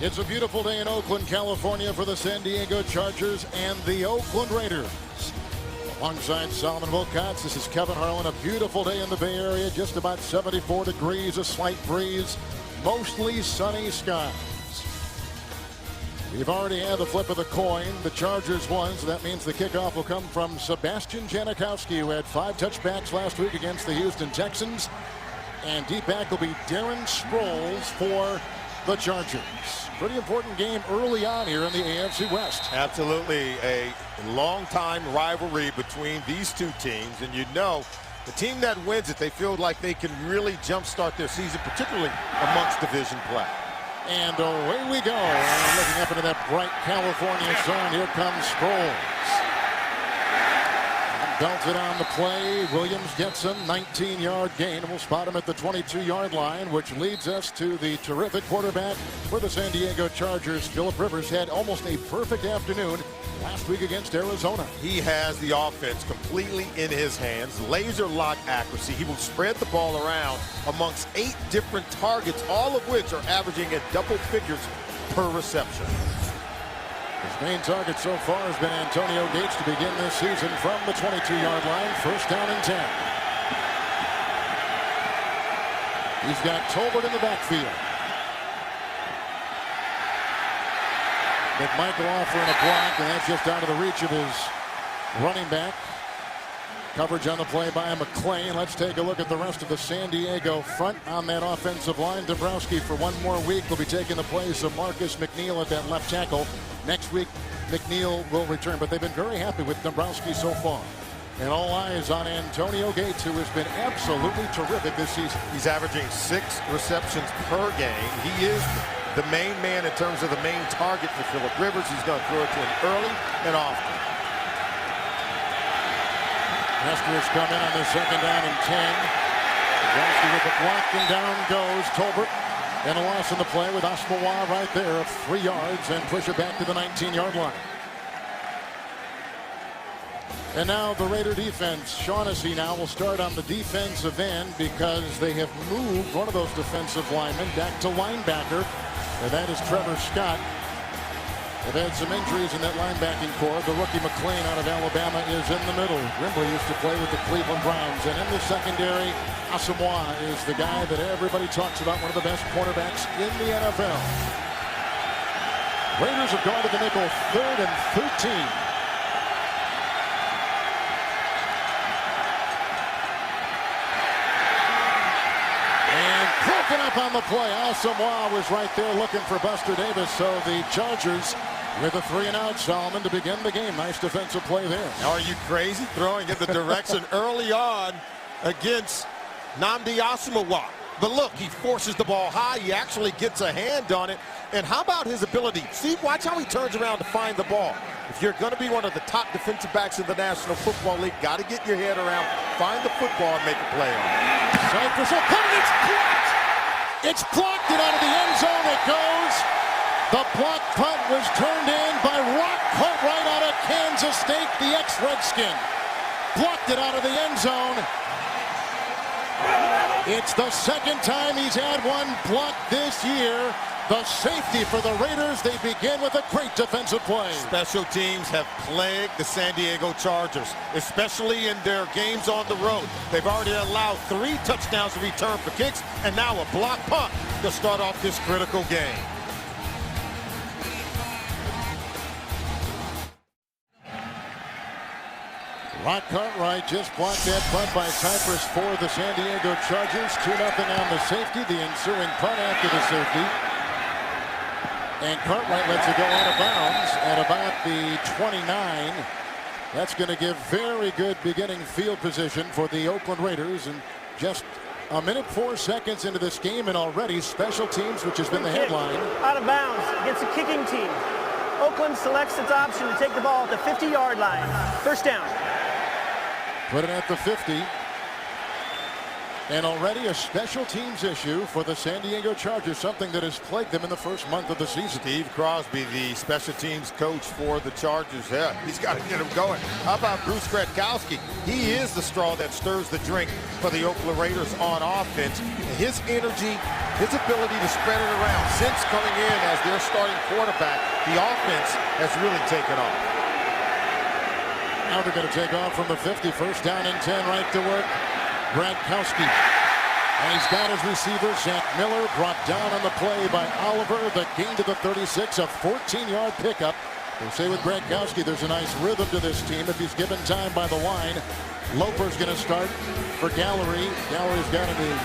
It's a beautiful day in Oakland, California for the San Diego Chargers and the Oakland Raiders. Alongside Solomon Wilcots, this is Kevin Harlan. A beautiful day in the Bay Area, just about 74 degrees, a slight breeze, mostly sunny skies. We've already had the flip of the coin. The Chargers won, so that means the kickoff will come from Sebastian Janikowski, who had 5 touchbacks last week against the Houston Texans. And deep back will be Darren Sproles for the Chargers. Pretty important game early on here in the AFC West. Absolutely a long-time rivalry between these two teams. And you know, the team that wins it, they feel like they can really jumpstart their season, particularly amongst division play. And away we go. And looking up into that bright California sun, here comes Sproles. Belted on the play. Williams gets him. 19-yard gain. And we'll spot him at the 22-yard line, which leads us to the terrific quarterback for the San Diego Chargers. Philip Rivers had almost a perfect afternoon last week against Arizona. He has the offense completely in his hands. Laser lock accuracy. He will spread the ball around amongst 8 different targets, all of which are averaging at double figures per reception. His main target so far has been Antonio Gates to begin this season from the 22-yard line. First down and 10. He's got Tolbert in the backfield. McMichael offering a block, and that's just out of the reach of his running back. Coverage on the play by McClain. Let's take a look at the rest of the San Diego front on that offensive line. Dombrowski for one more week will be taking the place of Marcus McNeil at that left tackle. Next week, McNeil will return, but they've been very happy with Dombrowski so far. And all eyes on Antonio Gates, who has been absolutely terrific this season. He's averaging 6 receptions per game. He is the main man in terms of the main target for Philip Rivers. He's going to throw it to him early and often. Masters come in on the second down and 10. Dombrowski with the block, and down goes Tolbert. And a loss in the play with Osmawa right there of 3 yards and push it back to the 19-yard line. And now the Raider defense. Shaughnessy now will start on the defensive end because they have moved one of those defensive linemen back to linebacker. And that is Trevor Scott. They've had some injuries in that linebacking core. The rookie McClain out of Alabama is in the middle. Grimbley used to play with the Cleveland Browns. And in the secondary, Asamoah is the guy that everybody talks about, one of the best cornerbacks in the NFL. Raiders have gone to the nickel, 3rd and 13. And broken up on the play. Asamoah was right there looking for Buster Davis. So the Chargers with a 3-and-out, Solomon, to begin the game. Nice defensive play there. Are you crazy? Throwing in the direction early on against Nnamdi Asomugha. But look, he forces the ball high. He actually gets a hand on it. And how about his ability? See, watch how he turns around to find the ball. If you're going to be one of the top defensive backs in the National Football League, got to get your head around, find the football, and make a play on it. Cypress will put it. It's blocked. It's blocked, and out of the end zone it goes. The block punt was turned in by Rock Cartwright out of Kansas State, the ex-Redskin. Blocked it out of the end zone. It's the second time he's had one blocked this year. The safety for the Raiders. They begin with a great defensive play. Special teams have plagued the San Diego Chargers, especially in their games on the road. They've already allowed 3 touchdowns to return for kicks, and now a block punt to start off this critical game. Rock Cartwright just blocked that punt by Cypress for the San Diego Chargers. 2-0 on the safety. The ensuing punt after the safety. And Cartwright lets it go out of bounds at about the 29. That's going to give very good beginning field position for the Oakland Raiders. And just a minute 4 seconds into this game, and already special teams, which has been the headline. Out of bounds against a kicking team. Oakland selects its option to take the ball at the 50-yard line. First down. Put it at the 50. And already a special teams issue for the San Diego Chargers, something that has plagued them in the first month of the season. Steve Crosby, the special teams coach for the Chargers. Yeah, he's got to get them going. How about Bruce Gretkowski? He is the straw that stirs the drink for the Oakland Raiders on offense. His energy, his ability to spread it around. Since coming in as their starting quarterback, the offense has really taken off. Now they're going to take off from the 50. First down and 10, right to work. Gretkowski. And he's got his receiver, Zach Miller, brought down on the play by Oliver. The gain to the 36, a 14-yard pickup. We'll say with Gretkowski, there's a nice rhythm to this team if he's given time by the line. Loper's going to start for Gallery. Gallery's got a new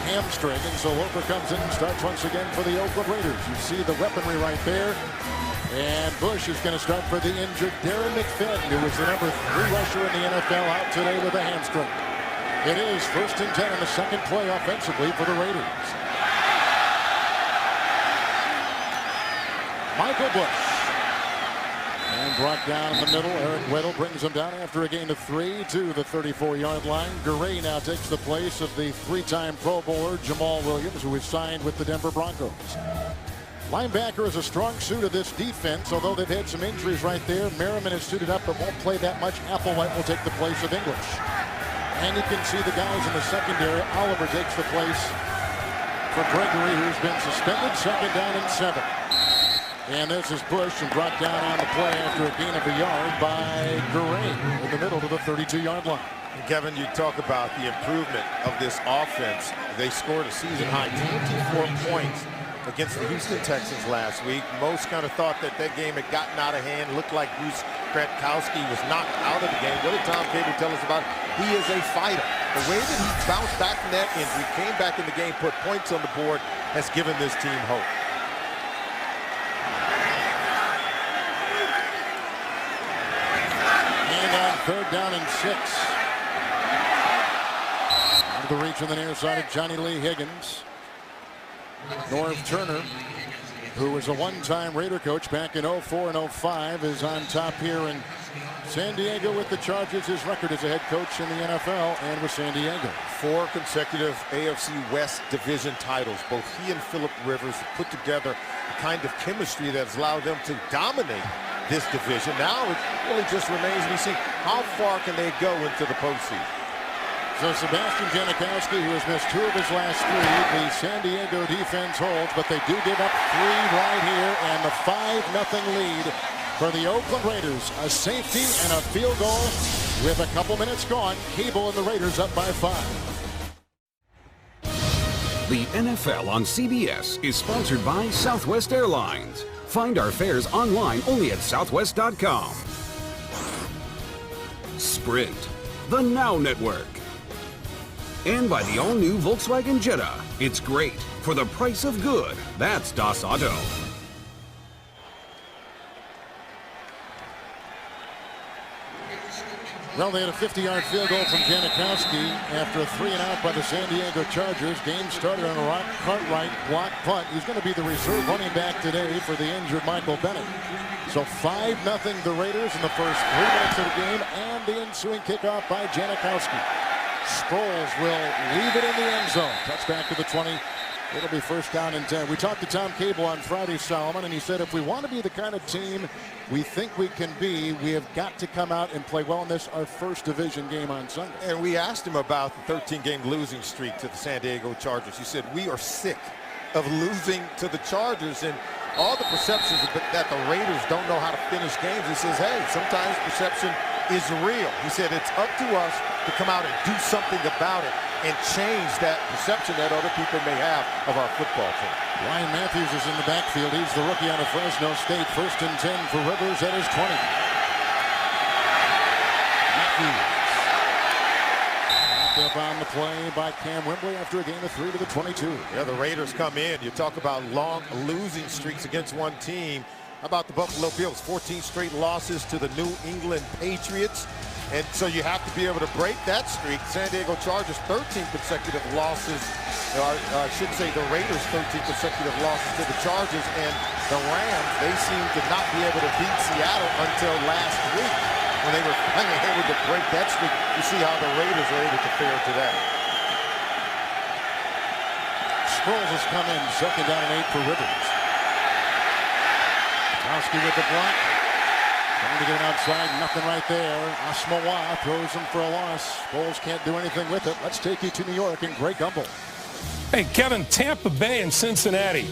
hamstring, and so Loper comes in and starts once again for the Oakland Raiders. You see the weaponry right there. And Bush is going to start for the injured Darren McFadden, who was the number 3 rusher in the NFL, out today with a hamstring. It is 1st and 10 on the second play offensively for the Raiders. Michael Bush. And brought down in the middle. Eric Weddle brings him down after a gain of 3 to the 34-yard line. Gray now takes the place of the 3-time Pro Bowler Jamal Williams, who is signed with the Denver Broncos. Linebacker is a strong suit of this defense, although they've had some injuries right there. Merriman is suited up but won't play that much. Applewhite will take the place of English. And you can see the guys in the secondary. Oliver takes the place for Gregory, who's been suspended. 2nd down and 7. And this is Bush, and brought down on the play after a gain of a yard by Gray in the middle to the 32-yard line. Kevin, you talk about the improvement of this offense. They scored a season-high 24 points against the Houston Texans last week. Most kind of thought that game had gotten out of hand. Looked like Bruce Gretkowski was knocked out of the game. What did Tom Cable tell us about? He is a fighter. The way that he bounced back from that injury, came back in the game, put points on the board, has given this team hope. And on 3rd down and 6. Out of the reach on the near side of Johnny Lee Higgins. Norv Turner, who was a one-time Raider coach back in 04 and 05, is on top here in San Diego with the Chargers. His record as a head coach in the NFL and with San Diego. 4 consecutive AFC West division titles. Both he and Phillip Rivers put together a kind of chemistry that has allowed them to dominate this division. Now it really just remains to be seen how far can they go into the postseason. So Sebastian Janikowski, who has missed 2 of his last 3, the San Diego defense holds, but they do give up 3 right here, and the 5-0 lead for the Oakland Raiders. A safety and a field goal with a couple minutes gone. Cable and the Raiders up by 5. The NFL on CBS is sponsored by Southwest Airlines. Find our fares online only at southwest.com. Sprint, the Now Network. And by the all-new Volkswagen Jetta. It's great for the price of good. That's Das Auto. Well, they had a 50-yard field goal from Janikowski after a 3-and-out by the San Diego Chargers. Game started on a Rock Cartwright block punt. He's going to be the reserve running back today for the injured Michael Bennett. So 5-0 the Raiders in the first 3 minutes of the game, and the ensuing kickoff by Janikowski. Sproles will leave it in the end zone. Touchback to the 20. It'll be 1st down and 10. We talked to Tom Cable on Friday, Solomon, and he said if we want to be the kind of team we think we can be, we have got to come out and play well in this, our first division game on Sunday. And we asked him about the 13-game losing streak to the San Diego Chargers. He said, we are sick of losing to the Chargers, and all the perceptions that the Raiders don't know how to finish games. He says, hey, sometimes perception is real. He said it's up to us to come out and do something about it and change that perception that other people may have of our football team. Ryan Matthews is in the backfield. He's the rookie out of Fresno State. 1st and 10 for Rivers at his 20. Matthews. Backed up on the play by Cam Wembley after a gain of 3 to the 22. Yeah, the Raiders come in. You talk about long losing streaks against one team. How about the Buffalo Bills? 14 straight losses to the New England Patriots. And so you have to be able to break that streak. San Diego Chargers, 13 consecutive losses. I should say the Raiders, 13 consecutive losses to the Chargers. And the Rams, they seem to not be able to beat Seattle until last week when they were finally able to break that streak. You see how the Raiders are able to fare today. Sproles has come in. 2nd down and 8 for Rivers. Kowski with the block. Trying to get it outside. Nothing right there. Asmawa throws him for a loss. Sproles can't do anything with it. Let's take you to New York and Greg Gumbel. Hey, Kevin, Tampa Bay and Cincinnati.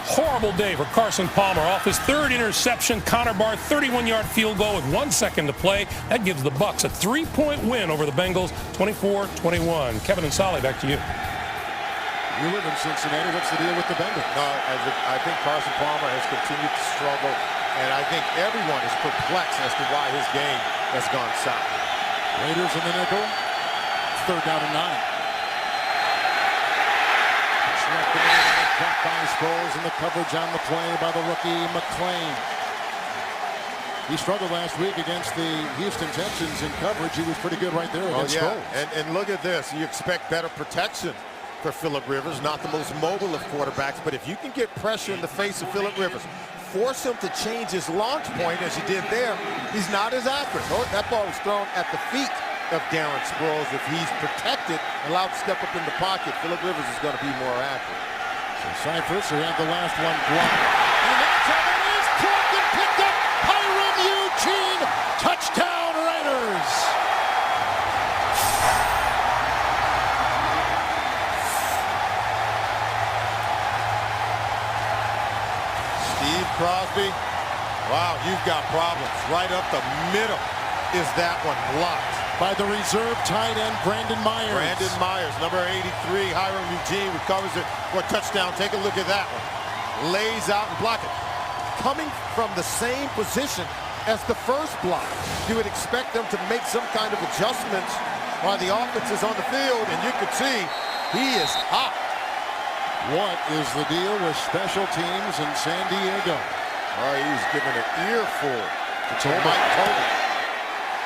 Horrible day for Carson Palmer. Off his 3rd interception, Connor Barr, 31-yard field goal with 1 second to play. That gives the Bucs a 3-point win over the Bengals, 24-21. Kevin and Solly, back to you. You live in Cincinnati. What's the deal with the Bengals? No, I think Carson Palmer has continued to struggle, and I think everyone is perplexed as to why his game has gone south. Raiders in the nickel. 3rd down and 9. Dropped by Sproles in the coverage on the play by the rookie McClain. He struggled last week against the Houston Texans in coverage. He was pretty good right there against Sproles. And look at this. You expect better protection for Phillip Rivers, not the most mobile of quarterbacks, but if you can get pressure in the face of Phillip Rivers, force him to change his launch point as he did there, he's not as accurate. Oh, that ball was thrown at the feet of Darren Sproles. If he's protected, allowed to step up in the pocket, Phillip Rivers is going to be more accurate. So Cypress, who had the last one blocked. And that's how it is. Plucked and picked up. Hiram Eugene. Touchdown Raiders. Steve Crosby. Wow, you've got problems. Right up the middle is that one blocked. By the reserve tight end, Brandon Myers. Brandon Myers, number 83, Hiram Eugene recovers it for a touchdown. Take a look at that one. Lays out and block it. Coming from the same position as the first block. You would expect them to make some kind of adjustments while the offense is on the field, and you can see he is hot. What is the deal with special teams in San Diego? He's giving an earful to Mike Tobin.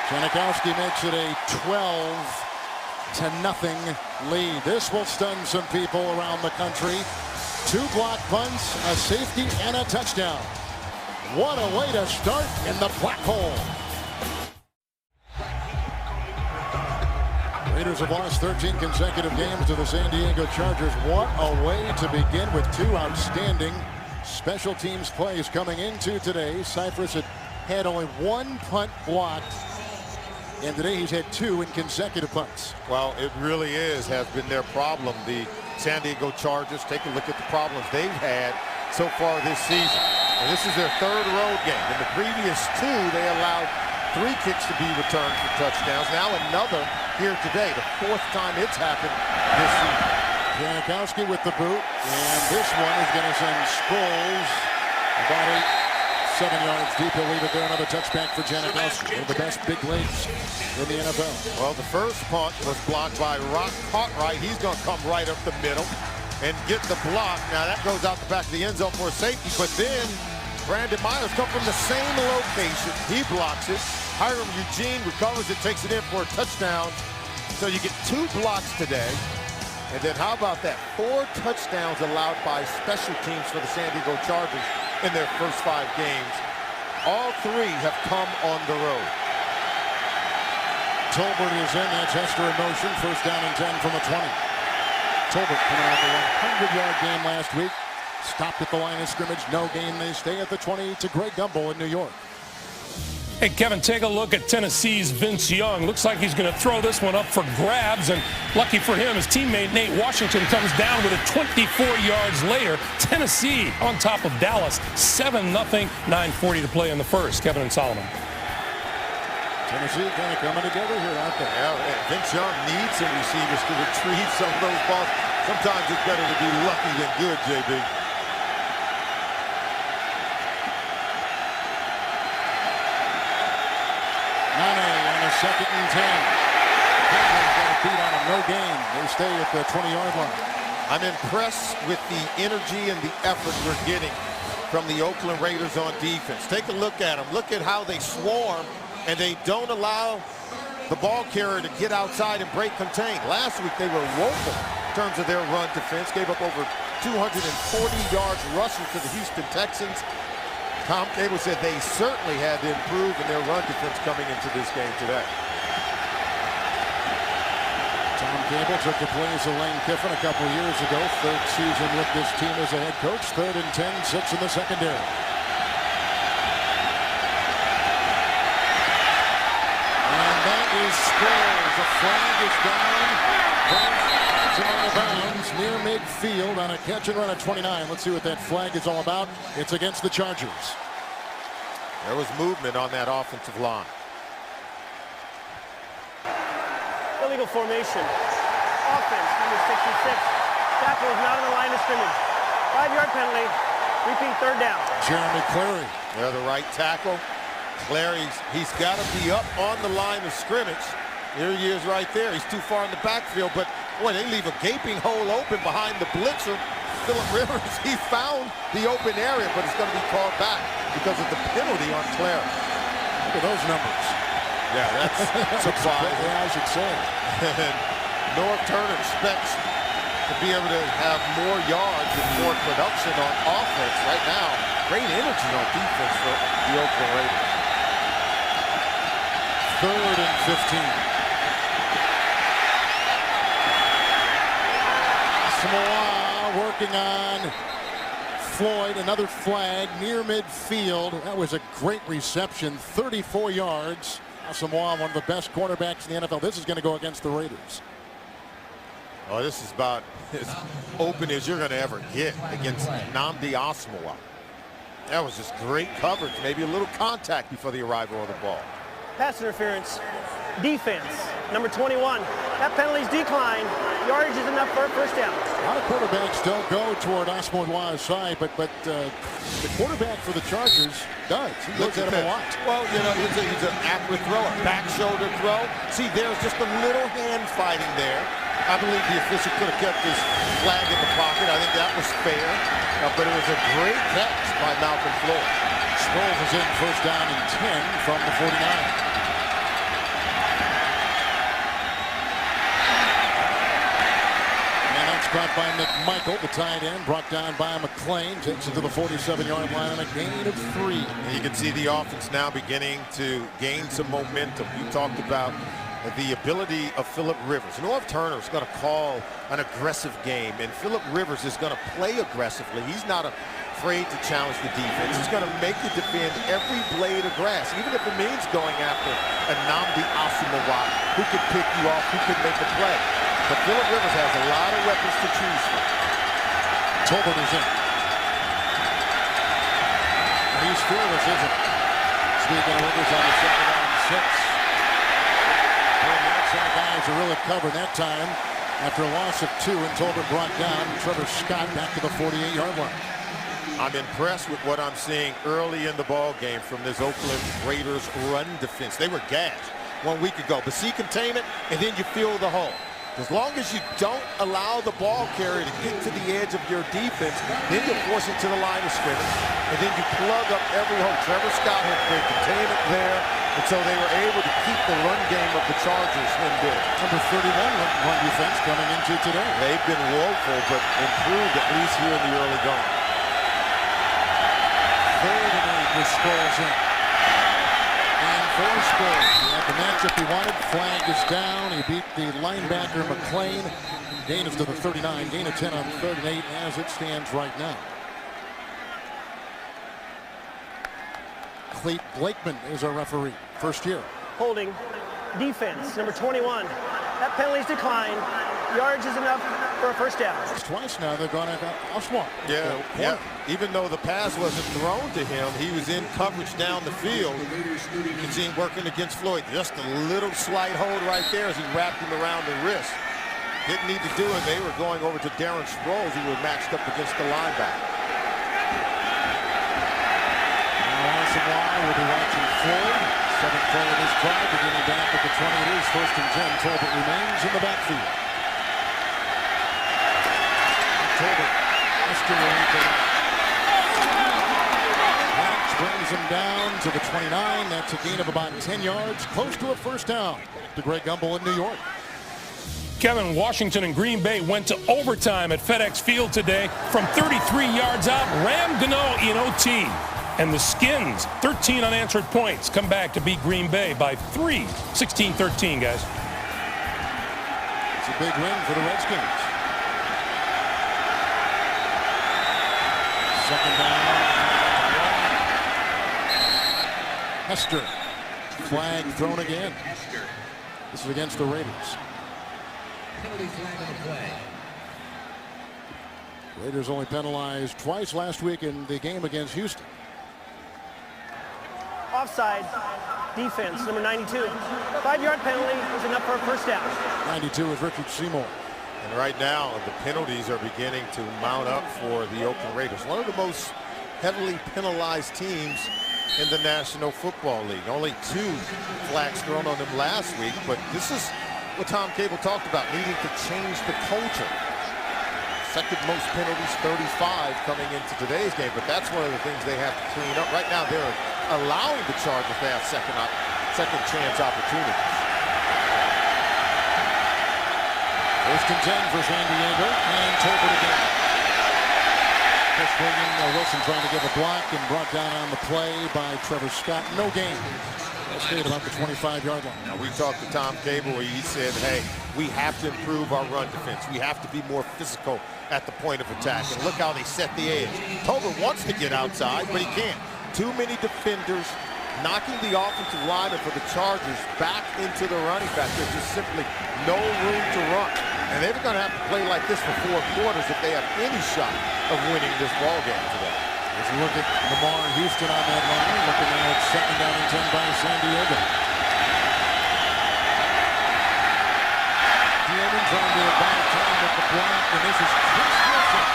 Janikowski makes it a 12-0 lead. This will stun some people around the country. 2 block punts, a safety, and a touchdown. What a way to start in the black hole. Raiders have lost 13 consecutive games to the San Diego Chargers. What a way to begin with 2 outstanding special teams plays coming into today. Cypress had only 1 punt blocked, and today he's had 2 in consecutive punts. Well, it really has been their problem. The San Diego Chargers, take a look at the problems they've had so far this season. And this is their 3rd road game. In the previous 2, they allowed 3 kicks to be returned for touchdowns. Now another here today, the 4th time it's happened this season. Janikowski with the boot, and this one is going to send Sproles about 7 yards deep. He'll leave it there. Another touchback for Janikowski. One of the best big legs in the NFL. Well, the first punt was blocked by Rock Cartwright. He's going to come right up the middle and get the block. Now that goes out the back of the end zone for a safety, but then Brandon Myers comes from the same location. He blocks it. Hiram Eugene recovers it, takes it in for a touchdown. So you get 2 blocks today. And then how about that? 4 touchdowns allowed by special teams for the San Diego Chargers in their first 5 games. All 3 have come on the road. Tolbert is in. That's Hester in motion. 1st down and 10 from the 20. Tolbert coming out the 100-yard game last week. Stopped at the line of scrimmage. No gain. They stay at the 20 to Greg Gumbel in New York. Hey, Kevin, take a look at Tennessee's Vince Young. Looks like he's going to throw this one up for grabs, and lucky for him, his teammate Nate Washington comes down with it 24 yards later. Tennessee on top of Dallas, 7-0, 9:40 to play in the first. Kevin and Solomon. Tennessee kind of coming together here, aren't they? Yeah, Vince Young needs some receivers to retrieve some of those balls. Sometimes it's better to be lucky than good, JB. On a 2nd and 10. Cowboys got a beat on them. No gain. They stay at the 20-yard line. I'm impressed with the energy and the effort we're getting from the Oakland Raiders on defense. Take a look at them. Look at how they swarm, and they don't allow the ball carrier to get outside and break contain. Last week they were woeful in terms of their run defense. Gave up over 240 yards rushing to the Houston Texans. Tom Cable said they certainly had to improve in their run defense coming into this game today. Tom Gable took the place of Lane Kiffin a couple years ago. Third season with this team as a head coach. 3rd and 10, 6 in the secondary. And that is scores. A flag is down. It's out of bounds near midfield on a catch and run at 29. Let's see what that flag is all about. It's against the Chargers. There was movement on that offensive line. Illegal formation. Offense, number 66. Tackle is not on the line of scrimmage. 5-yard penalty. Repeat 3rd down. Jeremy Clary. Yeah, the right tackle. Clary, he's got to be up on the line of scrimmage. There he is right there. He's too far in the backfield, but boy, they leave a gaping hole open behind the blitzer. Phillip Rivers, he found the open area, but it's going to be called back because of the penalty on Clary. Look at those numbers. Yeah, that's surprising. Yeah, I should say. North Turner expects to be able to have more yards and more production on offense right now. Great energy on defense for the Oakland Raiders. 3rd and 15. Samoa working on Floyd. Another flag near midfield. That was a great reception. 34 yards. Samoa, one of the best quarterbacks in the NFL. This is going to go against the Raiders. Oh, this is about as open as you're going to ever get against Nnamdi Asomugha. That was just great coverage. Maybe a little contact before the arrival of the ball. Pass interference. Defense, number 21. That penalty's declined. Yardage is enough for a 1st down. A lot of quarterbacks don't go toward Asomugha's side, but the quarterback for the Chargers does. He looks at him a lot. Well, you know, he's an accurate thrower, back shoulder throw. See, there's just a little hand fighting there. I believe the official could have kept his flag in the pocket. I think that was fair, but it was a great catch by Malcolm Floyd. Sproles is in 1st down and 10 from the 49. Caught by McMichael, the tight end, brought down by McClain, takes it to the 47-yard line on a gain of 3. You can see the offense now beginning to gain some momentum. You talked about the ability of Phillip Rivers. North Turner is going to call an aggressive game, and Phillip Rivers is going to play aggressively. He's not afraid to challenge the defense. He's going to make you defend every blade of grass, even if it means going after a Nnamdi Asomugha who could pick you off, who could make a play. But Phillip Rivers has a lot of weapons to choose from. Tolbert is in. He's fearless, isn't he? Speaking of Rivers on the 2nd down and 6. Well, the outside guys are really covered that time. After a loss of 2 and Tolbert brought down Trevor Scott back to the 48-yard line. I'm impressed with what I'm seeing early in the ball game from this Oakland Raiders run defense. They were gashed 1 week ago, but see containment, and then you fill the hole. As long as you don't allow the ball carrier to get to the edge of your defense, then you force it to the line of scrimmage, and then you plug up every hole. Trevor Scott had great containment there, and so they were able to keep the run game of the Chargers in there. Number 31 run defense coming into today. They've been woeful, but improved at least here in the early going. 3rd and 8 with Sproles in. And for Sproles, he had the matchup he wanted. Flag is down. He beat the linebacker McClain. Gain is to the 39. Gain of 10 on 3rd and 8 as it stands right now. Clete Blakeman is our referee. 1st year. Holding. Defense, number 21. That penalty's declined. Yardage is enough for a 1st down. Twice now they've gone after Oswald. Yeah. Even though the pass wasn't thrown to him, he was in coverage down the field. You can see him working against Floyd. Just a little slight hold right there as he wrapped him around the wrist. Didn't need to do it. They were going over to Darren Sproles, who was matched up against the linebacker. Oswald will be watching Floyd. 7th play of this drive, beginning back at the 20. It is 1st and 10. Tolbert remains in the backfield. Tolbert, that brings him down to the 29. That's a gain of about 10 yards, close to a 1st down. To Greg Gumbel in New York. Kevin, Washington and Green Bay went to overtime at FedEx Field today. From 33 yards out, Ram Gano in OT. And the Skins, 13 unanswered points, come back to beat Green Bay by 3, 16-13, guys. It's a big win for the Redskins. Second down. Hester. Flag thrown again. This is against the Raiders. Penalty flag on the play. Raiders only penalized twice last week in the game against Houston. Offside. Defense, number 92. 5-yard penalty is enough for a first down. 92 is Richard Seymour. And right now, the penalties are beginning to mount up for the Oakland Raiders. One of the most heavily penalized teams in the National Football League. Only 2 flags thrown on them last week, but this is what Tom Cable talked about, needing to change the culture. Second most penalties, 35 coming into today's game, but that's one of the things they have to clean up. Right now, they're allowing the Chargers to have second chance opportunities. First and 10 for San Diego, and Tolbert again. Wilson trying to give a block and brought down on the play by Trevor Scott. No gain. That stayed about the 25-yard line. Now, we talked to Tom Cable where he said, hey, we have to improve our run defense. We have to be more physical at the point of attack. And look how they set the edge. Tolbert wants to get outside, but he can't. Too many defenders knocking the offensive lineman for the Chargers back into the running back. There's just simply no room to run. And they're going to have to play like this for 4 quarters if they have any shot of winning this ball game today. As you look at Lamar and Houston on that line, looking now at second down and 10 by San Diego. Dillman trying to buy time with the block, and this is Chris Wilson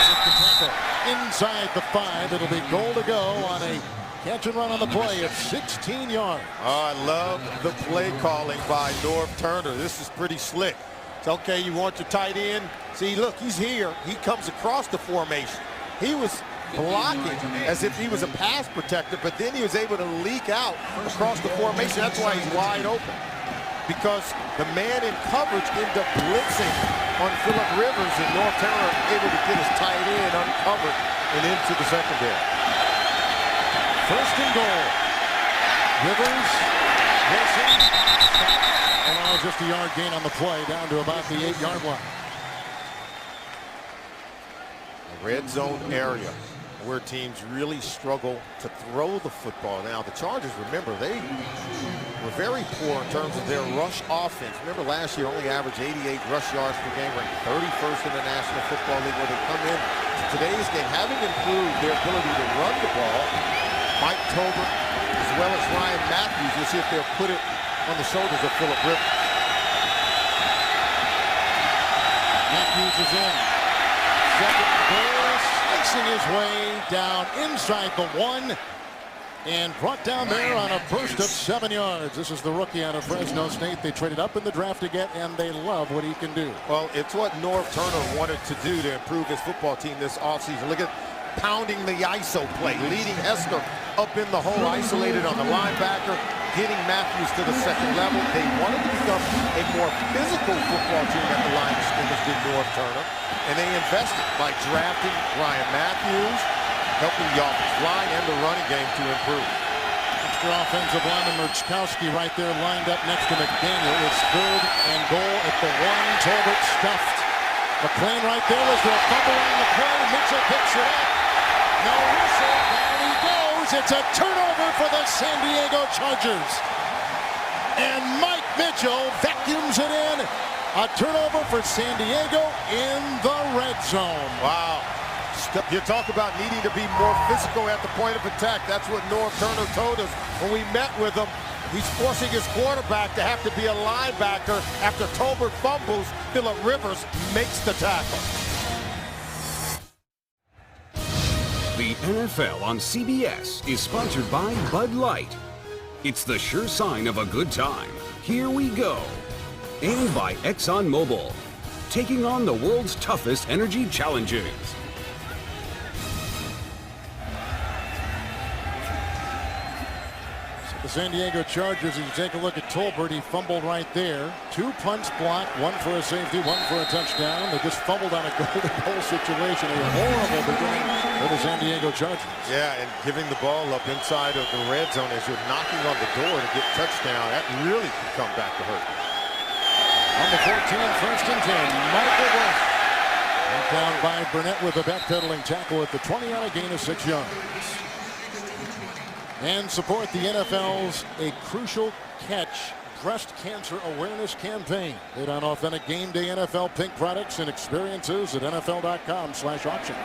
with the tackle. Inside the 5, it'll be goal to go on a catch and run on the play of 16 yards. Oh, I love the play calling by Norv Turner. This is pretty slick. It's okay, you want your tight end. See, look, he's here. He comes across the formation. He was blocking as if he was a pass protector, but then he was able to leak out across the formation. That's why he's wide open, because the man in coverage ended up blitzing on Phillip Rivers, and Norv Turner able to get his tight end uncovered and into the secondary. First and goal. Rivers, Wilson, and just a yard gain on the play, down to about the 8-yard line. Red zone area where teams really struggle to throw the football. Now, the Chargers, remember, they were very poor in terms of their rush offense. Remember, last year only averaged 88 rush yards per game, ranked 31st in the National Football League. Where they come in to today's game, having improved their ability to run the ball, Mike Tolbert, as well as Ryan Matthews, we'll see if they'll put it on the shoulders of Phillip Rivers. Matthews is in. Second goal, slicing his way down inside the 1 and brought down there on a burst of 7 yards. This is the rookie out of Fresno State. They traded up in the draft to get, and they love what he can do. Well, it's what Norv Turner wanted to do to improve his football team this offseason. Look at pounding the ISO play, leading Hester up in the hole, isolated on the linebacker, getting Matthews to the second level. They wanted to become a more physical football team at the line of scrimmage than Norv Turner, and they invested by drafting Ryan Matthews, helping the offensive line and the running game to improve. Extra offensive lineman Murchkowski right there lined up next to McDaniel. It's third and goal at the 1. Tolbert stuffed. McLean right there. Was there a fumble on the play? Mitchell picks it up. No whistle. Down he goes. It's a turnover for the San Diego Chargers. And Mike Mitchell vacuums it in. A turnover for San Diego in the red zone. Wow. You talk about needing to be more physical at the point of attack. That's what Norv Turner told us when we met with him. He's forcing his quarterback to have to be a linebacker. After Tolbert fumbles, Phillip Rivers makes the tackle. The NFL on CBS is sponsored by Bud Light. It's the sure sign of a good time. Here we go. And by ExxonMobil, taking on the world's toughest energy challenges. The San Diego Chargers, if you take a look at Tolbert, he fumbled right there. 2 punts blocked, 1 for a safety, 1 for a touchdown. They just fumbled on a golden goal situation. A horrible beginning for the San Diego Chargers. Yeah, and giving the ball up inside of the red zone as you're knocking on the door to get touchdown, that really can come back to hurt. On the 14, first and 10, Michael West. Down by Burnett with a backpedaling tackle at the 20 on a gain of 6 yards. And support the NFL's A Crucial Catch breast cancer awareness campaign. Bid on authentic game day NFL pink products and experiences at NFL.com/auction.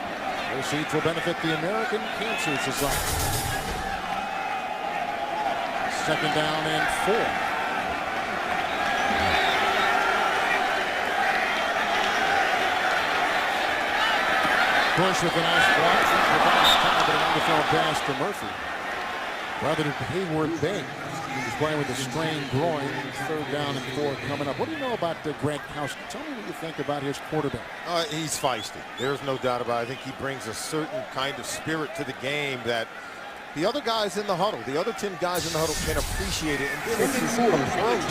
Proceeds will benefit the American Cancer Society. Second down and 4. Bush with a nice block. But an underthrown pass to Murphy. Rather than Hayward Bay. He's playing with a strained groin. Third down and 4 coming up. What do you know about Gronkowski? Tell me what you think about his quarterback. He's feisty. There's no doubt about it. I think he brings a certain kind of spirit to the game that the other guys in the huddle, the other 10 guys in the huddle can appreciate it. And then his approach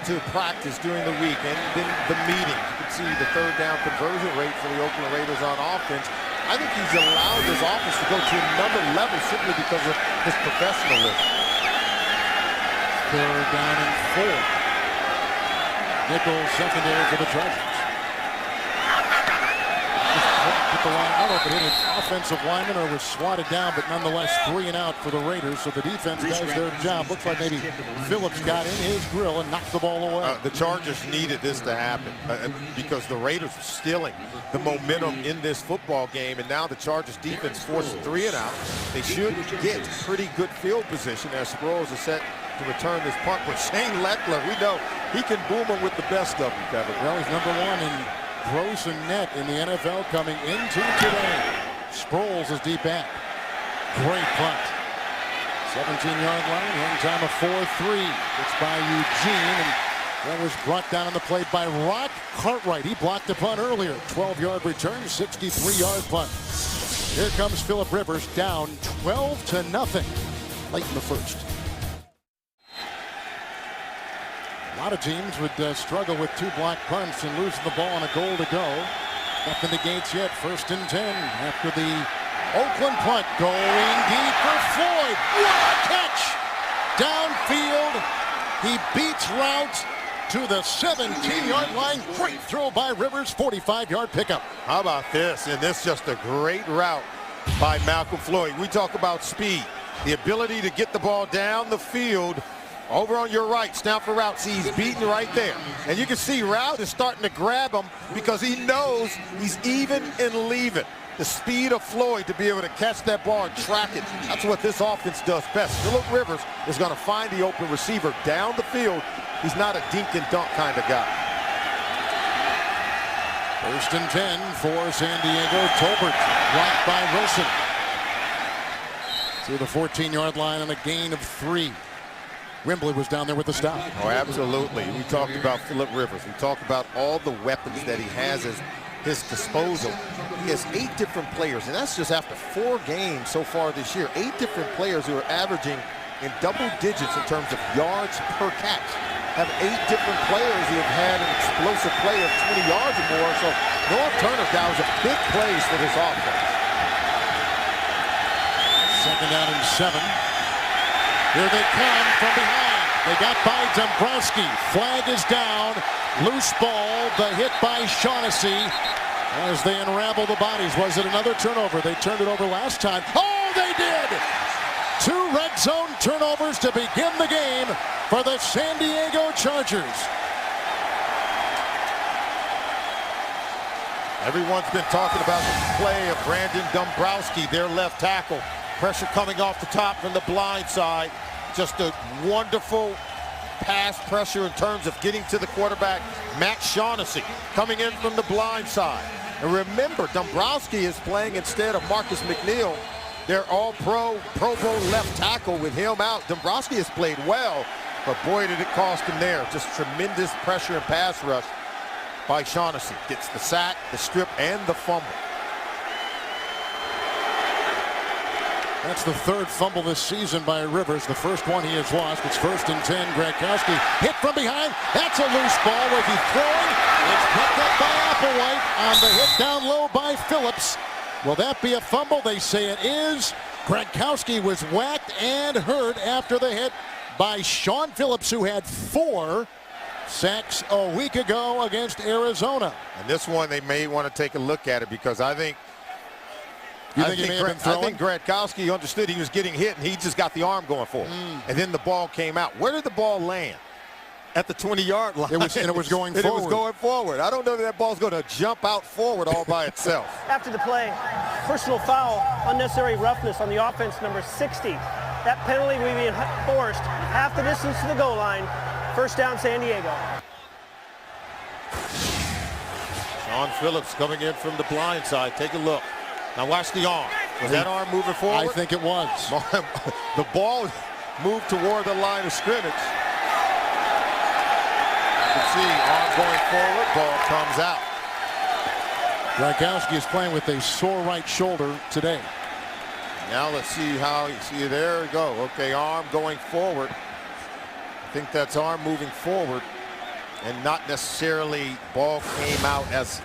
to practice during the week and then the meetings. You can see the third down conversion rate for the Oakland Raiders on offense. I think he's allowed his offense to go to another level simply because of his professionalism. Third down and 4. Nickel secondary for the Chargers. The line, I don't know if it hit an offensive lineman or was swatted down, but nonetheless 3 and out for the Raiders. So the defense does their job. Looks like maybe Phillips got in his grill and knocked the ball away. The Chargers needed this to happen because the Raiders are stealing the momentum in this football game, and now the Chargers defense forced 3 and out. They should get pretty good field position as Sproles is set to return this punt. But Shane Leckler, we know he can boom them with the best of them, Kevin. Well, he's number 1 in gross and net in the NFL coming into today. Sproles is deep back. Great punt. 17-yard line. Run time of 4-3. It's by Eugene, and that was brought down on the play by Rock Cartwright. He blocked the punt earlier. 12-yard return, 63-yard punt. Here comes Phillip Rivers down 12-0 late in the first. A lot of teams would struggle with 2 block punts and losing the ball on a goal to go. Nothing negates yet. First and 10 after the Oakland punt. Going deep for Floyd. What a catch! Downfield. He beats routes to the 17-yard line. Great throw by Rivers. 45-yard pickup. How about this? And this is just a great route by Malcolm Floyd. We talk about speed. The ability to get the ball down the field. Over on your right, snap for route. See, he's beaten right there. And you can see Route is starting to grab him because he knows he's even and leaving. The speed of Floyd to be able to catch that ball and track it. That's what this offense does best. Phillip Rivers is going to find the open receiver down the field. He's not a dink and dunk kind of guy. First and 10 for San Diego. Tolbert blocked by Wilson. To the 14-yard line on a gain of 3. Wembley was down there with the stop. Oh, absolutely. We talked about Phillip Rivers. We talked about all the weapons that he has at his disposal. He has 8 different players, and that's just after 4 games so far this year. 8 different players who are averaging in double digits in terms of yards per catch. Have 8 different players who have had an explosive play of 20 yards or more. So North Turner, that was a big plays for this offense. Second down and 7. Here they come from behind. They got by Dombrowski. Flag is down. Loose ball. The hit by Shaughnessy as they unravel the bodies. Was it another turnover? They turned it over last time. Oh, they did! 2 red zone turnovers to begin the game for the San Diego Chargers. Everyone's been talking about the play of Brandon Dombrowski, their left tackle. Pressure coming off the top from the blind side. Just a wonderful pass pressure in terms of getting to the quarterback. Matt Shaughnessy coming in from the blind side. And remember, Dombrowski is playing instead of Marcus McNeil. They're all Pro Bowl left tackle with him out. Dombrowski has played well, but boy, did it cost him there. Just tremendous pressure and pass rush by Shaughnessy. Gets the sack, the strip, and the fumble. That's the 3rd fumble this season by Rivers. The first one he has lost. It's first and 10. Gronkowski hit from behind. That's a loose ball. Was he throwing? It's picked up by Applewhite on the hit down low by Phillips. Will that be a fumble? They say it is. Gronkowski was whacked and hurt after the hit by Sean Phillips, who had 4 sacks a week ago against Arizona. And this one, they may want to take a look at it because I think Gradkowski understood he was getting hit, and he just got the arm going forward. And then the ball came out. Where did the ball land? At the 20-yard line. It was going forward. It was going forward. I don't know that ball's going to jump out forward all by itself. After the play, personal foul, unnecessary roughness on the offense, number 60. That penalty will be enforced half the distance to the goal line. First down, San Diego. Sean Phillips coming in from the blind side. Take a look. Now watch the arm. Was that arm moving forward? I think it was. The ball moved toward the line of scrimmage. You can see arm going forward, ball comes out. Gradkowski is playing with a sore right shoulder today. Now let's see how you see. There we go. Okay, arm going forward. I think that's arm moving forward, and not necessarily ball came out as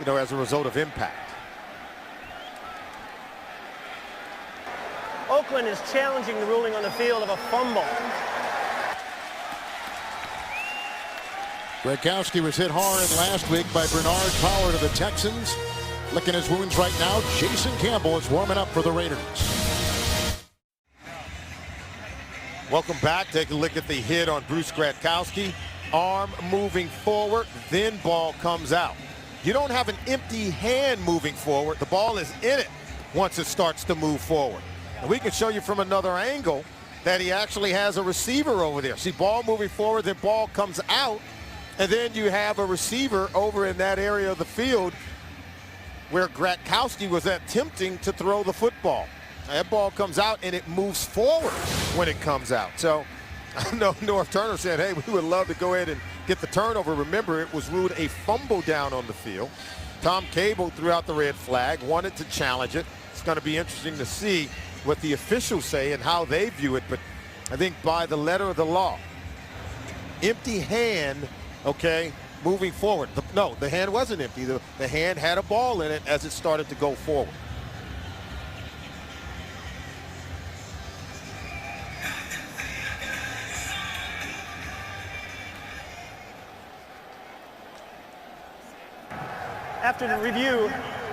as a result of impact. Oakland is challenging the ruling on the field of a fumble. Gradkowski was hit hard last week by Bernard Pollard of the Texans. Licking his wounds right now. Jason Campbell is warming up for the Raiders. Welcome back. Take a look at the hit on Bruce Gradkowski. Arm moving forward, then ball comes out. You don't have an empty hand moving forward. The ball is in it once it starts to move forward. And we can show you from another angle that he actually has a receiver over there. See, ball moving forward, then ball comes out. And then you have a receiver over in that area of the field where Gradkowski was attempting to throw the football. That ball comes out and it moves forward when it comes out. So I know North Turner said, hey, we would love to go ahead and get the turnover. Remember, it was ruled a fumble down on the field. Tom Cable threw out the red flag, wanted to challenge it. It's going to be interesting to see what the officials say and how they view it. But I think by the letter of the law, empty hand, okay, moving forward. No, the hand wasn't empty. The hand had a ball in it as it started to go forward. After the review,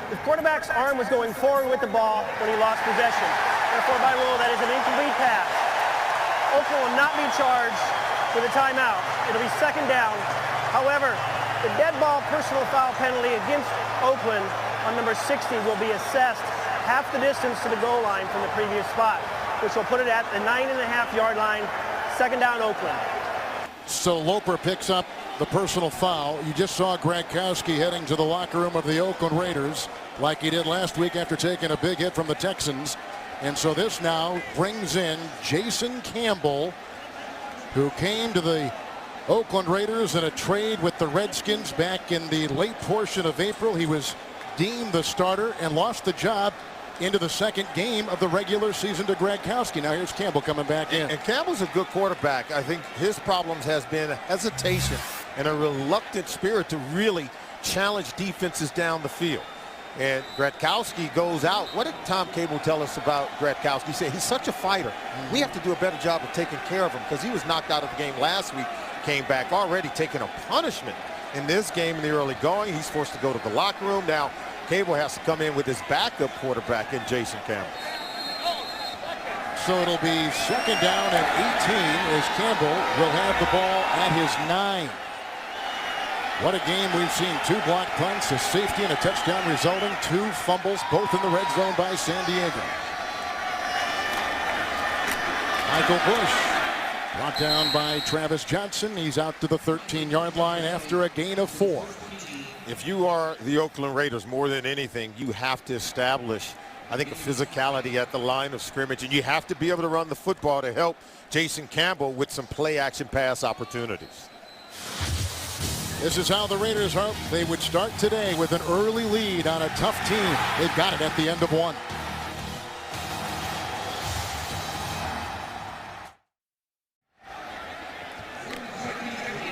the quarterback's arm was going forward with the ball when he lost possession. Therefore, by rule, that is an incomplete pass. Oakland will not be charged with a timeout. It'll be second down. However, the dead ball personal foul penalty against Oakland on number 60 will be assessed half the distance to the goal line from the previous spot, which will put it at the 9.5-yard line. Second down, Oakland. So Loper picks up the personal foul. You just saw Gradkowski heading to the locker room of the Oakland Raiders like he did last week after taking a big hit from the Texans. And so this now brings in Jason Campbell, who came to the Oakland Raiders in a trade with the Redskins back in the late portion of April. He was deemed the starter and lost the job into the second game of the regular season to Gradkowski. Now here's Campbell coming back in. And Campbell's a good quarterback. I think his problems has been hesitation and a reluctant spirit to really challenge defenses down the field. And Gradkowski goes out. What did Tom Cable tell us about Gradkowski? He said he's such a fighter. We have to do a better job of taking care of him because he was knocked out of the game last week, came back already taking a punishment in this game in the early going. He's forced to go to the locker room. Now Cable has to come in with his backup quarterback in Jason Campbell. So it'll be second down and 18 as Campbell will have the ball at his 9. What a game we've seen. 2 blocked punts, a safety, and a touchdown resulting. 2 fumbles, both in the red zone by San Diego. Michael Bush brought down by Travis Johnson. He's out to the 13-yard line after a gain of 4. If you are the Oakland Raiders, more than anything, you have to establish, I think, a physicality at the line of scrimmage, and you have to be able to run the football to help Jason Campbell with some play-action pass opportunities. This is how the Raiders hoped they would start today with an early lead on a tough team. They've got it at the end of 1.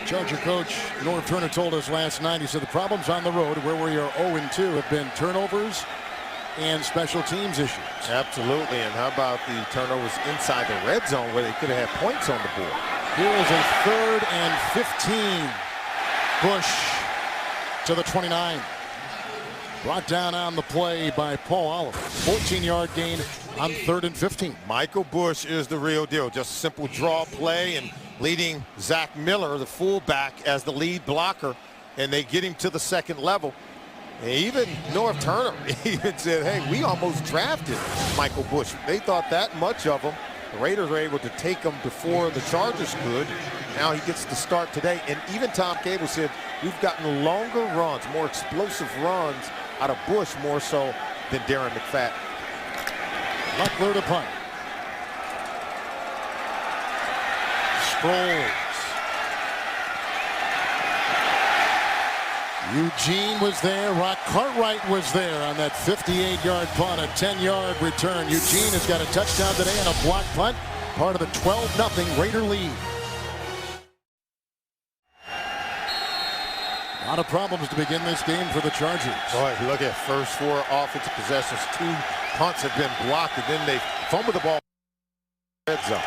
Charger coach Norv Turner told us last night, he said the problems on the road where we are 0-2 have been turnovers and special teams issues. Absolutely. And how about the turnovers inside the red zone where they could have had points on the board? Here is a 3rd and 15. Bush to the 29. Brought down on the play by Paul Oliver. 14-yard gain on 3rd and 15. Michael Bush is the real deal. Just a simple draw play and leading Zach Miller, the fullback, as the lead blocker. And they get him to the second level. And even North Turner even said, hey, we almost drafted Michael Bush. They thought that much of him. The Raiders were able to take him before the Chargers could. Now he gets to start today. And even Tom Cable said, we've gotten longer runs, more explosive runs out of Bush more so than Darren McFadden. Luckler to punt. Sproles. Eugene was there. Rock Cartwright was there on that 58-yard punt, a 10-yard return. Eugene has got a touchdown today and a block punt, part of the 12-0 Raider lead. A lot of problems to begin this game for the Chargers. Boy, look at first 4 offensive possessions. 2 punts have been blocked, and then they fumbled the ball. Red zone.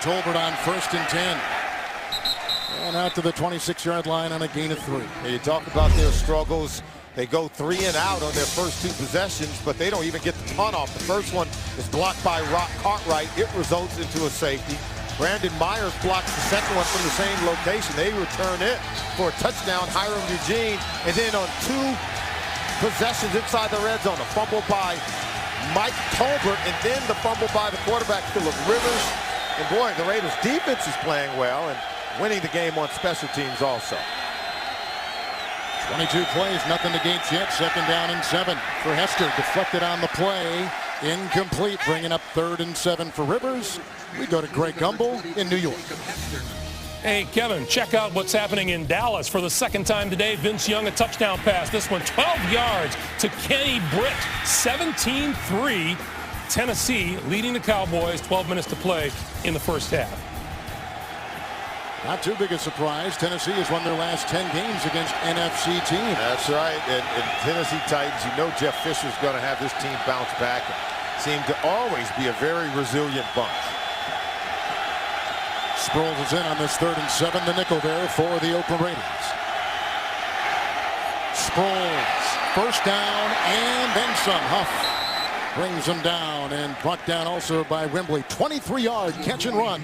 Tolbert on 1st and 10. And out to the 26-yard line on a gain of 3. You talk about their struggles. They go 3 and out on their first 2 possessions, but they don't even get the punt off. The first one is blocked by Rock Cartwright. It results into a safety. Brandon Myers blocks the second one from the same location. They return it for a touchdown. Hiram Eugene. And then on 2 possessions inside the red zone, a fumble by Mike Tolbert, and then the fumble by the quarterback, Phillip Rivers. And boy, the Raiders defense is playing well and winning the game on special teams also. 22 plays, nothing to Gates yet. 2nd down and 7 for Hester. Deflected on the play. Incomplete, bringing up 3rd and 7 for Rivers. We go to Greg Gumbel in New York. Hey, Kevin, check out what's happening in Dallas. For the 2nd time today, Vince Young, a touchdown pass. This one 12 yards to Kenny Britt. 17-3. Tennessee leading the Cowboys. 12 minutes to play in the first half. Not too big a surprise. Tennessee has won their last 10 games against NFC teams. That's right. And Tennessee Titans, you know Jeff Fisher's going to have this team bounce back. Seem to always be a very resilient bunch. Sproles is in on this 3rd and 7. The nickel there for the Oakland Raiders. Sproles, 1st down and then some. Huff brings him down and brought down also by Wembley. 23-yard catch and run.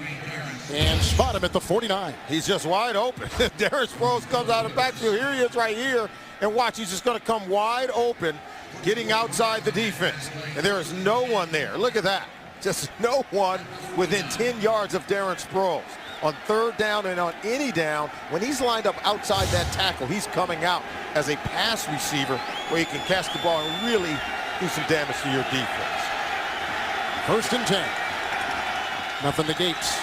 And spot him at the 49. He's just wide open. Darren Sproles comes out of the backfield. Here he is right here. And watch, he's just going to come wide open, getting outside the defense. And there is no one there. Look at that. Just no one within 10 yards of Darren Sproles. On 3rd down and on any down, when he's lined up outside that tackle, he's coming out as a pass receiver where he can catch the ball and really do some damage to your defense. 1st and 10. Nothing to Gates.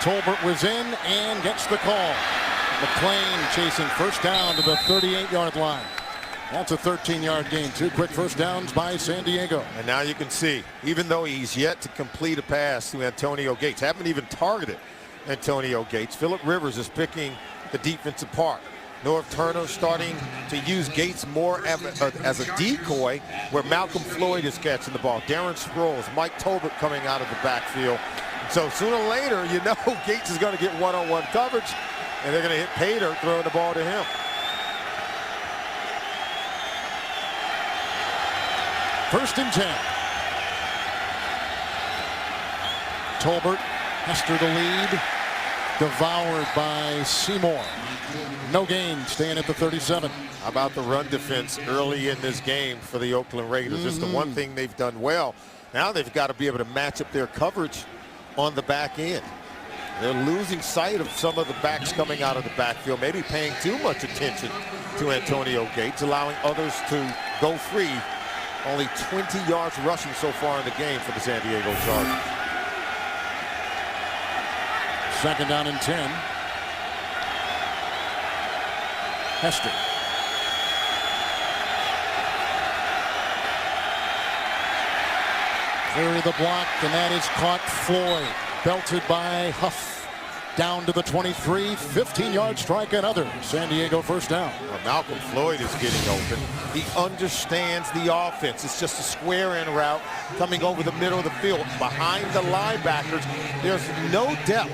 Tolbert was in and gets the call. McClain chasing 1st down to the 38-yard line. That's a 13-yard gain. 2 quick 1st downs by San Diego. And now you can see, even though he's yet to complete a pass to Antonio Gates, haven't even targeted Antonio Gates, Phillip Rivers is picking the defense apart. North Turner starting to use Gates more as a decoy, where Malcolm Floyd is catching the ball. Darren Sproles, Mike Tolbert coming out of the backfield. So sooner or later, you know Gates is going to get one-on-one coverage, and they're going to hit Pater throwing the ball to him. First and 10. Tolbert, Hester the lead. Devoured by Seymour. No gain, staying at the 37. How about the run defense early in this game for the Oakland Raiders? It's the one thing they've done well. Now they've got to be able to match up their coverage on the back end. They're losing sight of some of the backs coming out of the backfield, maybe paying too much attention to Antonio Gates, allowing others to go free. Only 20 yards rushing so far in the game for the San Diego Chargers. 2nd down and 10. Hester. Cleary the block, and that is caught. Floyd belted by Huff. down to the 23, 15-yard strike, another San Diego first down. Well, Malcolm Floyd is getting open. He understands the offense. It's just a square in route coming over the middle of the field. Behind the linebackers, there's no depth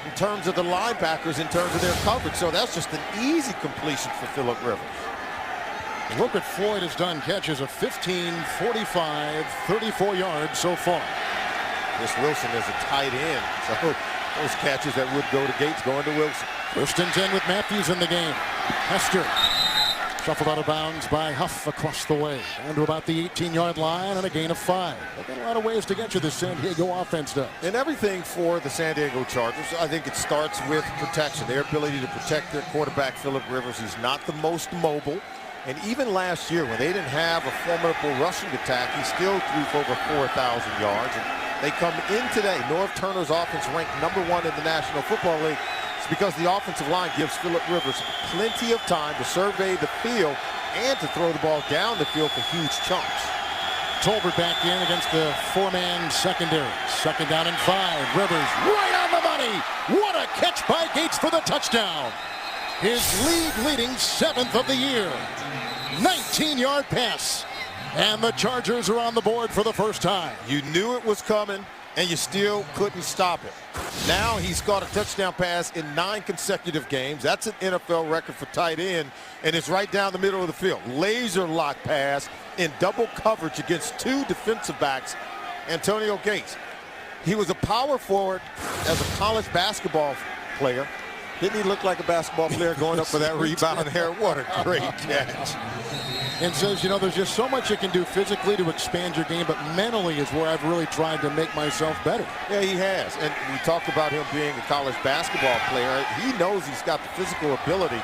in terms of the linebackers, in terms of their coverage. So that's just an easy completion for Phillip Rivers. Look what Floyd has done. Catches of 15, 45, 34 yards so far. Chris Wilson is a tight end, so those catches that would go to Gates going to Wilson. 1st and 10 with Matthews in the game. Hester shuffled out of bounds by Huff across the way. Down to about the 18-yard line and a gain of 5. They've got a lot of ways to get you, the San Diego offense does. And everything for the San Diego Chargers, I think it starts with protection. Their ability to protect their quarterback, Phillip Rivers. He's not the most mobile. And even last year, when they didn't have a formidable rushing attack, he still threw for over 4,000 yards. And they come in today. Norv Turner's offense ranked #1 in the National Football League. It's because the offensive line gives Phillip Rivers plenty of time to survey the field and to throw the ball down the field for huge chunks. Tolbert back in against the 4-man secondary. 2nd down and 5. Rivers right on the money. What a catch by Gates for the touchdown. His league-leading 7th of the year. 19-yard pass. And the Chargers are on the board for the first time. You knew it was coming, and you still couldn't stop it. Now he's caught a touchdown pass in 9 consecutive games. That's an NFL record for tight end, and it's right down the middle of the field. Laser lock pass in double coverage against 2 defensive backs. Antonio Gates. He was a power forward as a college basketball player. Didn't he look like a basketball player going up for that rebound there? What a great catch. And says, you know, there's just so much you can do physically to expand your game, but mentally is where I've really tried to make myself better. Yeah, he has. And we talked about him being a college basketball player. He knows he's got the physical ability,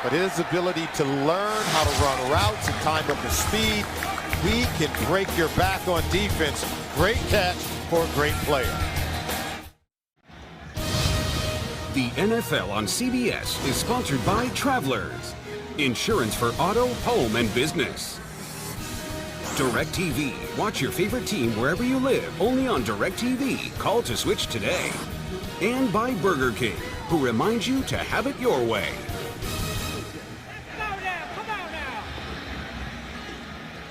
but his ability to learn how to run routes and time up his speed, he can break your back on defense. Great catch for a great player. The NFL on CBS is sponsored by Travelers. Insurance for auto, home, and business. DirecTV. Watch your favorite team wherever you live, only on DirecTV. Call to switch today. And by Burger King, who reminds you to have it your way.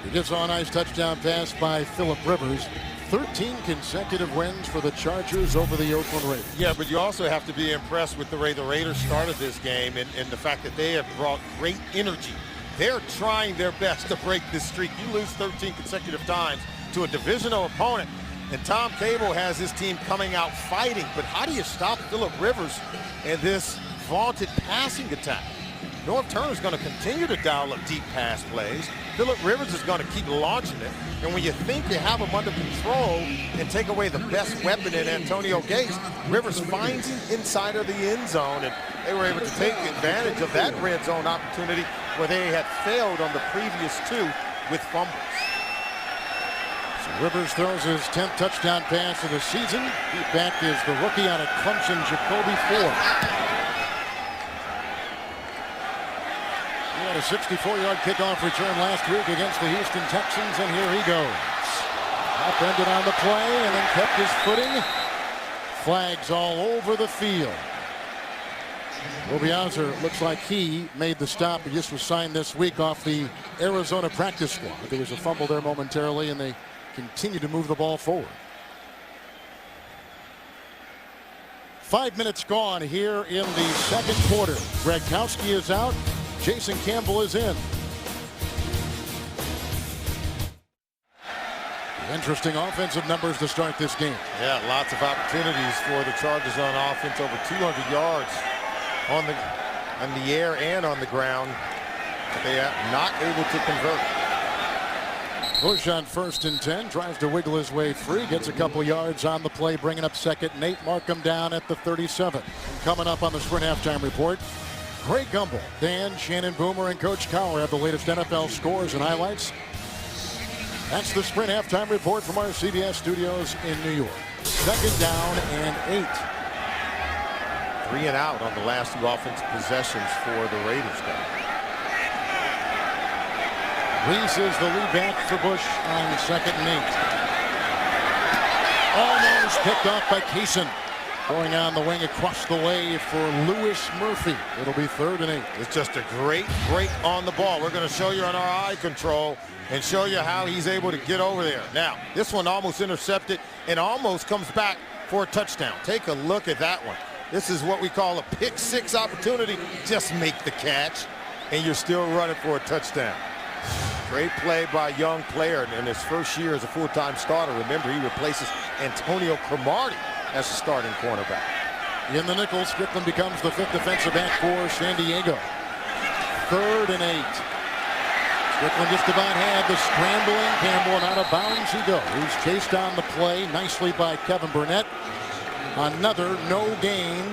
He gets on a nice touchdown pass by Phillip Rivers. 13 consecutive wins for the Chargers over the Oakland Raiders. Yeah, but you also have to be impressed with the way the Raiders started this game and the fact that they have brought great energy. They're trying their best to break this streak. You lose 13 consecutive times to a divisional opponent, and Tom Cable has his team coming out fighting. But how do you stop Phillip Rivers and this vaunted passing attack? Norv Turner is going to continue to dial up deep pass plays. Phillip Rivers is going to keep launching it. And when you think you have him under control and take away the best weapon in Antonio Gates, Rivers finds him inside of the end zone. And they were able to take advantage of that red zone opportunity where they had failed on the previous 2 with fumbles. So Rivers throws his 10th touchdown pass of the season. Deep back is the rookie out of Clemson, Jacoby Ford. He had a 64-yard kickoff return last week against the Houston Texans, and here he goes. Upended on the play and then kept his footing. Flags all over the field. Obiazer looks like he made the stop. He just was signed this week off the Arizona practice squad. There was a fumble there momentarily, and they continue to move the ball forward. 5 minutes gone here in the second quarter. Gradkowski is out. Jason Campbell is in. Interesting offensive numbers to start this game. Yeah, lots of opportunities for the Chargers on offense. Over 200 yards on the air and on the ground. But they are not able to convert. Bush on 1st and 10. Tries to wiggle his way free. Gets a couple yards on the play. Bringing up 2nd. Nate Markham down at the 37. And coming up on the Sprint halftime report, Greg Gumbel, Dan, Shannon Boomer, and Coach Cowher have the latest NFL scores and highlights. That's the Sprint halftime report from our CBS studios in New York. 2nd down and 8. 3 and out on the last 2 offensive possessions for the Raiders guy. Reese is the lead back for Bush on 2nd and 8. Almost picked off by Kaysen. Going on the wing across the way for Lewis Murphy. It'll be 3rd and 8. It's just a great break on the ball. We're going to show you on our eye control and show you how he's able to get over there. Now, this one almost intercepted and almost comes back for a touchdown. Take a look at that one. This is what we call a pick six opportunity. Just make the catch, and you're still running for a touchdown. Great play by a young player in his first year as a full-time starter. Remember, he replaces Antonio Cromartie as a starting cornerback. In the nickel, Strickland becomes the 5th defensive back for San Diego. 3rd and 8. Strickland just about had the scrambling Campbell, and out of bounds he goes. He's chased on the play nicely by Kevin Burnett. Another no gain.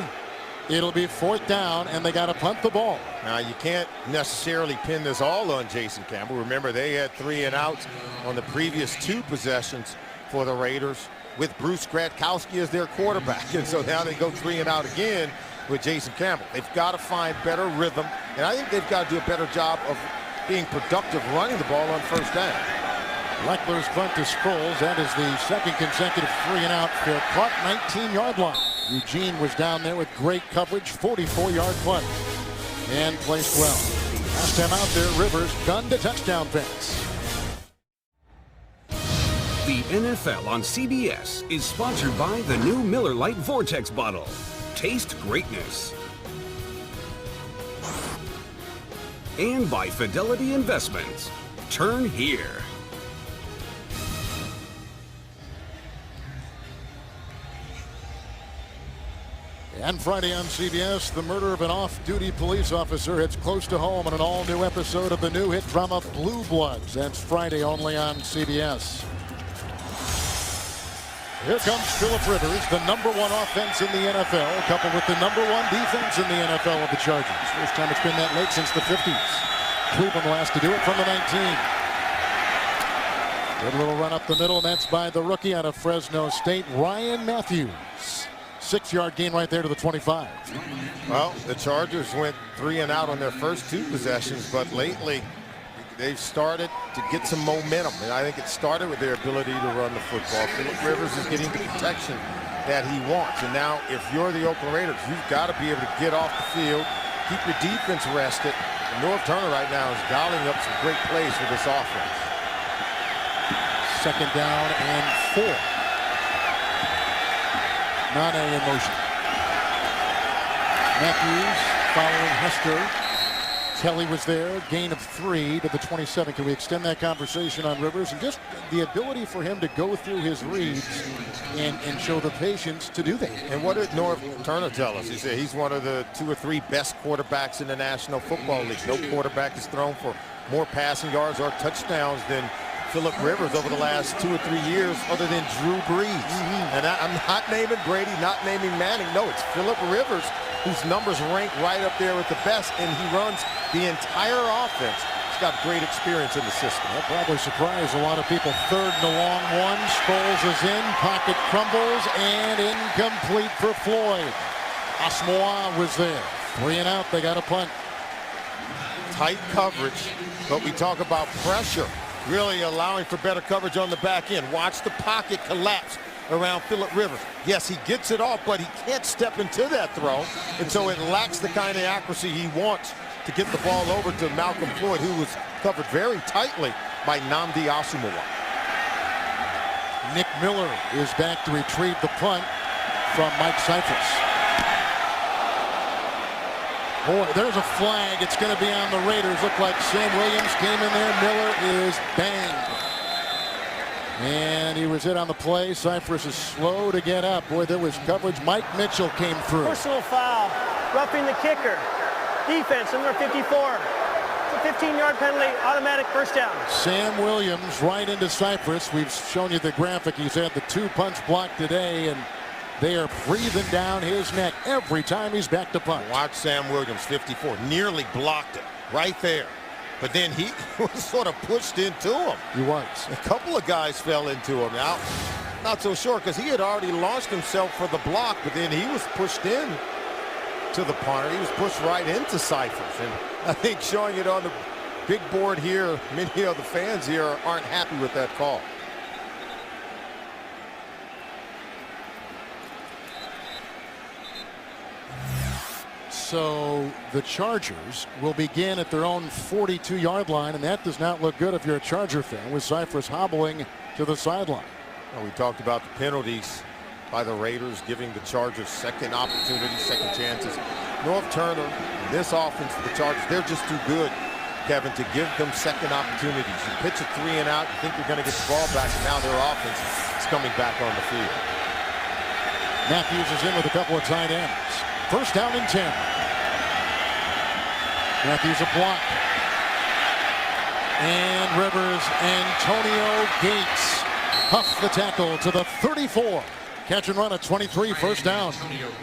It'll be 4th down, and they got to punt the ball. Now, you can't necessarily pin this all on Jason Campbell. Remember, they had 3 and outs on the previous 2 possessions for the Raiders with Bruce Gradkowski as their quarterback. And so now they go 3 and out again with Jason Campbell. They've got to find better rhythm, and I think they've got to do a better job of being productive running the ball on 1st down. Leckler's punt to Sproles. That is the 2nd consecutive 3 and out. Fair caught, 19-yard line. Eugene was down there with great coverage, 44-yard punt, and placed well. Last time out there, Rivers gunned a touchdown pass. The NFL on CBS is sponsored by the new Miller Lite Vortex bottle. Taste greatness. And by Fidelity Investments. Turn here. And Friday on CBS, the murder of an off-duty police officer hits close to home in an all-new episode of the new hit drama Blue Bloods. That's Friday only on CBS. Here comes Philip Rivers, the #1 offense in the NFL, coupled with the #1 defense in the NFL of the Chargers. First time it's been that late since the 50s. Cleveland will have to do it from the 19. Good little run up the middle, and that's by the rookie out of Fresno State, Ryan Matthews. 6-yard gain right there to the 25. Well, the Chargers went 3 and out on their first 2 possessions, but lately they've started to get some momentum, and I think it started with their ability to run the football. Philip Rivers is getting the protection that he wants, and now if you're the Oakland Raiders, you've got to be able to get off the field, keep your defense rested. And Norv Turner right now is dialing up some great plays for this offense. 2nd down and 4. Nane in motion. Matthews following Hester. Kelly was there. Gain of 3 to the 27. Can we extend that conversation on Rivers and just the ability for him to go through his reads and show the patience to do that? And what did Norv Turner tell us? He said he's one of the 2 or 3 best quarterbacks in the National Football League. No quarterback has thrown for more passing yards or touchdowns than Philip Rivers over the last 2 or 3 years, other than Drew Brees. And I'm not naming Brady, not naming Manning. No, it's Philip Rivers, whose numbers rank right up there with the best, and he runs the entire offense. He's got great experience in the system. That probably surprised a lot of people. 3rd and a long one. Sproles is in. Pocket crumbles and incomplete for Floyd. Asmoah was there. 3 and out. They got a punt. Tight coverage, but we talk about pressure. Really allowing for better coverage on the back end. Watch the pocket collapse around Philip Rivers. Yes, he gets it off, but he can't step into that throw, and so it lacks the kind of accuracy he wants to get the ball over to Malcolm Floyd, who was covered very tightly by Nnamdi Asomugha. Nick Miller is back to retrieve the punt from Mike Cyphers. Boy, there's a flag. It's going to be on the Raiders. Looked like Sam Williams came in there. Miller is banged. And he was hit on the play. Cyphers is slow to get up. Boy, there was coverage. Mike Mitchell came through. Personal foul, roughing the kicker. Defense, number 54. It's a 15-yard penalty, automatic 1st down. Sam Williams right into Cyphers. We've shown you the graphic. He's had the 2 punts blocked today, and they are breathing down his neck every time he's back to punt. Watch Sam Williams, 54, nearly blocked it right there. But then he was sort of pushed into him. He was. A couple of guys fell into him. Now, not so sure because he had already launched himself for the block, but then he was pushed in to the punter. He was pushed right into Cyphers. And I think showing it on the big board here, many of the fans here aren't happy with that call. So the Chargers will begin at their own 42-yard line, and that does not look good if you're a Charger fan, with Cypress hobbling to the sideline. Well, we talked about the penalties by the Raiders, giving the Chargers second opportunities, second chances. North Turner, this offense for the Chargers, they're just too good, Kevin, to give them second opportunities. You pitch a 3 and out, you think you're going to get the ball back, and now their offense is coming back on the field. Matthews is in with a couple of tight ends. First down and 10. Matthews a block. And Rivers, Antonio Gates. Huff the tackle to the 34. Catch and run at 23, first down.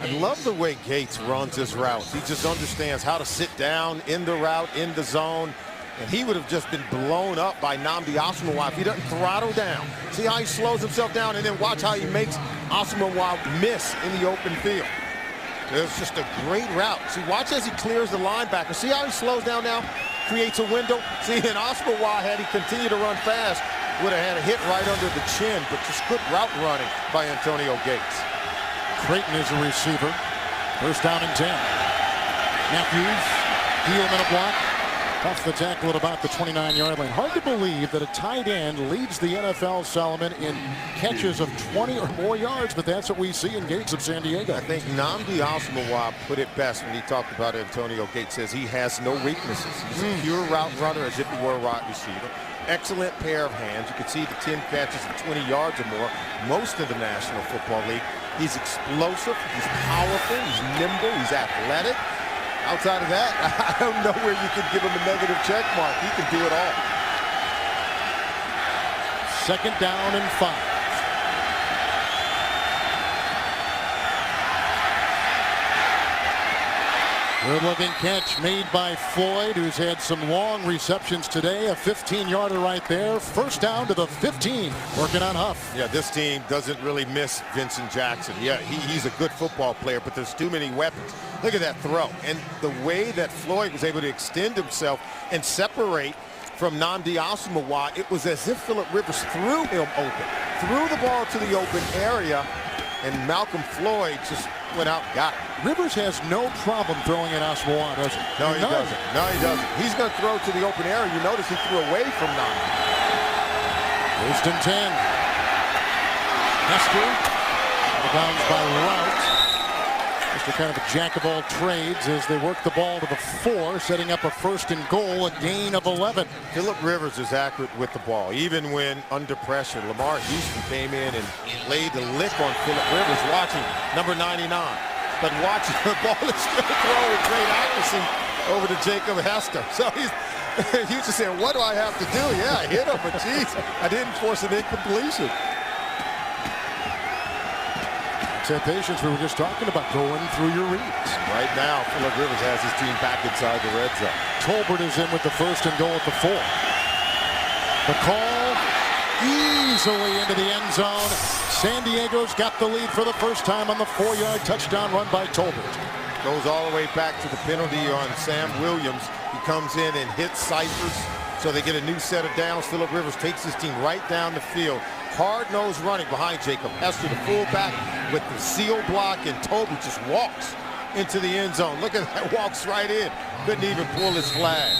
I love the way Gates runs his routes. He just understands how to sit down in the route, in the zone. And he would have just been blown up by Nnamdi Asomugha if he doesn't throttle down. See how he slows himself down, and then watch how he makes Asomugha miss in the open field. It's just a great route. See, watch as he clears the linebacker. See how he slows down now? Creates a window. See, and Asomugha, had he continued to run fast, would have had a hit right under the chin, but just good route running by Antonio Gates. Creighton is a receiver. First down and 10. Matthews, Heelman a block. Off the tackle at about the 29-yard line. Hard to believe that a tight end leads the NFL, Solomon, in catches of 20 or more yards, but that's what we see in Gates of San Diego. I think Nnamdi Asomugha put it best when he talked about Antonio Gates. Says he has no weaknesses. He's a pure route runner as if he were a wide receiver. Excellent pair of hands. You can see the 10 catches of 20 yards or more, most of the National Football League. He's explosive, he's powerful, he's nimble, he's athletic. Outside of that, I don't know where you could give him a negative check mark. He can do it all. Second down and 5. Good-looking catch made by Floyd, who's had some long receptions today. A 15-yarder right there. First down to the 15. Working on Huff. Yeah, this team doesn't really miss Vincent Jackson. Yeah, he's a good football player, but there's too many weapons. Look at that throw. And the way that Floyd was able to extend himself and separate from Nnamdi Asomugha, it was as if Phillip Rivers threw him open. Threw the ball to the open area, and Malcolm Floyd just went out and got it. Rivers has no problem throwing at Asomugha, does he? No, he doesn't. No, he doesn't. He's going to throw to the open area. You notice he threw away from Nnamdi. First and 10. Hester. Out of bounds by Rout. Just a kind of a jack of all trades as they work the ball to the 4, setting up a first and goal, a gain of 11. Phillip Rivers is accurate with the ball, even when under pressure. Lamar Houston came in and laid the lick on Phillip Rivers, watching number 99. But watching the ball is still thrown with great accuracy over to Jacob Hester. So he's just saying, what do I have to do? Yeah, I hit him, but geez, I didn't force an incompletion. It's that patience we were just talking about, going through your reads. Right now, Phillip Rivers has his team back inside the red zone. Tolbert is in with the first and goal at the 4. The call easily into the end zone. San Diego's got the lead for the first time on the 4-yard touchdown run by Tolbert. Goes all the way back to the penalty on Sam Williams. He comes in and hits Cyphers, so they get a new set of downs. Phillip Rivers takes his team right down the field. Hard-nosed running behind Jacob Hester, the fullback, with the seal block, and Tolbert just walks into the end zone. Look at that, walks right in. Couldn't even pull his flag.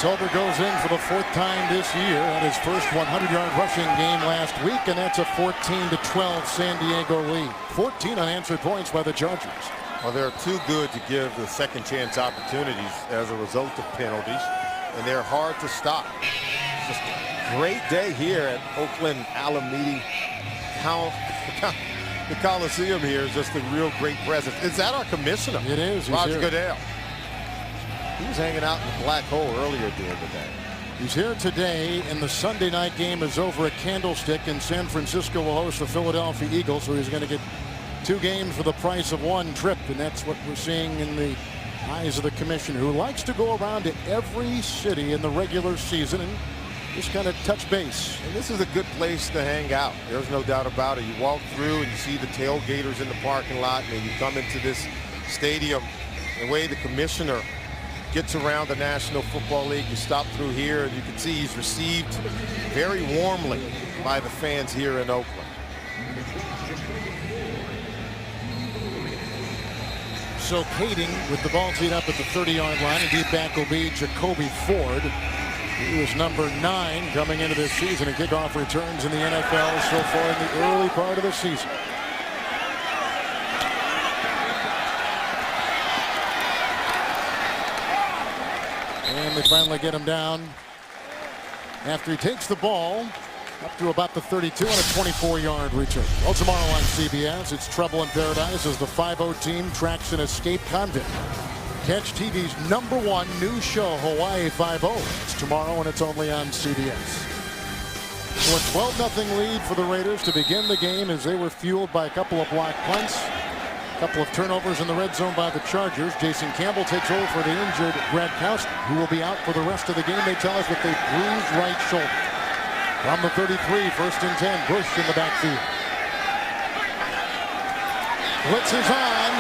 Tolbert goes in for the 4th time this year at his first 100-yard rushing game last week, and that's a 14-12 San Diego lead. 14 unanswered points by the Chargers. Well, they're too good to give the second chance opportunities as a result of penalties, and they're hard to stop. Just a great day here at Oakland Alameda. The Coliseum here is just a real great presence. Is that our commissioner? It is. Roger Goodell. He was hanging out in the black hole earlier during the day. He's here today, and the Sunday night game is over at Candlestick, and San Francisco will host the Philadelphia Eagles, so he's going to get 2 games for the price of 1 trip, and that's what we're seeing in the eyes of the commissioner, who likes to go around to every city in the regular season and just kind of touch base. And this is a good place to hang out. There's no doubt about it. You walk through and you see the tailgaters in the parking lot, and then you come into this stadium. The way the commissioner gets around the National Football League, you stop through here and you can see he's received very warmly by the fans here in Oakland. also Kading with the ball teed up at the 30-yard line. And deep back will be Jacoby Ford. He was number 9 coming into this season. And kickoff returns in the NFL so far in the early part of the season. And they finally get him down after he takes the ball up to about the 32 on a 24-yard return. Well, tomorrow on CBS, it's Trouble in Paradise as the 5-0 team tracks an escaped convict. Catch TV's #1 news show, Hawaii 5-0. It's tomorrow and it's only on CBS. So a 12-0 lead for the Raiders to begin the game as they were fueled by a couple of blocked punts. A couple of turnovers in the red zone by the Chargers. Jason Campbell takes over for the injured Gradkowski, who will be out for the rest of the game, they tell us, with a bruised right shoulder. From the 33, 1st and 10, Bush in the backfield. Blitz is on.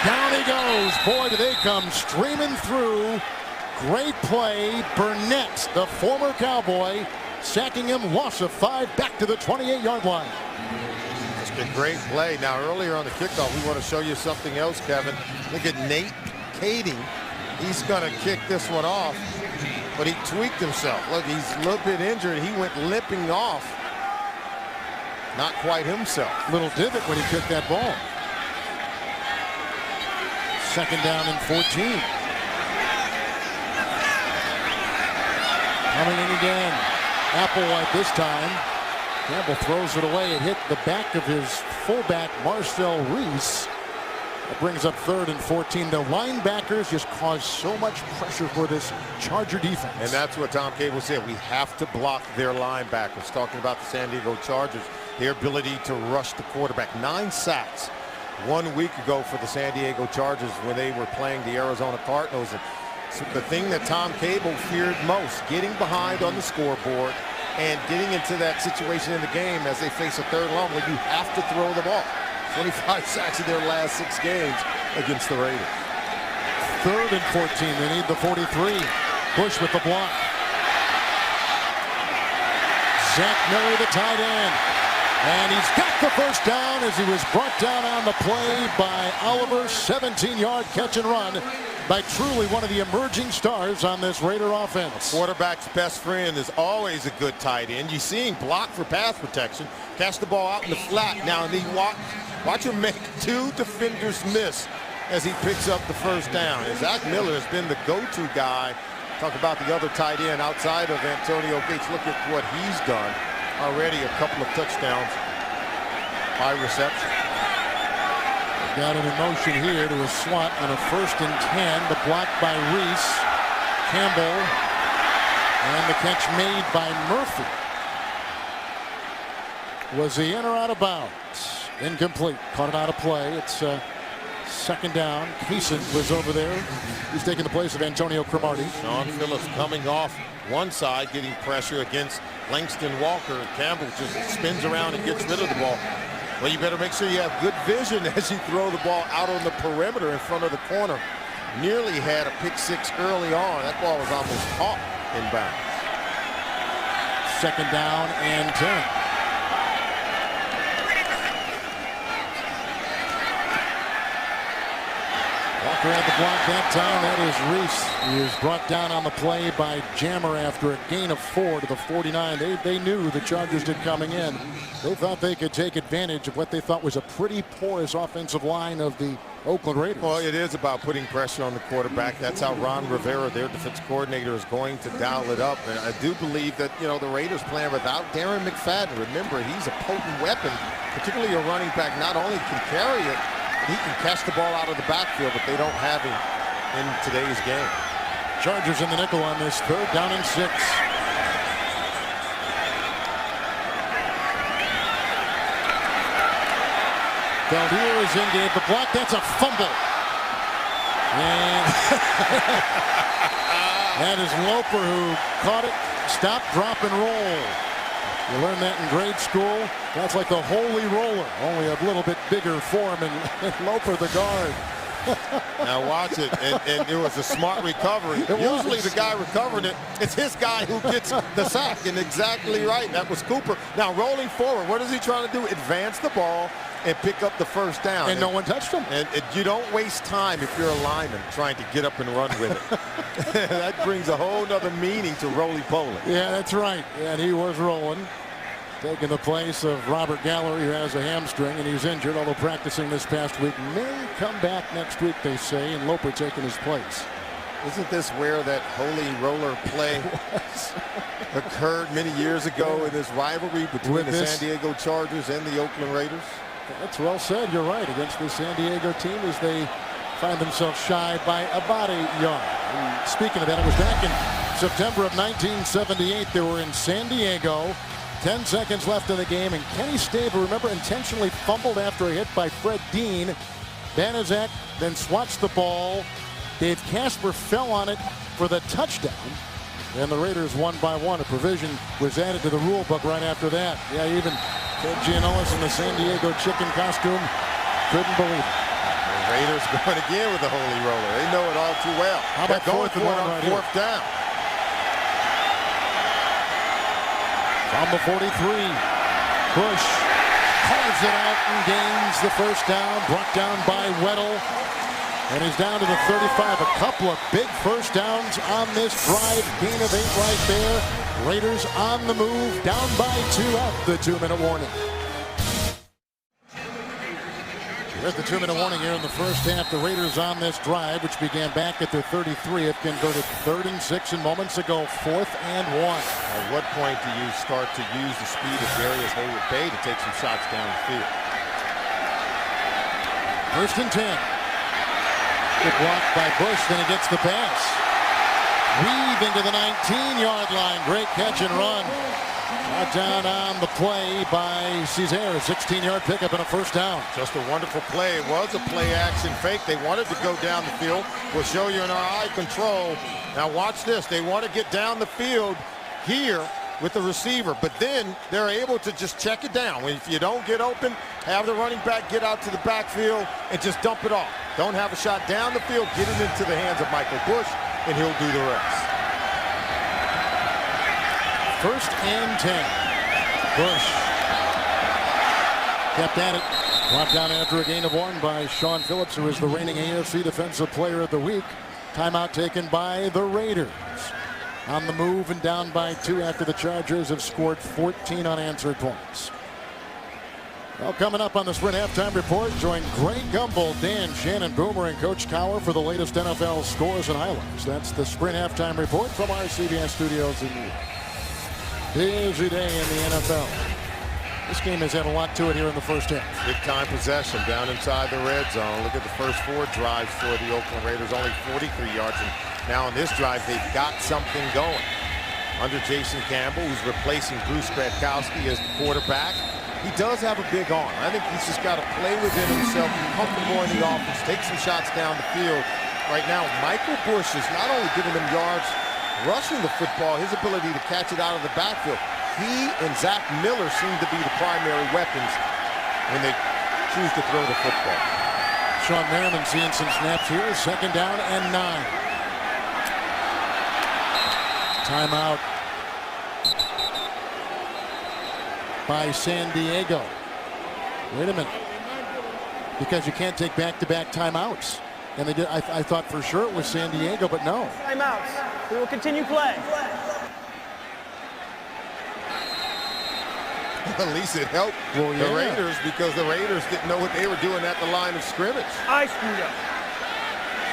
Down he goes. Boy, do they come streaming through. Great play. Burnett, the former Cowboy, sacking him, loss of 5, back to the 28-yard line. It's a great play. Now, earlier on the kickoff, we want to show you something else, Kevin. Look at Nate Kading. He's going to kick this one off, but he tweaked himself. Look, he's a little bit injured. He went limping off. Not quite himself. Little divot when he kicked that ball. 2nd down and 14. Coming in again. Applewhite this time. Campbell throws it away. It hit the back of his fullback, Marcel Reese. That brings up 3rd and 14. The linebackers just cause so much pressure for this Charger defense. And that's what Tom Cable said. We have to block their linebackers. Talking about the San Diego Chargers, their ability to rush the quarterback. 9 sacks 1 week ago for the San Diego Chargers when they were playing the Arizona Cardinals. And so the thing that Tom Cable feared most, getting behind on the scoreboard and getting into that situation in the game as they face a 3rd and long where you have to throw the ball. 25 sacks in their last 6 games against the Raiders. 3rd and 14. They need the 43. Bush with the block. Zach Miller, the tight end. And he's got the 1st down as he was brought down on the play by Oliver. 17-yard catch and run by truly one of the emerging stars on this Raider offense. Quarterback's best friend is always a good tight end. You see him block for pass protection, catch the ball out in the flat. Now, and he watch him make 2 defenders miss as he picks up the 1st down. And Zach Miller has been the go-to guy. Talk about the other tight end outside of Antonio Gates. Look at what he's done already. A couple of touchdowns by reception. Got him in motion here to a slot on a 1st and 10. The block by Reese. Campbell. And the catch made by Murphy. Was he in or out of bounds? Incomplete. Caught it out of play. It's 2nd down. Keeson was over there. He's taking the place of Antonio Cromartie. Sean Phillips coming off one side, getting pressure against Langston Walker. Campbell just spins around and gets rid of the ball. Well, you better make sure you have good vision as you throw the ball out on the perimeter in front of the corner. Nearly had a pick 6 early on. That ball was almost caught in bounds. 2nd down and 10. Walker had the block that time. That is Reese. He is brought down on the play by Jammer after a gain of 4 to the 49. They knew the Chargers did coming in. They thought they could take advantage of what they thought was a pretty porous offensive line of the Oakland Raiders. Well, it is about putting pressure on the quarterback. That's how Ron Rivera, their defense coordinator, is going to dial it up. And I do believe that, you know, the Raiders playing without Darren McFadden. Remember, he's a potent weapon, particularly a running back. Not only can carry it, he can catch the ball out of the backfield, but they don't have him in today's game. Chargers in the nickel on this 3rd down and 6. Valdir is in, gave the block. That's a fumble. And that is Loper who caught it. Stop, drop, and roll. You learn that in grade school. That's like the holy roller, only a little bit bigger form, and Loper the guard. Now watch it, and it was a smart recovery. Usually the guy recovering it, it's his guy who gets the sack, and exactly right. That was Cooper. Now rolling forward, what is he trying to do? Advance the ball and pick up the first down. And no one touched him. And you don't waste time if you're a lineman trying to get up and run with it. That brings a whole nother meaning to roly-poly. Yeah, that's right. And he was rolling, taking the place of Robert Gallery, who has a hamstring, and he's injured, although practicing this past week. May come back next week, they say, and Loper taking his place. Isn't this where that holy roller play occurred many years ago in this rivalry between the San Diego Chargers and the Oakland Raiders? That's well said. You're right. Against the San Diego team as they find themselves shy by about a yard. And speaking of that, it was back in September of 1978. They were in San Diego. 10 seconds left in the game, and Kenny Staver, remember, intentionally fumbled after a hit by Fred Dean. Banaszak then swats the ball. Dave Casper fell on it for the touchdown, and the Raiders won by 1. A provision was added to the rule book right after that. Yeah, even Ted Gianellis in the San Diego chicken costume couldn't believe it. The Raiders going again with the holy roller. They know it all too well. How about going for it on right fourth down? From the 43, Bush carves it out and gains the first down, brought down by Weddle. And he's down to the 35. A couple of big first downs on this drive. Gain of 8 right there. Raiders on the move, down by 2 at the 2-minute warning. With the 2-minute warning here in the first half, the Raiders on this drive, which began back at their 33, have converted 3rd and 6, and moments ago 4th and 1. At what point do you start to use the speed of Darius Hayward-Bay to take some shots down the field? 1st and 10. Good block by Bush, then he gets the pass. Weave into the 19-yard line. Great catch and run. Brought down on the play by Cesare. 16-yard pickup and a first down. Just a wonderful play. It was a play-action fake. They wanted to go down the field. We'll show you in our eye control. Now watch this. They want to get down the field here with the receiver, but then they're able to just check it down. If you don't get open, have the running back get out to the backfield and just dump it off. Don't have a shot down the field, get it into the hands of Michael Bush, and he'll do the rest. 1st and 10. Bush kept at it. Brought down after a gain of 1 by Sean Phillips, who is the reigning AFC Defensive Player of the Week. Timeout taken by the Raiders. On the move and down by 2 after the Chargers have scored 14 unanswered points. Well, coming up on the Sprint Halftime Report, join Greg Gumbel, Dan Shannon, Boomer, and Coach Cower for the latest NFL scores and highlights. That's the Sprint Halftime Report from our CBS studios in New York. Busy day in the NFL. This game has had a lot to it here in the first half. Big time possession down inside the red zone. Look at the first 4 drives for the Oakland Raiders, only 43 yards. And now on this drive, they've got something going. Under Jason Campbell, who's replacing Bruce Gradkowski as the quarterback. He does have a big arm. I think he's just got to play within himself, be comfortable in the offense, take some shots down the field. Right now, Michael Bush is not only giving them yards rushing the football, his ability to catch it out of the backfield. He and Zach Miller seem to be the primary weapons when they choose to throw the football. Sean Merriman seeing some snaps here. 2nd down and 9. Timeout by San Diego. Wait a minute. Because you can't take back-to-back timeouts. And they did. I thought for sure it was San Diego, but no. Timeouts. We will continue play. At least it helped the Raiders, because the Raiders didn't know what they were doing at the line of scrimmage. I screwed up.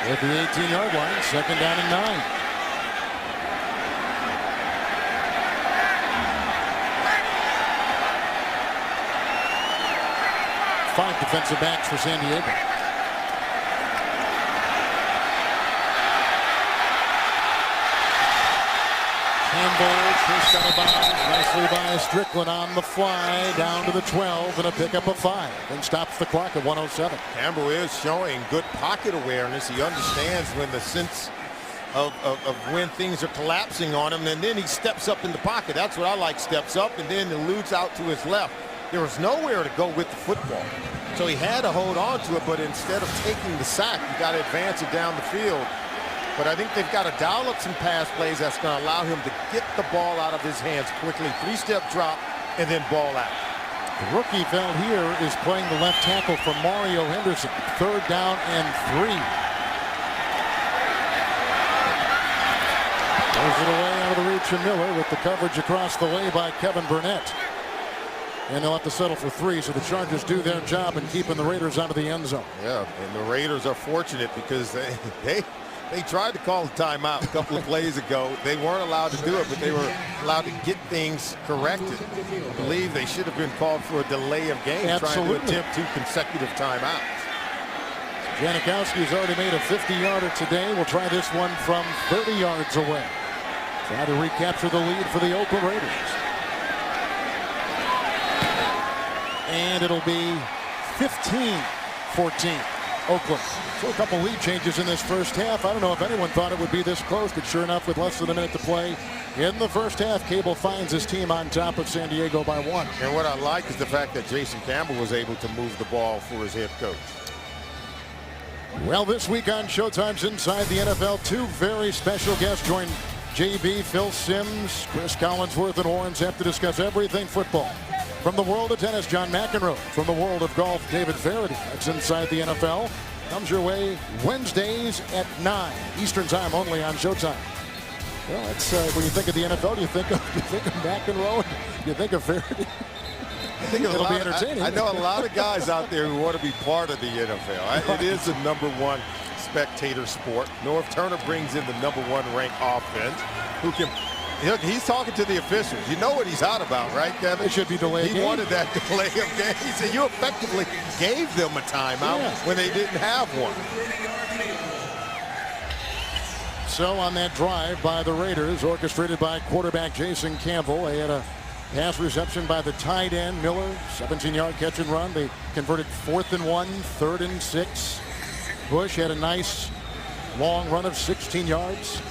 At the 18-yard line, 2nd down and 9. Five defensive backs for San Diego. Campbell pushed out of bounds nicely by Strickland on the fly down to the 12 and a pickup of 5 and stops the clock at 1:07. Campbell is showing good pocket awareness. He understands when the sense of when things are collapsing on him, and then he steps up in the pocket. That's what I like, steps up and then eludes out to his left. There was nowhere to go with the football, so he had to hold on to it, but instead of taking the sack, you got to advance it down the field. But I think they've got to dial up some pass plays that's going to allow him to get the ball out of his hands quickly. 3-step drop and then ball out. The rookie Val here is playing the left tackle for Mario Henderson. 3rd down and 3. Throws it away out of the reach of Miller with the coverage across the way by Kevin Burnett. And they'll have to settle for 3, so the Chargers do their job in keeping the Raiders out of the end zone. Yeah, and the Raiders are fortunate because they tried to call a timeout a couple of plays ago. They weren't allowed to do it, but they were allowed to get things corrected. I believe they should have been called for a delay of game, Absolutely. trying to attempt 2 consecutive timeouts. Janikowski's already made a 50-yarder today. We'll try this one from 30 yards away. Try to recapture the lead for the Oakland Raiders. And it'll be 15-14. Oakland. So a couple lead changes in this first half. I don't know if anyone thought it would be this close, but sure enough, with less than a minute to play in the first half, Cable finds his team on top of San Diego by 1. And what I like is the fact that Jason Campbell was able to move the ball for his head coach. Well, this week on Showtime's Inside the NFL, 2 very special guests join JB, Phil Simms, Chris Collinsworth, and Warren Zepp to discuss everything football. From the world of tennis, John McEnroe. From the world of golf, David Verity. That's Inside the NFL. Comes your way Wednesdays at 9 Eastern Time, only on Showtime. Well, that's when you think of the NFL, you think of McEnroe, you think of Verity. It'll be entertaining. I know a lot of guys out there who want to be part of the NFL. It is the #1 spectator sport. North Turner brings in the #1 ranked offense, who can. He's talking to the officials. You know what he's out about, right, Kevin? It should be delayed. He wanted that delay of game. He said you effectively gave them a timeout when they didn't have one. So on that drive by the Raiders, orchestrated by quarterback Jason Campbell, they had a pass reception by the tight end Miller, 17-yard catch and run. They converted 4th and 1, 3rd and 6. Bush had a nice long run of 16 yards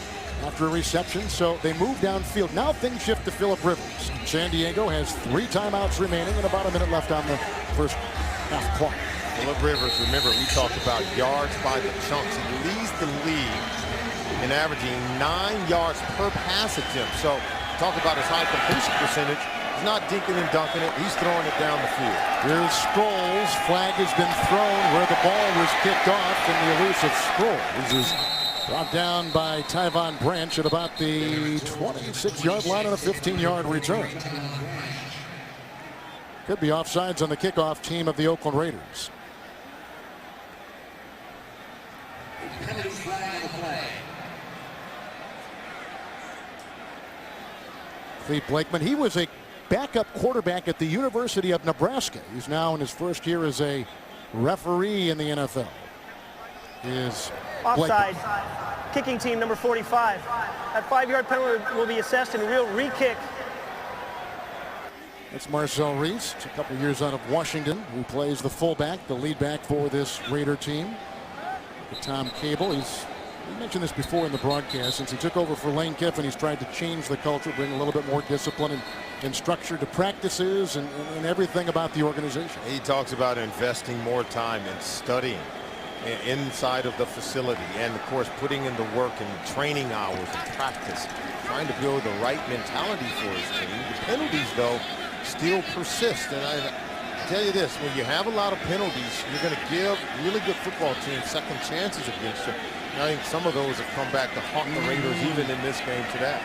after a reception, so they move downfield. Now things shift to Phillip Rivers. San Diego has 3 timeouts remaining and about a minute left on the first half clock. Phillip Rivers, remember we talked about yards by the chunks. He leads the league in averaging 9 yards per pass attempt. So talk about his high completion percentage. He's not dinking and dunking it. He's throwing it down the field. Here's Sproles. Flag has been thrown where the ball was kicked off, and the elusive Sproles is brought down by Tyvon Branch at about the 26-yard line on a 15-yard return. Could be offsides on the kickoff team of the Oakland Raiders. Clete Blakeman, he was a backup quarterback at the University of Nebraska. He's now in his first year as a referee in the NFL. Is offside. Kicking team number 45. That 5-yard penalty will be assessed and real re-kick. That's Marcel Reese, a couple of years out of Washington, who plays the fullback, the lead back for this Raider team. Tom Cable, we mentioned this before in the broadcast. Since he took over for Lane Kiffin, he's tried to change the culture, bring a little bit more discipline and structure to practices and everything about the organization. He talks about investing more time in studying inside of the facility, and of course putting in the work and training hours and practice, trying to build the right mentality for his team. The penalties, though, still persist, and I tell you this, when you have a lot of penalties, you're going to give really good football teams second chances against you. And I think some of those have come back to haunt the Raiders even in this game today.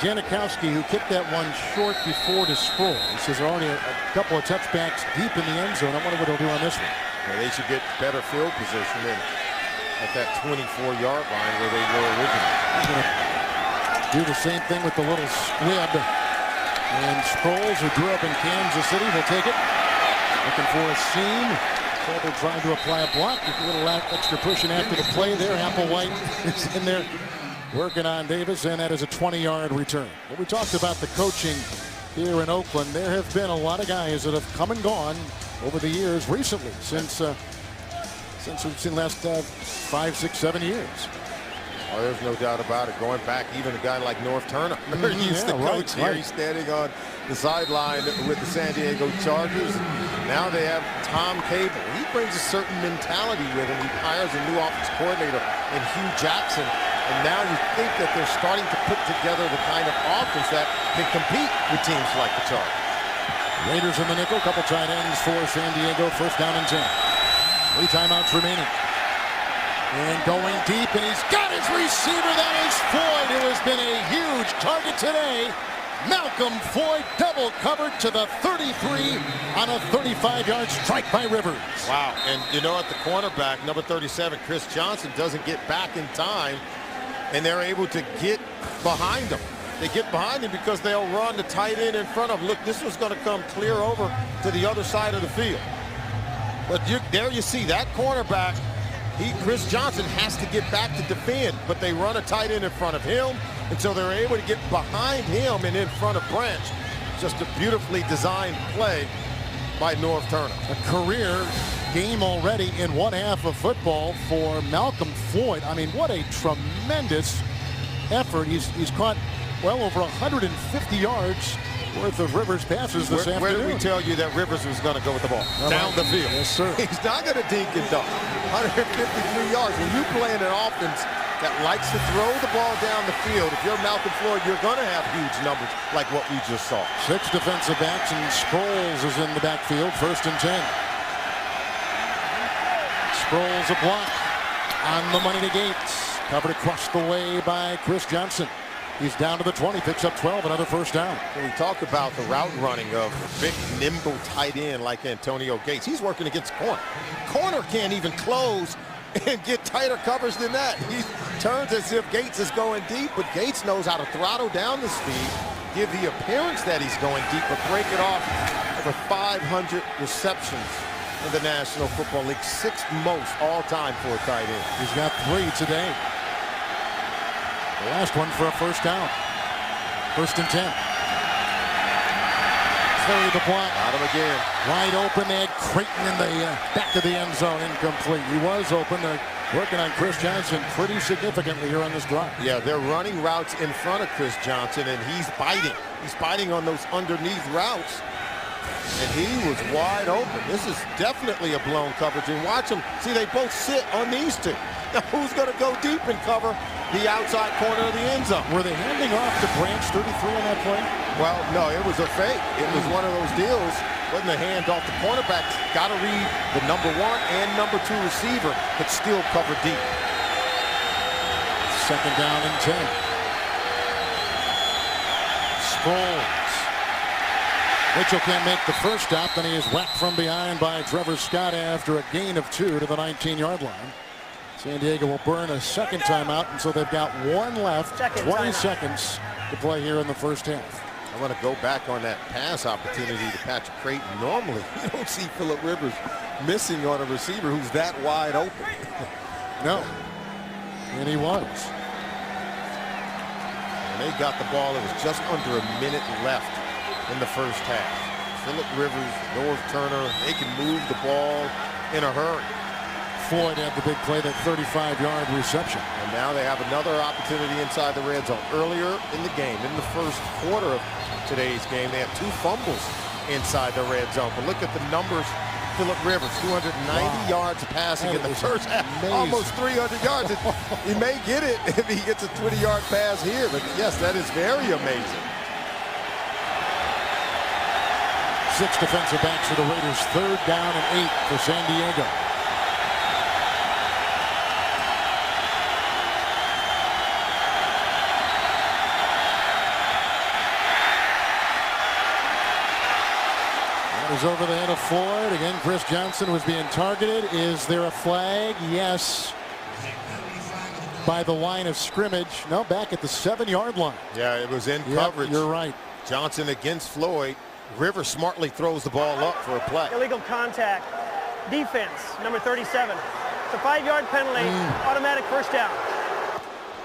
Janikowski, who kicked that one short before to Sproles, is already a couple of touchbacks deep in the end zone. I wonder what they'll do on this one. Well, they should get better field position than at that 24-yard line where they were originally. He's going to do the same thing with the little squib. And Sproles, who grew up in Kansas City, will take it. Looking for a seam. Colbert trying to apply a block. A little extra pushing after the play there. Applewhite is in there working on Davis, and that is a 20-yard return. But we talked about the coaching here in Oakland. There have been a lot of guys that have come and gone over the years recently, since we've seen the last 5, 6, 7 years. Oh, there's no doubt about it. Going back, even a guy like North Turner used to coach here. He's standing on the sideline with the San Diego Chargers. Now they have Tom Cable. He brings a certain mentality with him. He hires a new offensive coordinator in Hugh Jackson. And now you think that they're starting to put together the kind of offense that can compete with teams like the Chargers. Raiders in the nickel, couple tight ends for San Diego. First down and 10. 3 timeouts remaining. And going deep, and he's got his receiver. That is Floyd, who has been a huge target today. Malcolm Floyd double covered to the 33 on a 35-yard strike by Rivers. Wow, and you know, at the cornerback, number 37, Chris Johnson, doesn't get back in time, and they're able to get behind him. They get behind him because they'll run the tight end in front of him. Look, this was going to come clear over to the other side of the field. But there you see that cornerback. Chris Johnson has to get back to defend, but they run a tight end in front of him, and so they're able to get behind him and in front of Branch. Just a beautifully designed play by Norv Turner. A career game already in one half of football for Malcolm Floyd. I mean, what a tremendous effort. He's caught well over 150 yards worth of Rivers passes this afternoon. Where did we tell you that Rivers was going to go with the ball? Down the field. Yes, sir. He's not going to dink and dunk. 153 yards. When you play in an offense that likes to throw the ball down the field, if you're Malcolm Floyd, you're going to have huge numbers like what we just saw. 6 defensive backs, and Sproles is in the backfield. First and 10. Sproles a block on the money to Gates. Covered across the way by Chris Johnson. He's down to the 20, picks up 12, another first down. When we talk about the route running of a big, nimble tight end like Antonio Gates, he's working against corner. Corner can't even close and get tighter coverage than that. He turns as if Gates is going deep, but Gates knows how to throttle down the speed, give the appearance that he's going deep, but break it off. Over 500 receptions in the National Football League, 6th most all time for a tight end. He's got 3 today. The last one for a first down. First and 10. Flurry the block. Got him again. Wide open. They had Creighton in the back of the end zone. Incomplete. He was open. They're working on Chris Johnson pretty significantly here on this drive. Yeah, they're running routes in front of Chris Johnson, and he's biting. He's biting on those underneath routes. And he was wide open. This is definitely a blown coverage. And watch them. See, they both sit on these two. Now, who's going to go deep and cover the outside corner of the end zone? Were they handing off to Branch 33 on that play? Well, no, it was a fake. It was one of those deals. Wasn't a hand off the cornerback. Got to read the number 1 and number 2 receiver, but still cover deep. Second down and 10. Sproles. Mitchell can't make the first stop, then he is whacked from behind by Trevor Scott after a gain of 2 to the 19-yard line. San Diego will burn a second timeout, and so they've got 1 left, 20 seconds to play here in the first half. I want to go back on that pass opportunity to Patrick Creighton. Normally, you don't see Phillip Rivers missing on a receiver who's that wide open. No, and he was. And they got the ball. It was just under a minute left in the first half. Phillip Rivers, Norv Turner, they can move the ball in a hurry. Floyd had the big play, that 35-yard reception. And now they have another opportunity inside the red zone. Earlier in the game, in the first quarter of today's game, they had 2 fumbles inside the red zone. But look at the numbers. Phillip Rivers, 290 yards passing in the first half. Amazing. Almost 300 yards. He may get it if he gets a 20-yard pass here. But yes, that is very amazing. 6 defensive backs for the Raiders. 3rd down and 8 for San Diego. That was over the head of Floyd. Again, Chris Johnson was being targeted. Is there a flag? Yes. By the line of scrimmage. No, back at the 7-yard line. Yeah, it was in coverage. You're right. Johnson against Floyd. Rivers smartly throws the ball up for a play. Illegal contact. Defense, number 37. It's a 5-yard penalty, automatic first down.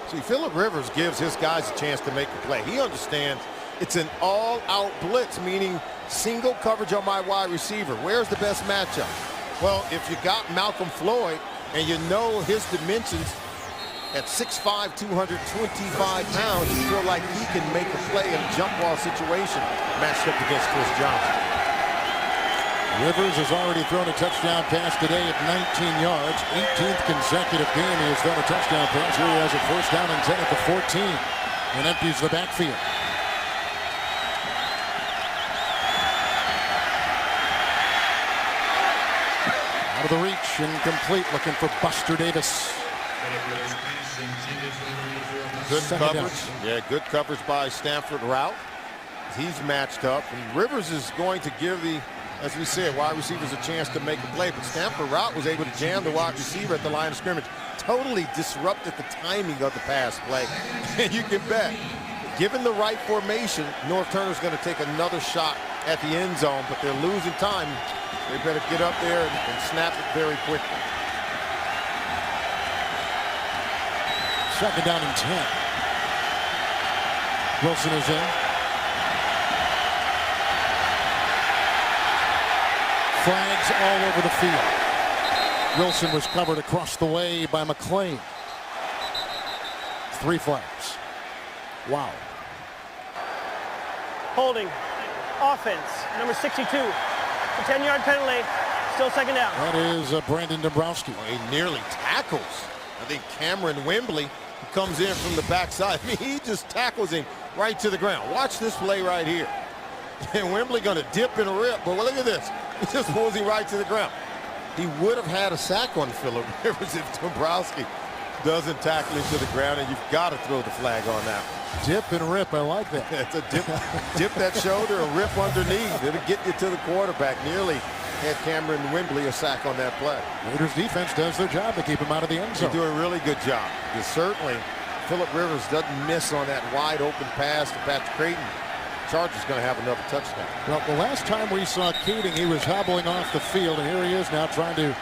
See, Phillip Rivers gives his guys a chance to make the play. He understands it's an all-out blitz, meaning single coverage on my wide receiver. Where's the best matchup? Well, if you got Malcolm Floyd and you know his dimensions at 6'5", 225 pounds, you feel like he can make a play in a jump ball situation matched up against Chris Johnson. Rivers has already thrown a touchdown pass today at 19 yards. 18th consecutive game he has thrown a touchdown pass. Here he has a first down and 10 at the 14 and empties the backfield. Out of the reach, incomplete, looking for Buster Davis. Good coverage. Yeah, good coverage by Stanford Route. He's matched up, and Rivers is going to give the, as we said, wide receivers a chance to make a play, but Stanford Route was able to jam the wide receiver at the line of scrimmage. Totally disrupted the timing of the pass play. And you can bet, given the right formation, North Turner's going to take another shot at the end zone, but they're losing time. They better get up there and snap it very quickly. Second down and 10. Wilson is in. Flags all over the field. Wilson was covered across the way by McClain. 3 flags. Wow. Holding. Offense. Number 62. The 10-yard penalty. Still second down. That is Brandon Dombrowski. Well, he nearly tackles, I think, Cameron Wembley, who comes in from the backside. I mean, he just tackles him right to the ground. Watch this play right here. And Wembley going to dip and rip. But look at this. He just pulls him right to the ground. He would have had a sack on Phillip Rivers if Dombrowski doesn't tackle him to the ground, and you've got to throw the flag on that. Dip and rip. I like that. It's a dip, dip that shoulder and rip underneath. It'll get you to the quarterback. Nearly had Cameron Wembley a sack on that play. Raiders defense does their job to keep him out of the end zone. They do a really good job. Because certainly Phillip Rivers doesn't miss on that wide open pass to Patrick Creighton. Chargers going to have another touchdown. Well, the last time we saw Keating, he was hobbling off the field, and here he is now trying to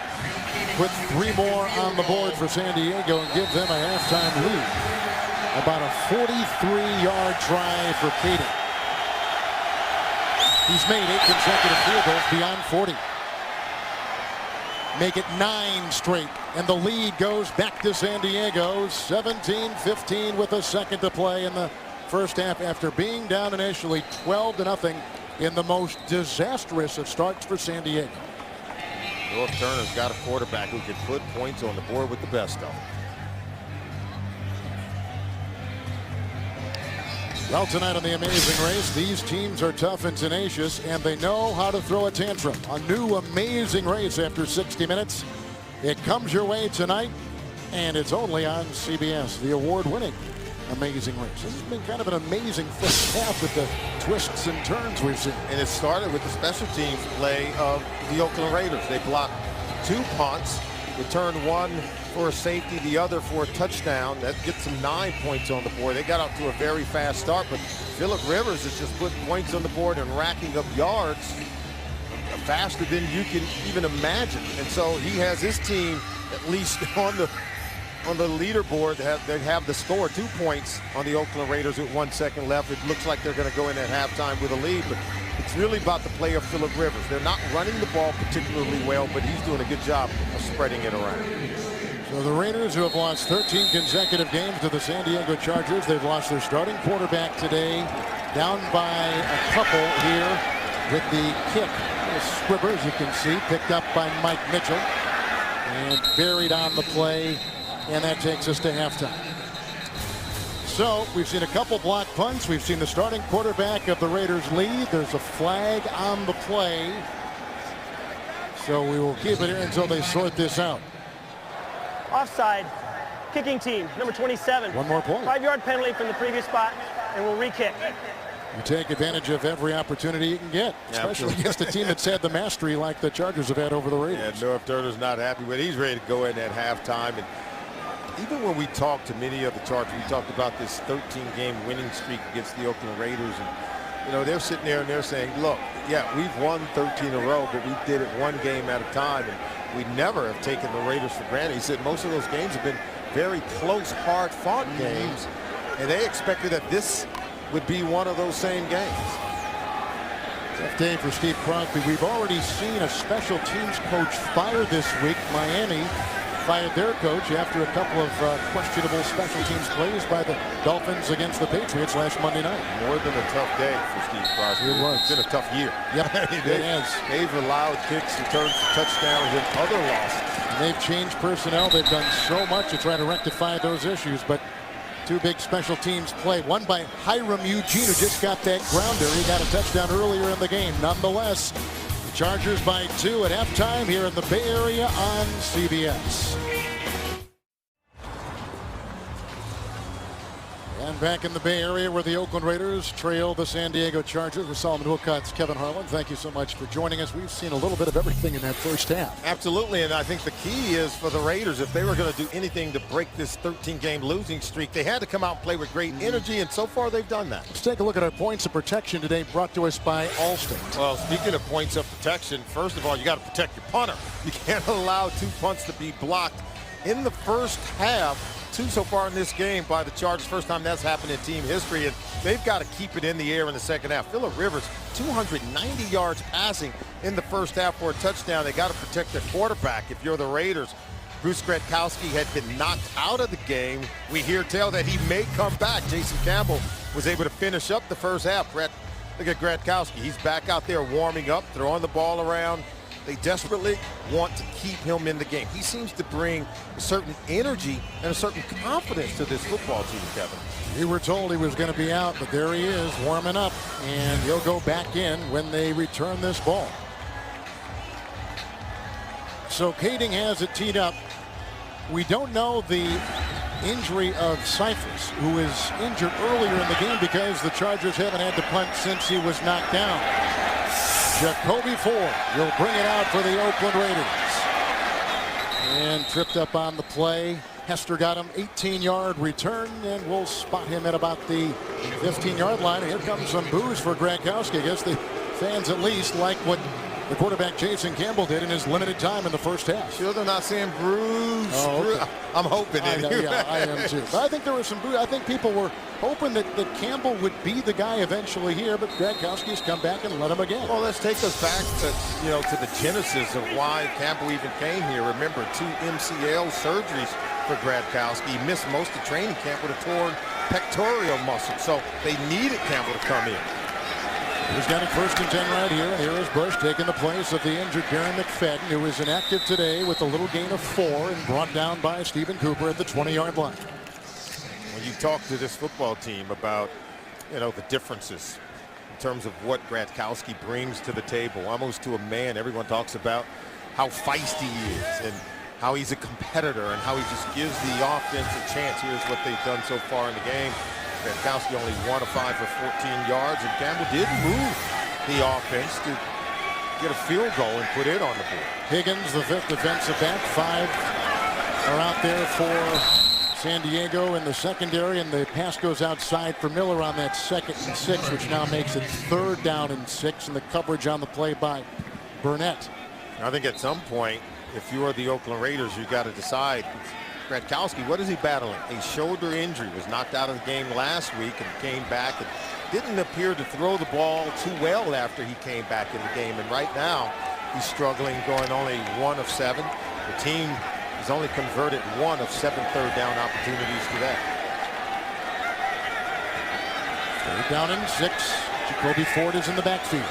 put 3 more on the board for San Diego and give them a halftime lead. About a 43-yard try for Keating. He's made 8 consecutive field goals beyond 40. Make it 9 straight, and the lead goes back to San Diego. 17-15 with a second to play in the first half after being down initially 12-0 in the most disastrous of starts for San Diego. North Turner's got a quarterback who can put points on the board with the best of them. Well, tonight on The Amazing Race, these teams are tough and tenacious, and they know how to throw a tantrum. A new Amazing Race after 60 minutes. It comes your way tonight, and it's only on CBS, the award-winning Amazing Race. This has been kind of an amazing first half with the twists and turns we've seen. And it started with the special teams play of the Oakland Raiders. They blocked 2 punts, returned 1 for a safety, the other for a touchdown. That gets them 9 points on the board. They got out to a very fast start, but Phillip Rivers is just putting points on the board and racking up yards faster than you can even imagine. And so he has his team at least on the leaderboard. They have the score 2 points on the Oakland Raiders with 1 second left. It looks like they're going to go in at halftime with a lead, but it's really about the play of Phillip Rivers. They're not running the ball particularly well, but he's doing a good job of spreading it around. So the Raiders, who have lost 13 consecutive games to the San Diego Chargers, they've lost their starting quarterback today, down by a couple here with the kick. A squibber, as you can see, picked up by Mike Mitchell and buried on the play, and that takes us to halftime. So we've seen a couple block punts. We've seen the starting quarterback of the Raiders lead. There's a flag on the play. So we will keep it here until they sort this out. Offside. Kicking team, number 27. 1 more point. 5-yard penalty from the previous spot, and we'll re-kick. You take advantage of every opportunity you can get, especially against a team that's had the mastery like the Chargers have had over the Raiders. Yeah, North Turner's not happy, but he's ready to go in at halftime. And even when we talked to many of the Chargers, we talked about this 13-game winning streak against the Oakland Raiders. And, you know, they're sitting there and they're saying, look, yeah, we've won 13 in a row, but we did it 1 game at a time. And we never have taken the Raiders for granted. He said most of those games have been very close, hard-fought games. And they expected that this would be one of those same games. Tough day for Steve Crosby. We've already seen a special teams coach fired this week. Miami fired their coach after a couple of questionable special teams plays by the Dolphins against the Patriots last Monday night. More than a tough day for Steve Crosby. It was. It's been a tough year. Yep, it has. They've allowed kicks, returns, touchdowns, and other losses. And they've changed personnel. They've done so much to try to rectify those issues, but two big special teams play. One by Hiram Eugene, who just got that grounder. He got a touchdown earlier in the game. Nonetheless, the Chargers by 2 at halftime here in the Bay Area on CBS. And back in the Bay Area where the Oakland Raiders trail the San Diego Chargers with Solomon Wilcott's Kevin Harlan. Thank you so much for joining us. We've seen a little bit of everything in that first half. Absolutely, and I think the key is for the Raiders, if they were going to do anything to break this 13-game losing streak, they had to come out and play with great energy, and so far they've done that. Let's take a look at our points of protection today, brought to us by Allstate. Well, speaking of points of protection, first of all, you got to protect your punter. You can't allow 2 punts to be blocked in the first half. 2 so far in this game by the Chargers. First time that's happened in team history, and they've got to keep it in the air in the second half. Phillip Rivers, 290 yards passing in the first half for a touchdown. They got to protect their quarterback. If you're the Raiders, Bruce Gretkowski had been knocked out of the game. We hear tell that he may come back. Jason Campbell was able to finish up the first half. Look at Gretkowski. He's back out there warming up, throwing the ball around. They desperately want to keep him in the game. He seems to bring a certain energy and a certain confidence to this football team, Kevin. We were told he was going to be out, but there he is warming up, and he'll go back in when they return this ball. So Kading has it teed up. We don't know the injury of Cyphers, who is injured earlier in the game because the Chargers haven't had to punt since he was knocked down. Jacoby Ford will bring it out for the Oakland Raiders. And tripped up on the play. Hester got him 18-yard return, and we'll spot him at about the 15-yard line. And here comes some boos for Gretkowski. I guess the fans at least like what the quarterback Jason Campbell did in his limited time in the first half. Sure they're not saying bruise. Oh, okay. I'm hoping I know, yeah, I am too. But I think there was some boos. I think people were hoping that Campbell would be the guy eventually here, but Gretkowski's come back and let him again. Well, let's take us back to the genesis of why Campbell even came here. Remember, 2 MCL surgeries for Gretkowski. He missed most of training camp with a torn pectoral muscle, so they needed Campbell to come in. He's got it 1st and 10 right here. And here is Bush taking the place of the injured Darren McFadden, who is inactive today with a little gain of 4 and brought down by Stephen Cooper at the 20-yard line. When you talk to this football team about, the differences in terms of what Gretkowski brings to the table, almost to a man, everyone talks about how feisty he is and how he's a competitor and how he just gives the offense a chance. Here's what they've done so far in the game. Gretkowski only 1 of 5 for 14 yards, and Campbell did move the offense to get a field goal and put it on the board. Higgins, the 5th defensive back. 5 are out there for San Diego in the secondary, and the pass goes outside for Miller on that 2nd and 6, which now makes it 3rd down and 6, and the coverage on the play by Burnett. I think at some point, if you are the Oakland Raiders, you got to decide. Gretkowski, what is he battling? A shoulder injury. Was knocked out of the game last week and came back and didn't appear to throw the ball too well after he came back in the game. And right now, he's struggling, going only 1 of 7. The team has only converted 1 of 7 third down opportunities today. 3rd down and 6. Jacoby Ford is in the backfield.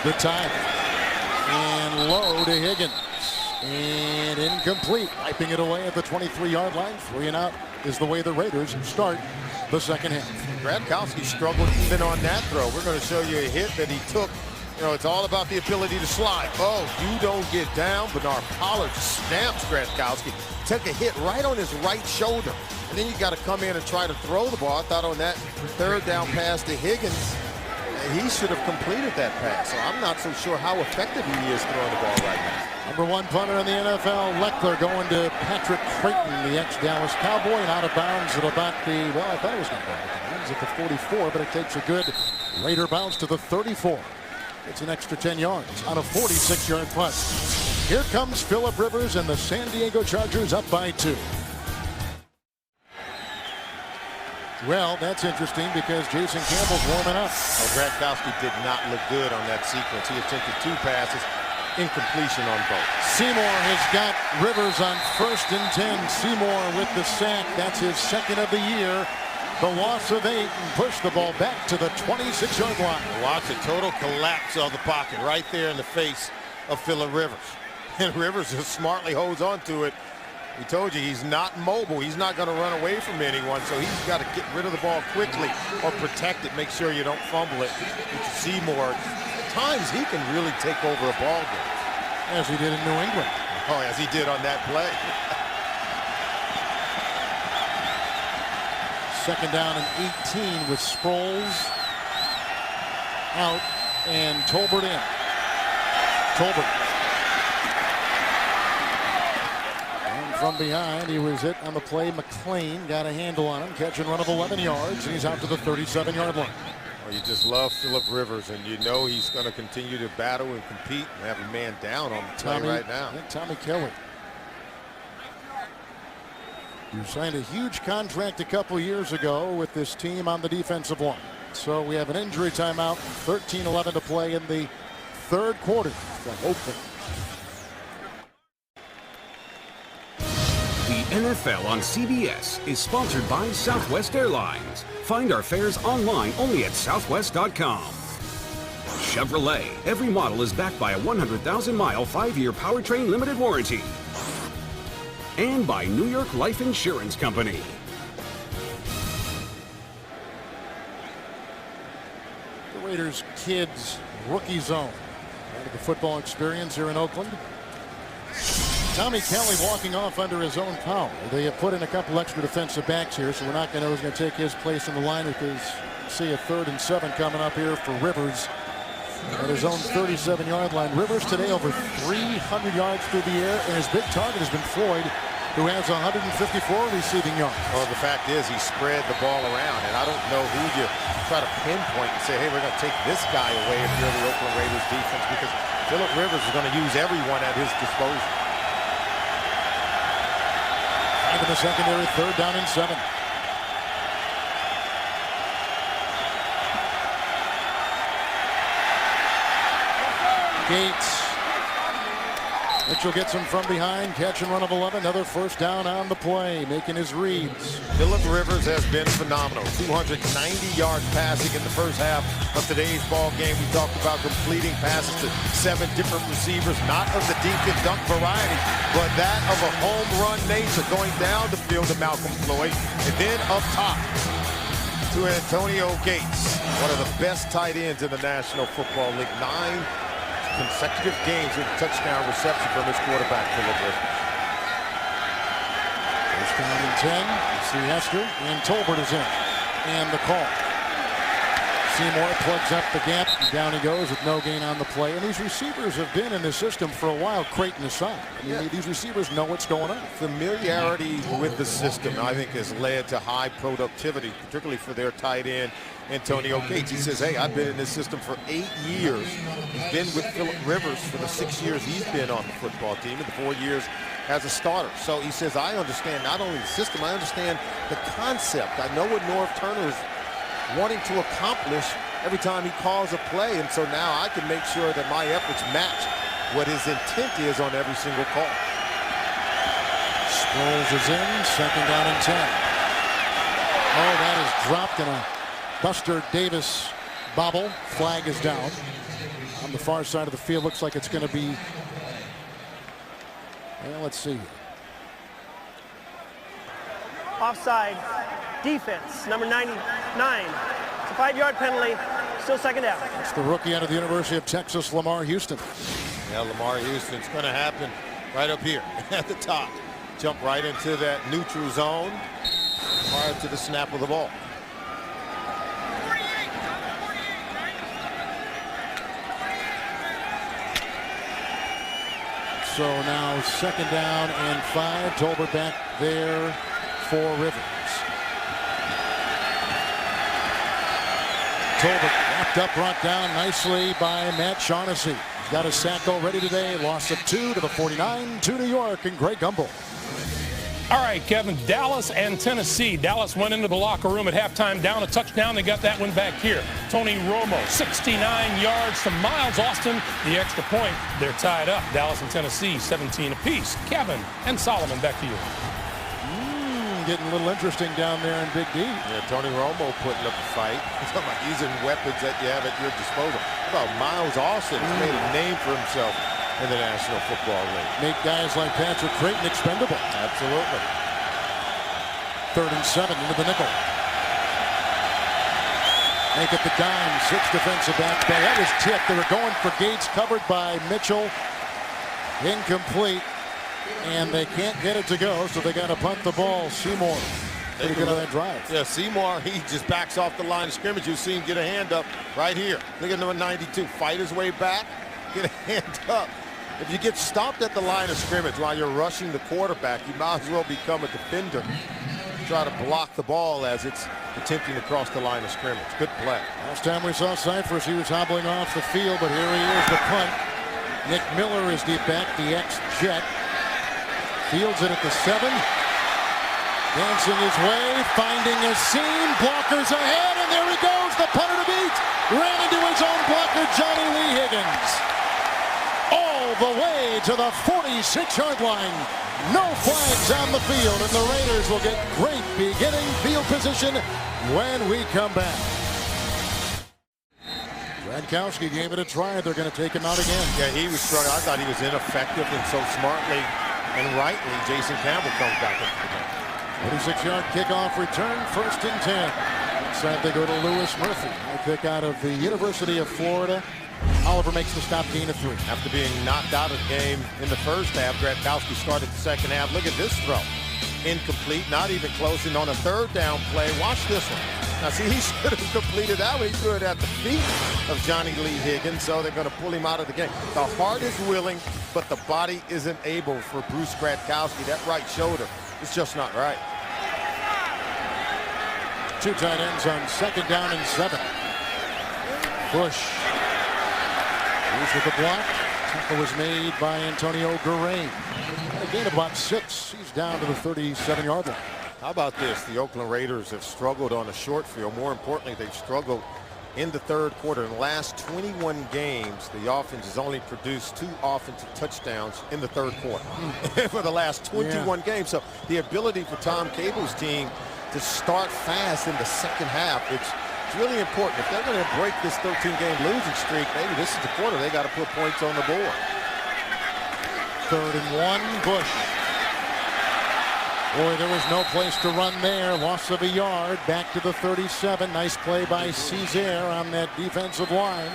Good time. And low to Higgins. And incomplete. Wiping it away at the 23-yard line. 3 and out is the way the Raiders start the second half. Gretkowski struggled even on that throw. We're going to show you a hit that he took. It's all about the ability to slide. Oh, you don't get down. Bernard Pollard snaps Gretkowski. Took a hit right on his right shoulder. And then you got to come in and try to throw the ball. I thought on that 3rd down pass to Higgins, he should have completed that pass. So I'm not so sure how effective he is throwing the ball right now. Number 1 punter in the NFL, Leckler, going to Patrick Creighton, the ex-Dallas Cowboy, and out of bounds at about the, well, I thought it was going to go out of bounds at the 44, but it takes a good Raider bounce to the 34. It's an extra 10 yards on a 46-yard punt. Here comes Phillip Rivers and the San Diego Chargers up by 2. Well, that's interesting because Jason Campbell's warming up. Gretkowski did not look good on that sequence. He attempted 2 passes. incompletion on both. Seymour has got Rivers on 1st and 10. Seymour with the sack. That's his second of the year. The loss of 8 and push the ball back to the 26-yard line. Watch a total collapse of the pocket right there in the face of Phillip Rivers. And Rivers just smartly holds on to it. We told you he's not mobile. He's not going to run away from anyone, so he's got to get rid of the ball quickly or protect it. Make sure you don't fumble it. You can see more. At times he can really take over a ball game. As he did in New England. Oh, as he did on that play. Second down and 18 with Sproles out and Tolbert in. Tolbert. And from behind, he was hit on the play. McLean got a handle on him. Catch and run of 11 yards, and he's out to the 37-yard line. Well, you just love Phillip Rivers, and you know he's going to continue to battle and compete and have a man down on the play right now. Tommy Kelly. You signed a huge contract a couple years ago with this team on the defensive line. So we have an injury timeout, 13-11 to play in the third quarter from Oakland. The NFL on CBS is sponsored by Southwest Airlines. Find our fares online only at southwest.com. Chevrolet. Every model is backed by a 100,000-mile, 5-year powertrain limited warranty. And by New York Life Insurance Company. The Raiders kids rookie zone. Part of the football experience here in Oakland. Tommy Kelly walking off under his own power. They have put in a couple extra defensive backs here, so we're not going to know who's going to take his place in the line, because see a 3rd and 7 coming up here for Rivers at his own 37-yard line. Rivers today over 300 yards through the air, and his big target has been Floyd, who has 154 receiving yards. Well, the fact is he spread the ball around, and I don't know who you try to pinpoint and say, hey, we're going to take this guy away if you're the Oakland Raiders defense, because Phillip Rivers is going to use everyone at his disposal. Into the secondary, 3rd down and 7. Gates. Mitchell gets him from behind. Catch and run of 11. Another 1st down on the play, making his reads. Phillip Rivers has been phenomenal. 290 yards passing in the first half of today's ball game. We talked about completing passes to 7 different receivers, not of the deep and dunk variety, but that of a home run nature, going down the field to Malcolm Floyd, and then up top to Antonio Gates, one of the best tight ends in the National Football League. 9 consecutive games with touchdown reception from his quarterback, Phillip Rivers. 1st down and 10. You see Hester, and Tolbert is in. And the call. Seymour plugs up the gap. Down he goes with no gain on the play. And these receivers have been in this system for a while, Creighton aside. I mean, these receivers know what's going on. Familiarity with the system, I think, has led to high productivity, particularly for their tight end, Antonio Gates. He says, hey, I've been in this system for 8 years. He's been with Phillip Rivers for the 6 years he's been on the football team and the 4 years as a starter. So he says, I understand not only the system, I understand the concept. I know what Norv Turner is wanting to accomplish every time he calls a play, and so now I can make sure that my efforts match what his intent is on every single call. Sproles is in, 2nd down and 10. Oh, that is dropped in a Buster Davis bobble. Flag is down. On the far side of the field, looks like it's going to be, well, let's see. Offside defense, number 99. It's a 5-yard penalty, still 2nd down. It's the rookie out of the University of Texas, Lamar Houston. Yeah, Lamar Houston's going to happen right up here at the top. Jump right into that neutral zone prior to the snap of the ball. So now 2nd down and 5. Tolbert back there for Rivers. Tolbert wrapped up, brought down nicely by Matt Shaughnessy. Got a sack already today. Loss of 2 to the 49 to New York, and Greg Gumbel. All right, Kevin, Dallas and Tennessee. Dallas went into the locker room at halftime down a touchdown. They got that one back here. Tony Romo, 69 yards to Miles Austin. The extra point, they're tied up. Dallas and Tennessee, 17 apiece. Kevin and Solomon, back to you. Getting a little interesting down there in Big D. Yeah, Tony Romo putting up a fight. He's talking about using weapons that you have at your disposal. How about Miles Austin? He's made a name for himself in the National Football League. Make guys like Patrick Creighton expendable. Absolutely. 3rd and 7 into the nickel. Make it the dime. 6 defensive back. That was tipped. They were going for Gates, covered by Mitchell. Incomplete. And they can't get it to go, so they got to punt the ball. Seymour, pretty good on that drive. Yeah, Seymour, he just backs off the line of scrimmage. You see him get a hand up right here. Look at number 92. Fight his way back, get a hand up. If you get stopped at the line of scrimmage while you're rushing the quarterback, you might as well become a defender. Try to block the ball as it's attempting to cross the line of scrimmage. Good play. Last time we saw Cyphers, he was hobbling off the field, but here he is, the punt. Nick Miller is deep back, the ex-Jet. Fields it at the 7. Dancing his way, finding a seam. Blockers ahead, and there he goes. The punter to beat. Ran into his own blocker, Johnny Lee Higgins. All the way to the 46-yard line. No flags on the field, and the Raiders will get great beginning field position when we come back. Gronkowski gave it a try. They're going to take him out again. Yeah, he was struggling. I thought he was ineffective, and so smartly and rightly, Jason Campbell comes back into the game. 46-yard kickoff return, 1st and 10. Inside they go to Lewis Murphy. A pick out of the University of Florida. Oliver makes the stop, gain of 3. After being knocked out of the game in the first half, Gronkowski started the second half. Look at this throw. Incomplete, not even close. And on a 3rd down play, watch this one. Now, see, he should have completed that one. He threw it at the feet of Johnny Lee Higgins, so they're going to pull him out of the game. The heart is willing, but the body isn't able for Bruce Gronkowski. That right shoulder is just not right. 2 tight ends on 2nd down and 7. Bush. He's with the block. Tackle was made by Antonio Garay. A gain of about 6. He's down to the 37-yard line. How about this? The Oakland Raiders have struggled on a short field. More importantly, they've struggled in the 3rd quarter. In the last 21 games, the offense has only produced 2 offensive touchdowns in the 3rd quarter for the last 21 games. So the ability for Tom Cable's team to start fast in the second half, it's really important. If they're going to break this 13-game losing streak, maybe this is the quarter they got to put points on the board. 3rd and 1, Bush. Boy, there was no place to run there. Loss of a yard. Back to the 37. Nice play by Cesar on that defensive line.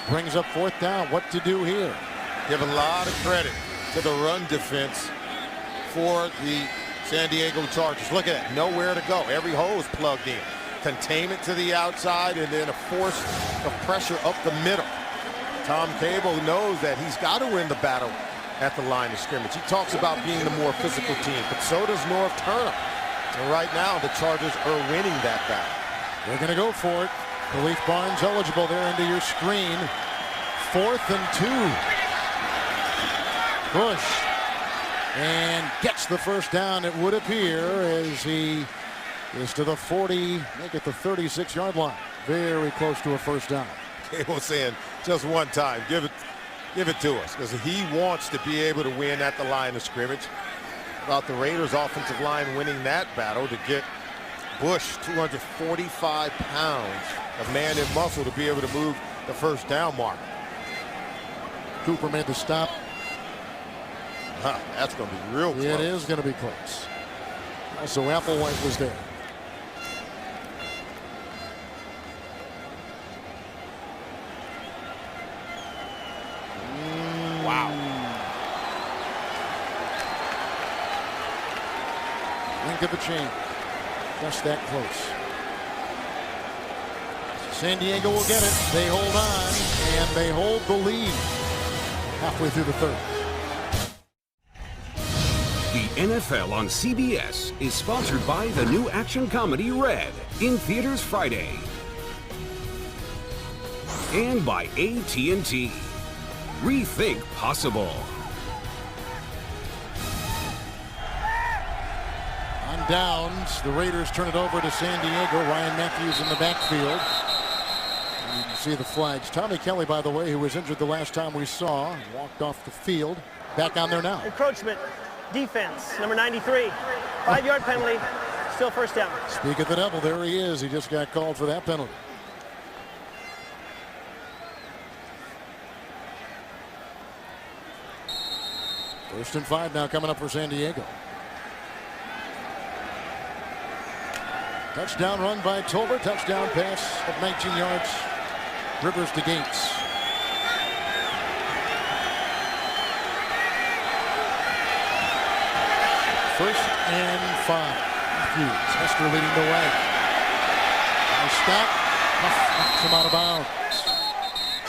Brings up 4th down. What to do here? Give a lot of credit to the run defense for the San Diego Chargers. Look at that. Nowhere to go. Every hole is plugged in. Containment to the outside and then a force of pressure up the middle. Tom Cable knows that he's got to win the battle at the line of scrimmage. He talks about being the more physical team, but so does North Turner. And right now, the Chargers are winning that battle. They're going to go for it. Khalif Barnes eligible there into your screen. 4th and 2. Bush. And gets the first down, it would appear, as he is to the 40, make it the 36-yard line. Very close to a first down. Cable saying just one time, give it to us, because he wants to be able to win at the line of scrimmage. About the Raiders offensive line winning that battle to get Bush 245 pounds of man and muscle to be able to move the first down mark. Cooper made the stop. That's going to be real close. It is going to be close. Also, Applewhite was there. Wow. Link of the chain. Just that close. San Diego will get it. They hold on, and they hold the lead halfway through the 3rd. The NFL on CBS is sponsored by the new action comedy Red, in theaters Friday. And by AT&T. Rethink possible. downs. The Raiders turn it over to San Diego. Ryan Matthews in the backfield. And you can see the flags. Tommy Kelly, by the way, who was injured the last time we saw, walked off the field. Back on there now. Encroachment. Defense. Number 93. 5-yard penalty. Still first down. Speak of the devil, there he is. He just got called for that penalty. First and 5 now coming up for San Diego. Touchdown run by Tolbert. Touchdown pass of 19 yards. Rivers to Gates. First and 5. Matthews. Hester leading the way. Nice stop. Knocks him out of bounds.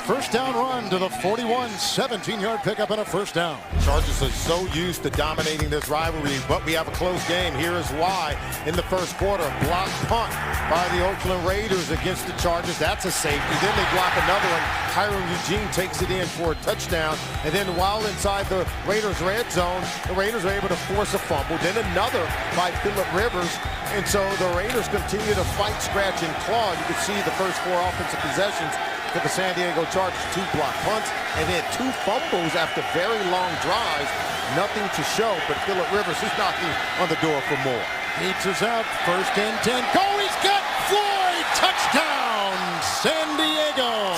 First down run to the 41. 17-yard pickup and a first down. Chargers are so used to dominating this rivalry, but we have a close game. Here is why. In the first quarter, a block punt by the Oakland Raiders against the Chargers. That's a safety. Then they block another one. Hiram Eugene takes it in for a touchdown. And then while inside the Raiders' red zone, the Raiders are able to force a fumble. Then another by Phillip Rivers. And so the Raiders continue to fight, scratch, and claw. You can see the first 4 offensive possessions for the San Diego Chargers. 2 block punts and then 2 fumbles after very long drives. Nothing to show, but Phillip Rivers is knocking on the door for more. Gates is out. First and 10. Go! He's got Floyd! Touchdown! San Diego!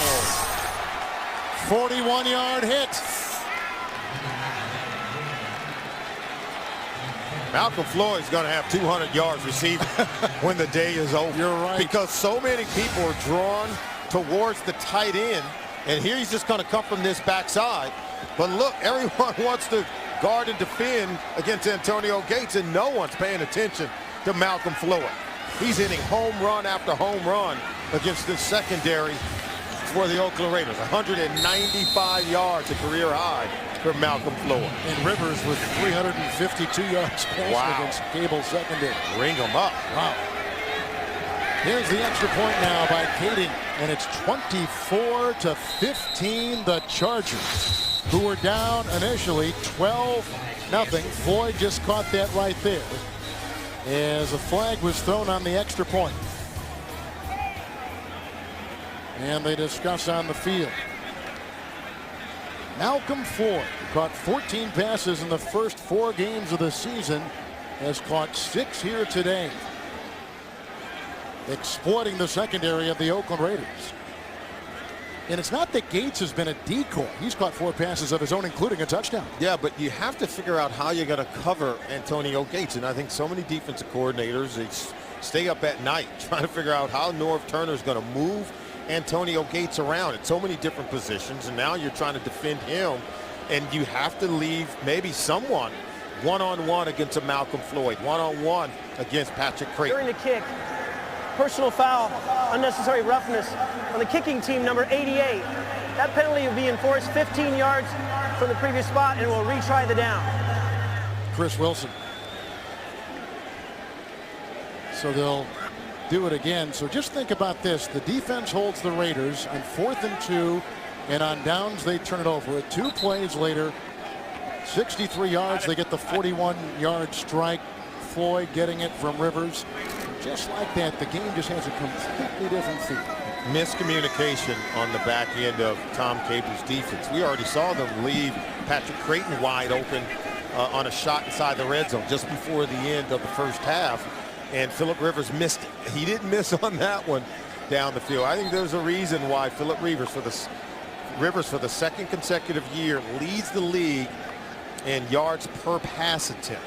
41-yard hit. Malcolm Floyd's going to have 200 yards receiving when the day is over. You're right. Because so many people are drawn towards the tight end, and here he's just going to come from this backside. But look, everyone wants to guard and defend against Antonio Gates, and no one's paying attention to Malcolm Floyd. He's hitting home run after home run against this secondary for the Oakland Raiders. 195 yards, a career high for Malcolm Floyd. And Rivers with 352 yards passing against Cable's secondary. Ring him up. Wow. Here's the extra point now by Kading, and it's 24-15. The Chargers, who were down initially 12-0. Floyd just caught that right there as a flag was thrown on the extra point. And they discuss on the field. Malcolm Floyd caught 14 passes in the first 4 games of the season, has caught 6 here today, exploiting the secondary of the Oakland Raiders. And it's not that Gates has been a decoy. He's caught 4 passes of his own, including a touchdown. Yeah, but you have to figure out how you're going to cover Antonio Gates. And I think so many defensive coordinators, they stay up at night trying to figure out how Norv Turner's going to move Antonio Gates around at so many different positions. And now you're trying to defend him. And you have to leave maybe someone one-on-one against a Malcolm Floyd, one-on-one against Patrick Creighton. During the kick, personal foul, unnecessary roughness on the kicking team, number 88. That penalty will be enforced 15 yards from the previous spot and will retry the down. Chris Wilson. So they'll do it again. So just think about this. The defense holds the Raiders on 4th and 2, and on downs they turn it over. 2 plays later, 63 yards, they get the 41-yard strike. Floyd getting it from Rivers. Just like that, the game just has a completely different feel. Miscommunication on the back end of Tom Cable's defense. We already saw them leave Patrick Creighton wide open on a shot inside the red zone just before the end of the first half, and Phillip Rivers missed it. He didn't miss on that one down the field. I think there's a reason why Phillip Rivers for the second consecutive year leads the league in yards per pass attempt.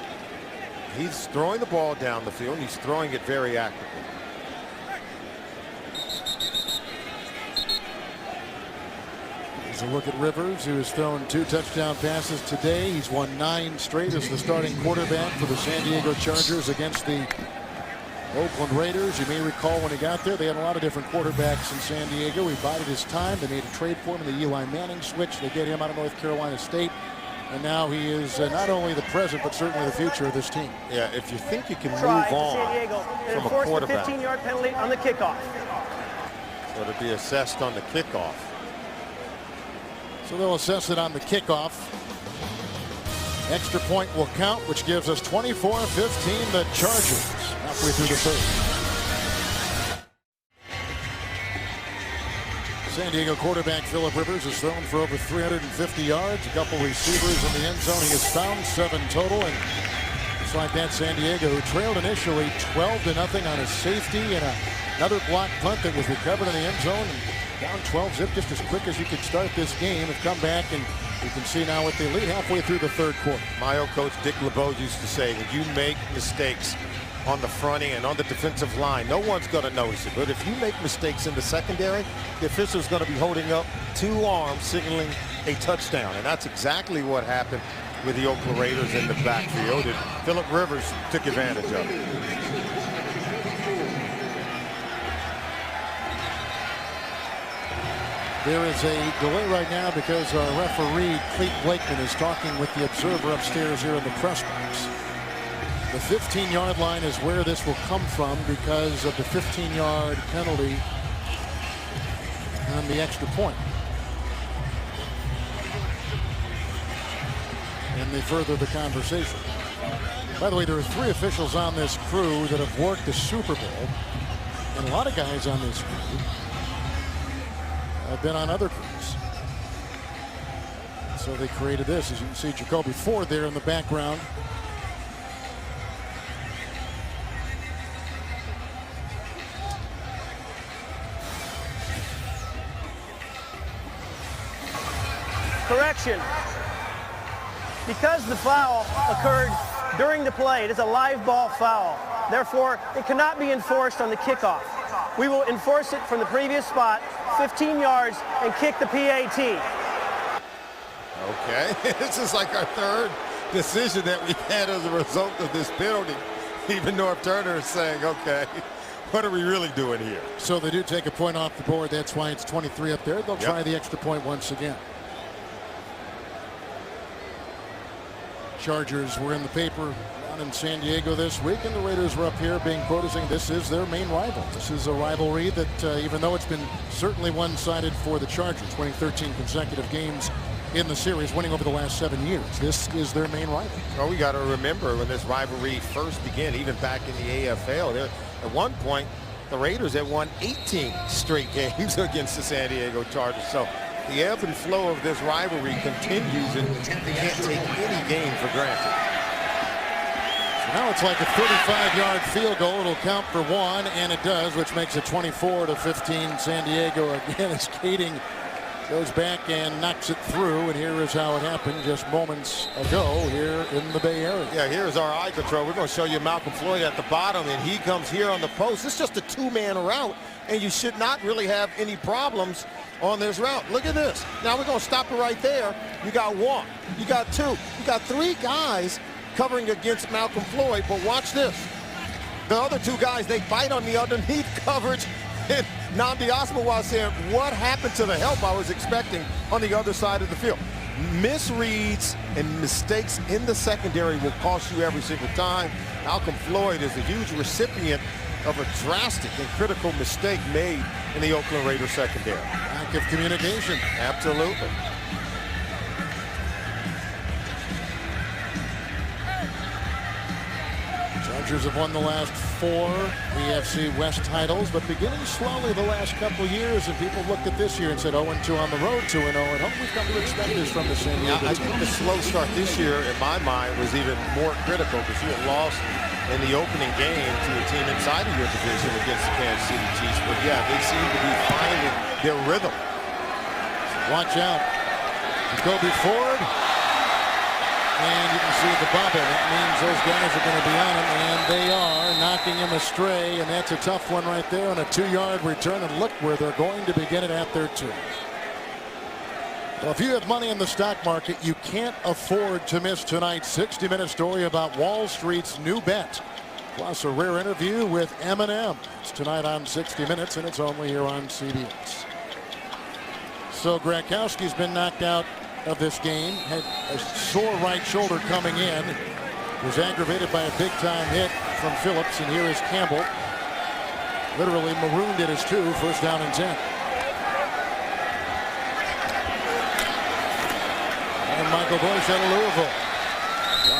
He's throwing the ball down the field. He's throwing it very accurately. Here's a look at Rivers, who has thrown 2 touchdown passes today. He's won 9 straight as the starting quarterback for the San Diego Chargers against the Oakland Raiders. You may recall when he got there, they had a lot of different quarterbacks in San Diego. He bided his time. They made a trade for him in the Eli Manning switch. They get him out of North Carolina State. And now he is not only the present, but certainly the future of this team. Yeah, if you think you can move San on Diego, from a enforce quarterback. the 15-yard penalty on the kickoff. So it'll be assessed on the kickoff. So they'll assess it on the kickoff. Extra point will count, which gives us 24-15, the Chargers, halfway through the third. San Diego quarterback Phillip Rivers has thrown for over 350 yards, a couple receivers in the end zone. He has found 7 total, and just like that, San Diego, who trailed initially 12-0 on a safety and another block punt that was recovered in the end zone, and down 12-zip just as quick as you could start this game, have come back, and you can see now what they lead halfway through the third quarter. My old coach Dick LeBeau used to say, when you make mistakes on the front end, on the defensive line, no one's going to notice it. But if you make mistakes in the secondary, the official's going to be holding up 2 arms signaling a touchdown. And that's exactly what happened with the Oakland Raiders in the backfield. And Phillip Rivers took advantage of it. There is a delay right now because our referee, Clete Blakeman, is talking with the observer upstairs here in the press box. The 15-yard line is where this will come from because of the 15-yard penalty on the extra point. And they further the conversation. By the way, there are 3 officials on this crew that have worked the Super Bowl, and a lot of guys on this crew have been on other crews. So they created this. As you can see, Jacoby Ford there in the background. Correction. Because the foul occurred during the play, it is a live ball foul. Therefore, it cannot be enforced on the kickoff. We will enforce it from the previous spot, 15 yards, and kick the PAT. Okay, this is like our 3rd decision that we had as a result of this penalty. Even North Turner is saying, okay, what are we really doing here? So they do take a point off the board. That's why it's 23 up there. They'll try the extra point once again. Chargers were in the paper down in San Diego this week, and the Raiders were up here being quoted saying this is their main rival. This is a rivalry that even though it's been certainly one-sided for the Chargers, winning 13 consecutive games in the series, winning over the last 7 years, this is their main rival. Well, we got to remember when this rivalry first began, even back in the AFL, there, at one point the Raiders had won 18 straight games against the San Diego Chargers. So the ebb and flow of this rivalry continues, and you can't take any game for granted. So now it's like a 35-yard field goal. It'll count for 1, and it does, which makes it 24-15. San Diego again is skating, goes back and knocks it through, and here is how it happened just moments ago here in the Bay Area. Yeah, here's our eye control. We're going to show you Malcolm Floyd at the bottom, and he comes here on the post. It's just a 2-man route, and you should not really have any problems on this route. Look at this. Now we're going to stop it right there. You got 1, you got 2, you got 3 guys covering against Malcolm Floyd, but watch this. The other 2 guys, they bite on the underneath coverage, and Nnamdi Asomugha saying, what happened to the help I was expecting on the other side of the field? Misreads and mistakes in the secondary will cost you every single time. Malcolm Floyd is a huge recipient of a drastic and critical mistake made in the Oakland Raiders secondary. Lack of communication. Absolutely. Chargers have won the last 4 AFC West titles, but beginning slowly the last couple years, and people looked at this year and said 0-2 on the road, 2-0 at home. We've come to expect this from the San Diego team. I think the slow start this year, in my mind, was even more critical because you had lost in the opening game to a team inside of your division against the Kansas City Chiefs. But yeah, they seem to be finding their rhythm. Watch out. Jacoby Ford. And you can see the bubble. That means those guys are going to be on him, and they are, knocking him astray, and that's a tough one right there on a 2-yard return, and look where they're going to begin it at their 2. Well, if you have money in the stock market, you can't afford to miss tonight's 60-minute story about Wall Street's new bet, plus a rare interview with Eminem. It's tonight on 60 Minutes, and it's only here on CBS. So Gronkowski's been knocked out of this game, had a sore right shoulder coming in, was aggravated by a big-time hit from Phillips, and here is Campbell, literally marooned at his 2, 1st down and 10. And Michael Bush out of Louisville.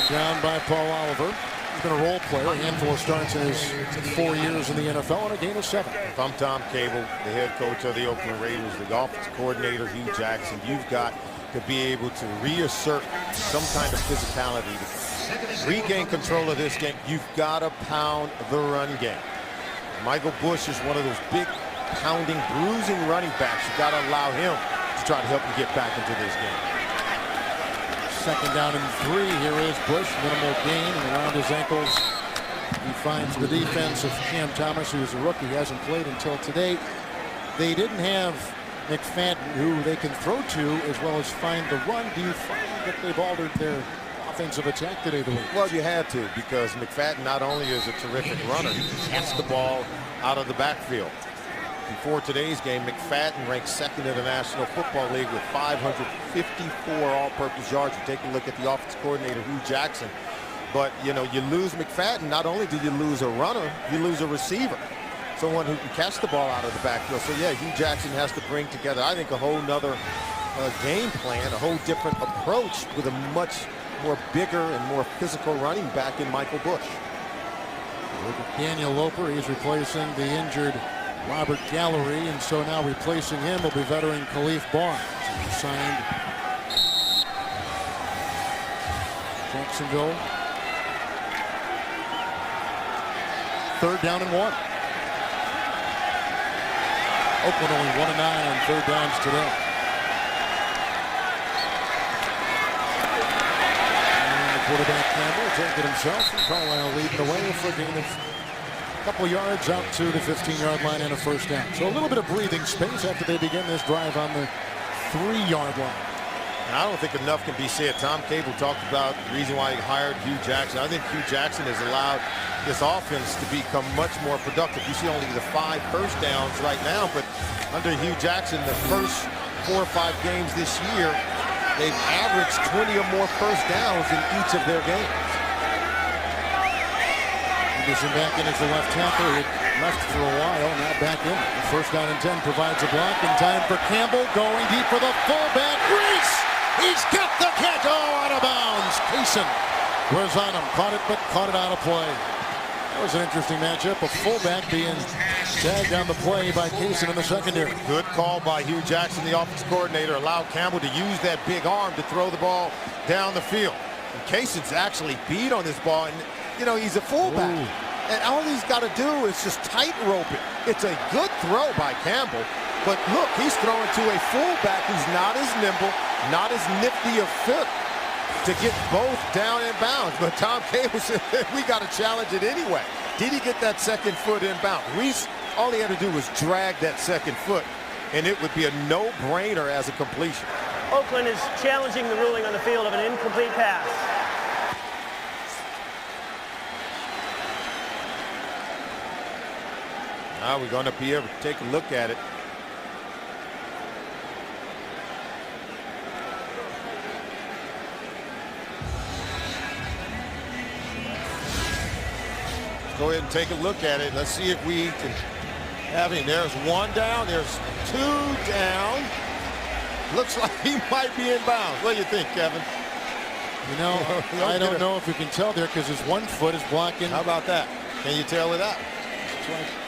down by Paul Oliver. He's been a role player, a handful of starts in his 4 years in the NFL, and a game of 7. If I'm Tom Cable, the head coach of the Oakland Raiders, the offensive coordinator, Hugh Jackson, you've got to be able to reassert some kind of physicality to regain control of this game. You've got to pound the run game. Michael Bush is one of those big, pounding, bruising running backs. You've got to allow him to try to help you get back into this game. 2nd down and 3. Here is Bush, minimal gain, and around his ankles he finds the defense of Cam Thomas, who is a rookie. He hasn't played until today. They didn't have McFadden, who they can throw to as well as find the run. Do you find that they've altered their offensive attack today? Well, you had to, because McFadden not only is a terrific runner, he can catch the ball out of the backfield. Before today's game, McFadden ranked 2nd in the National Football League with 554 all-purpose yards. You take a look at the offensive coordinator, Hugh Jackson. But, you know, you lose McFadden, not only do you lose a runner, you lose a receiver. Someone who can catch the ball out of the backfield. So, yeah, Hugh Jackson has to bring together, I think, a whole nother game plan, a whole different approach with a much more bigger and more physical running back in Michael Bush. Daniel Loper, he's replacing the injured Robert Gallery, and so now replacing him will be veteran Khalif Barnes. He signed Jacksonville. 3rd down and 1. Oakland only 1 of 9 on 3rd downs today. And the quarterback Campbell take it himself, and Carlisle leading the way for a gain of couple yards out to the 15-yard line and a 1st down. So a little bit of breathing space after they begin this drive on the 3-yard line. I don't think enough can be said. Tom Cable talked about the reason why he hired Hugh Jackson. I think Hugh Jackson has allowed this offense to become much more productive. You see only the 5 first downs right now, but under Hugh Jackson, the first 4 or 5 games this year, they've averaged 20 or more first downs in each of their games. Anderson back in as the left tackle. He had left for a while, now back in. The 1st down and 10 provides a block in time for Campbell, going deep for the fullback. Reese! He's got the catch! Oh, out of bounds. Kaysen was on him. Caught it out of play. That was an interesting matchup. A fullback being tagged on the play by Kaysen in the secondary. Good call by Hugh Jackson, the offensive coordinator. Allowed Campbell to use that big arm to throw the ball down the field. And Kaysen's actually beat on this ball. And you know, he's a fullback. Ooh. And all he's got to do is just tightrope it. It's a good throw by Campbell. But look, he's throwing to a fullback who's not as nimble, not as nifty of foot to get both down in bounds. But Tom Cable said, we got to challenge it anyway. Did he get that 2nd foot in bounds? Reese, all he had to do was drag that 2nd foot, and it would be a no-brainer as a completion. Oakland is challenging the ruling on the field of an incomplete pass. Now we're going to be able to take a look at it. Let's go ahead and take a look at it. Let's see if we can have him. There's 1 down. There's 2 down. Looks like he might be in bounds. What do you think, Kevin? You know, I don't know if you can tell there because his 1 foot is blocking. How about that? Can you tell with that?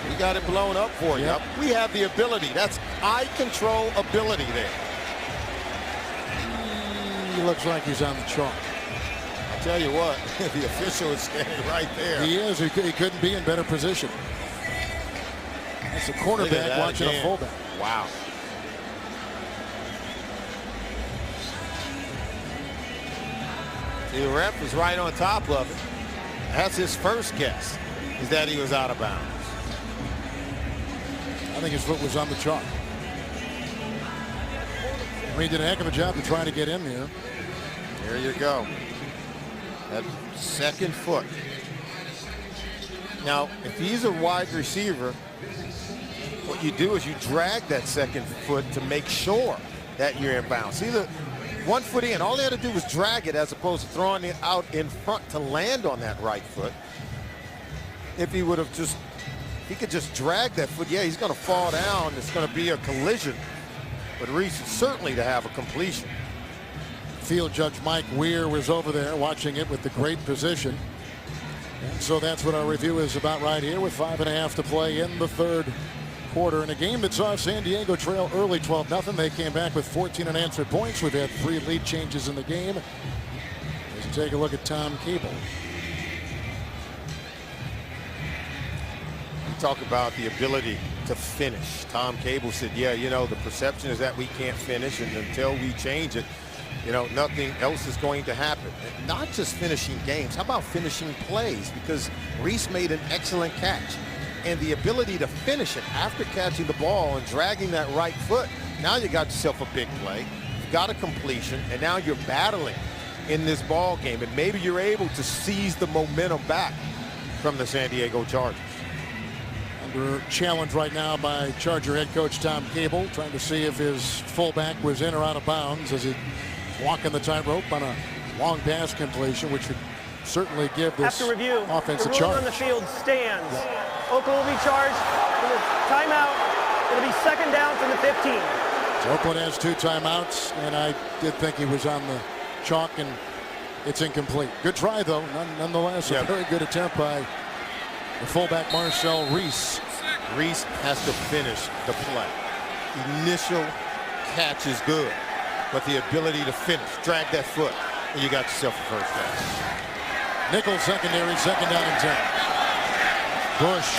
We got it blown up for you. Yep. We have the ability. That's eye control ability there. He looks like he's on the chalk. I'll tell you what, the official is standing right there. He is. He couldn't be in better position. That's a quarterback watching a fullback. Wow. See, the ref was right on top of it. That's his first guess, is that he was out of bounds. I think his foot was on the chalk. I mean, he did a heck of a job of trying to get in there. There you go. That 2nd foot. Now, if he's a wide receiver, what you do is you drag that 2nd foot to make sure that you're in bounds. See, the 1 foot in, all they had to do was drag it as opposed to throwing it out in front to land on that right foot. If he would have just, he could just drag that foot, yeah, he's going to fall down. It's going to be a collision. But Reese is certainly to have a completion. field judge Mike Weir was over there watching it with the great position. And so that's what our review is about right here with 5.5 to play in the third quarter. In a game that saw San Diego trail early 12-0. They came back with 14 unanswered points. We've had 3 lead changes in the game. Let's take a look at Tom Cable. You talk about the ability to finish. Tom Cable said, yeah, you know, the perception is that we can't finish, and until we change it, you know, nothing else is going to happen. And not just finishing games. How about finishing plays? Because Reese made an excellent catch. And the ability to finish it after catching the ball and dragging that right foot, now you got yourself a big play. You've got a completion, and now you're battling in this ball game. And maybe you're able to seize the momentum back from the San Diego Chargers. Under challenge right now by Charger head coach Tom Cable, trying to see if his fullback was in or out of bounds as he walking the tightrope on a long pass completion, which would certainly give this After review, offense the a ruling charge. on the field stands. Oakland will be charged with a timeout. It'll be second down from the 15. So Oakland has 2 timeouts, and I did think he was on the chalk, and it's incomplete. Good try, though, nonetheless. A very good attempt by the fullback Marcel Reese. Reese has to finish the play. Initial catch is good, but the ability to finish, drag that foot, and you got yourself a first down. Nickel secondary, second down and 10. Bush.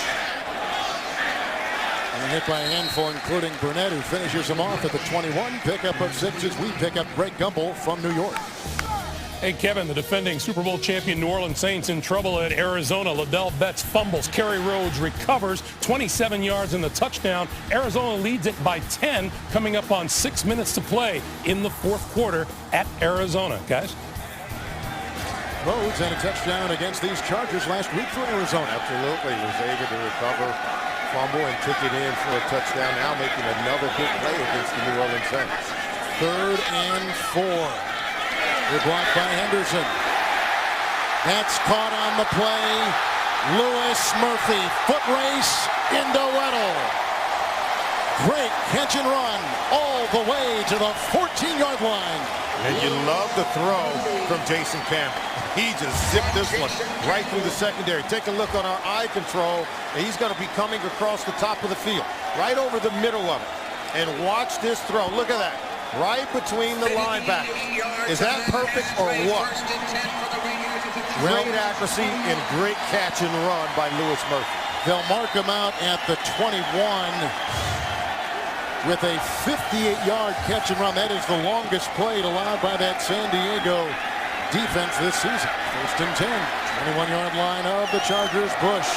And hit by a handful, including Burnett, who finishes him off at the 21. Pickup of 6 as we pick up Greg Gumbel from New York. Hey, Kevin, the defending Super Bowl champion New Orleans Saints in trouble at Arizona. Liddell Betts fumbles. Kerry Rhodes recovers 27 yards in the touchdown. Arizona leads it by 10, coming up on 6 minutes to play in the fourth quarter at Arizona. Guys? Rhodes had a touchdown against these Chargers last week for Arizona. Absolutely. He was able to recover, fumble, and took it in for a touchdown. Now making another big play against the New Orleans Saints. 3rd and 4. They're blocked by Henderson. That's caught on the play. Lewis Murphy. Foot race into Weddle. Great catch and run all the way to the 14-yard line. And you love the throw from Jason Campbell. He just zipped this one right through the secondary. Take a look on our eye control, and he's going to be coming across the top of the field, right over the middle of it. And watch this throw. Look at that. Right between the linebackers. Is that perfect or what? Great accuracy and great catch and run by Lewis Murphy. They'll mark him out at the 21 with a 58-yard catch and run. That is the longest play allowed by that San Diego defense this season. 1st and 10. 21-yard line of the Chargers. Bush.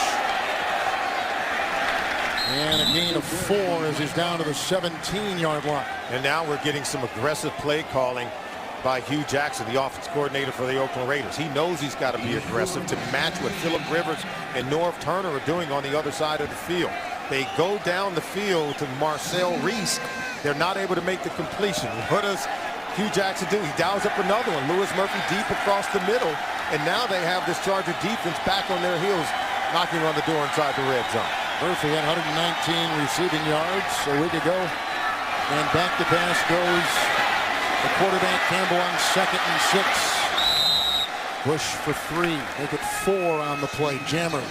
And a gain of 4 as he's down to the 17-yard line. And now we're getting some aggressive play calling by Hugh Jackson, the offense coordinator for the Oakland Raiders. He knows he's got to be aggressive to match what Phillip Rivers and Norv Turner are doing on the other side of the field. They go down the field to Marcel Reese. They're not able to make the completion. What does Hugh Jackson do? He dials up another one. Lewis Murphy deep across the middle. And now they have this Charger defense back on their heels, knocking on the door inside the red zone. Murphy had 119 receiving yards a week ago. And back to pass goes the quarterback Campbell on 2nd and 6. Bush for 3. Make it 4 on the play. Jammer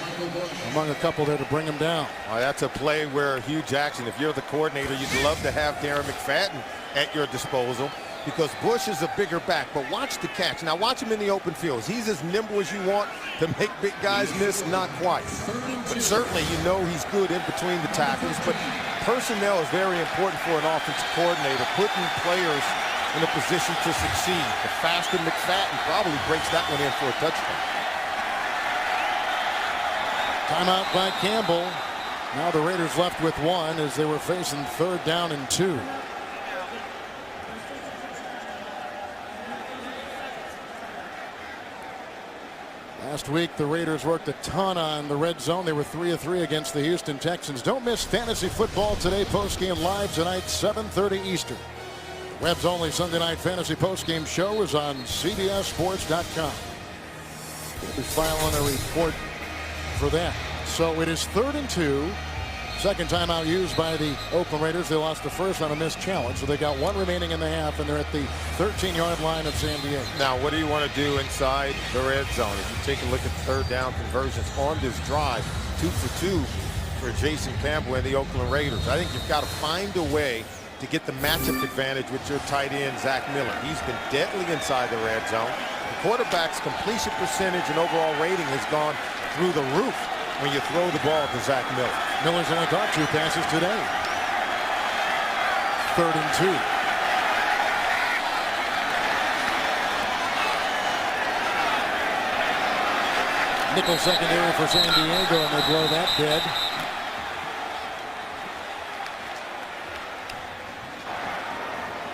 among a couple there to bring him down. That's a play where Hugh Jackson, if you're the coordinator, you'd love to have Darren McFadden at your disposal, because Bush is a bigger back. But watch the catch. Now watch him in the open fields. He's as nimble as you want to make big guys miss. Not quite. But certainly you know he's good in between the tackles. But personnel is very important for an offensive coordinator, putting players in a position to succeed. The faster McFadden probably breaks that one in for a touchdown. Timeout by Campbell. Now the Raiders left with 1 as they were facing 3rd down and 2. Last week, the Raiders worked a ton on the red zone. They were 3 of 3 against the Houston Texans. Don't miss fantasy football today. Postgame live tonight, 7:30 Eastern. Web's only Sunday night fantasy postgame show is on CBSSports.com. We'll be filing a report for that. So it is 3rd and 2. Second timeout used by the Oakland Raiders. They lost the first on a missed challenge, so they got one remaining in the half, and they're at the 13-yard line of San Diego. Now, what do you want to do inside the red zone? If you take a look at third down conversions on this drive, 2 for 2 for Jason Campbell and the Oakland Raiders. I think you've got to find a way to get the matchup advantage with your tight end, Zach Miller. He's been deadly inside the red zone. The quarterback's completion percentage and overall rating has gone through the roof when you throw the ball to Zach Miller. Miller's only caught 2 passes today. 3rd and 2. Nickel secondary for San Diego, and they blow that dead.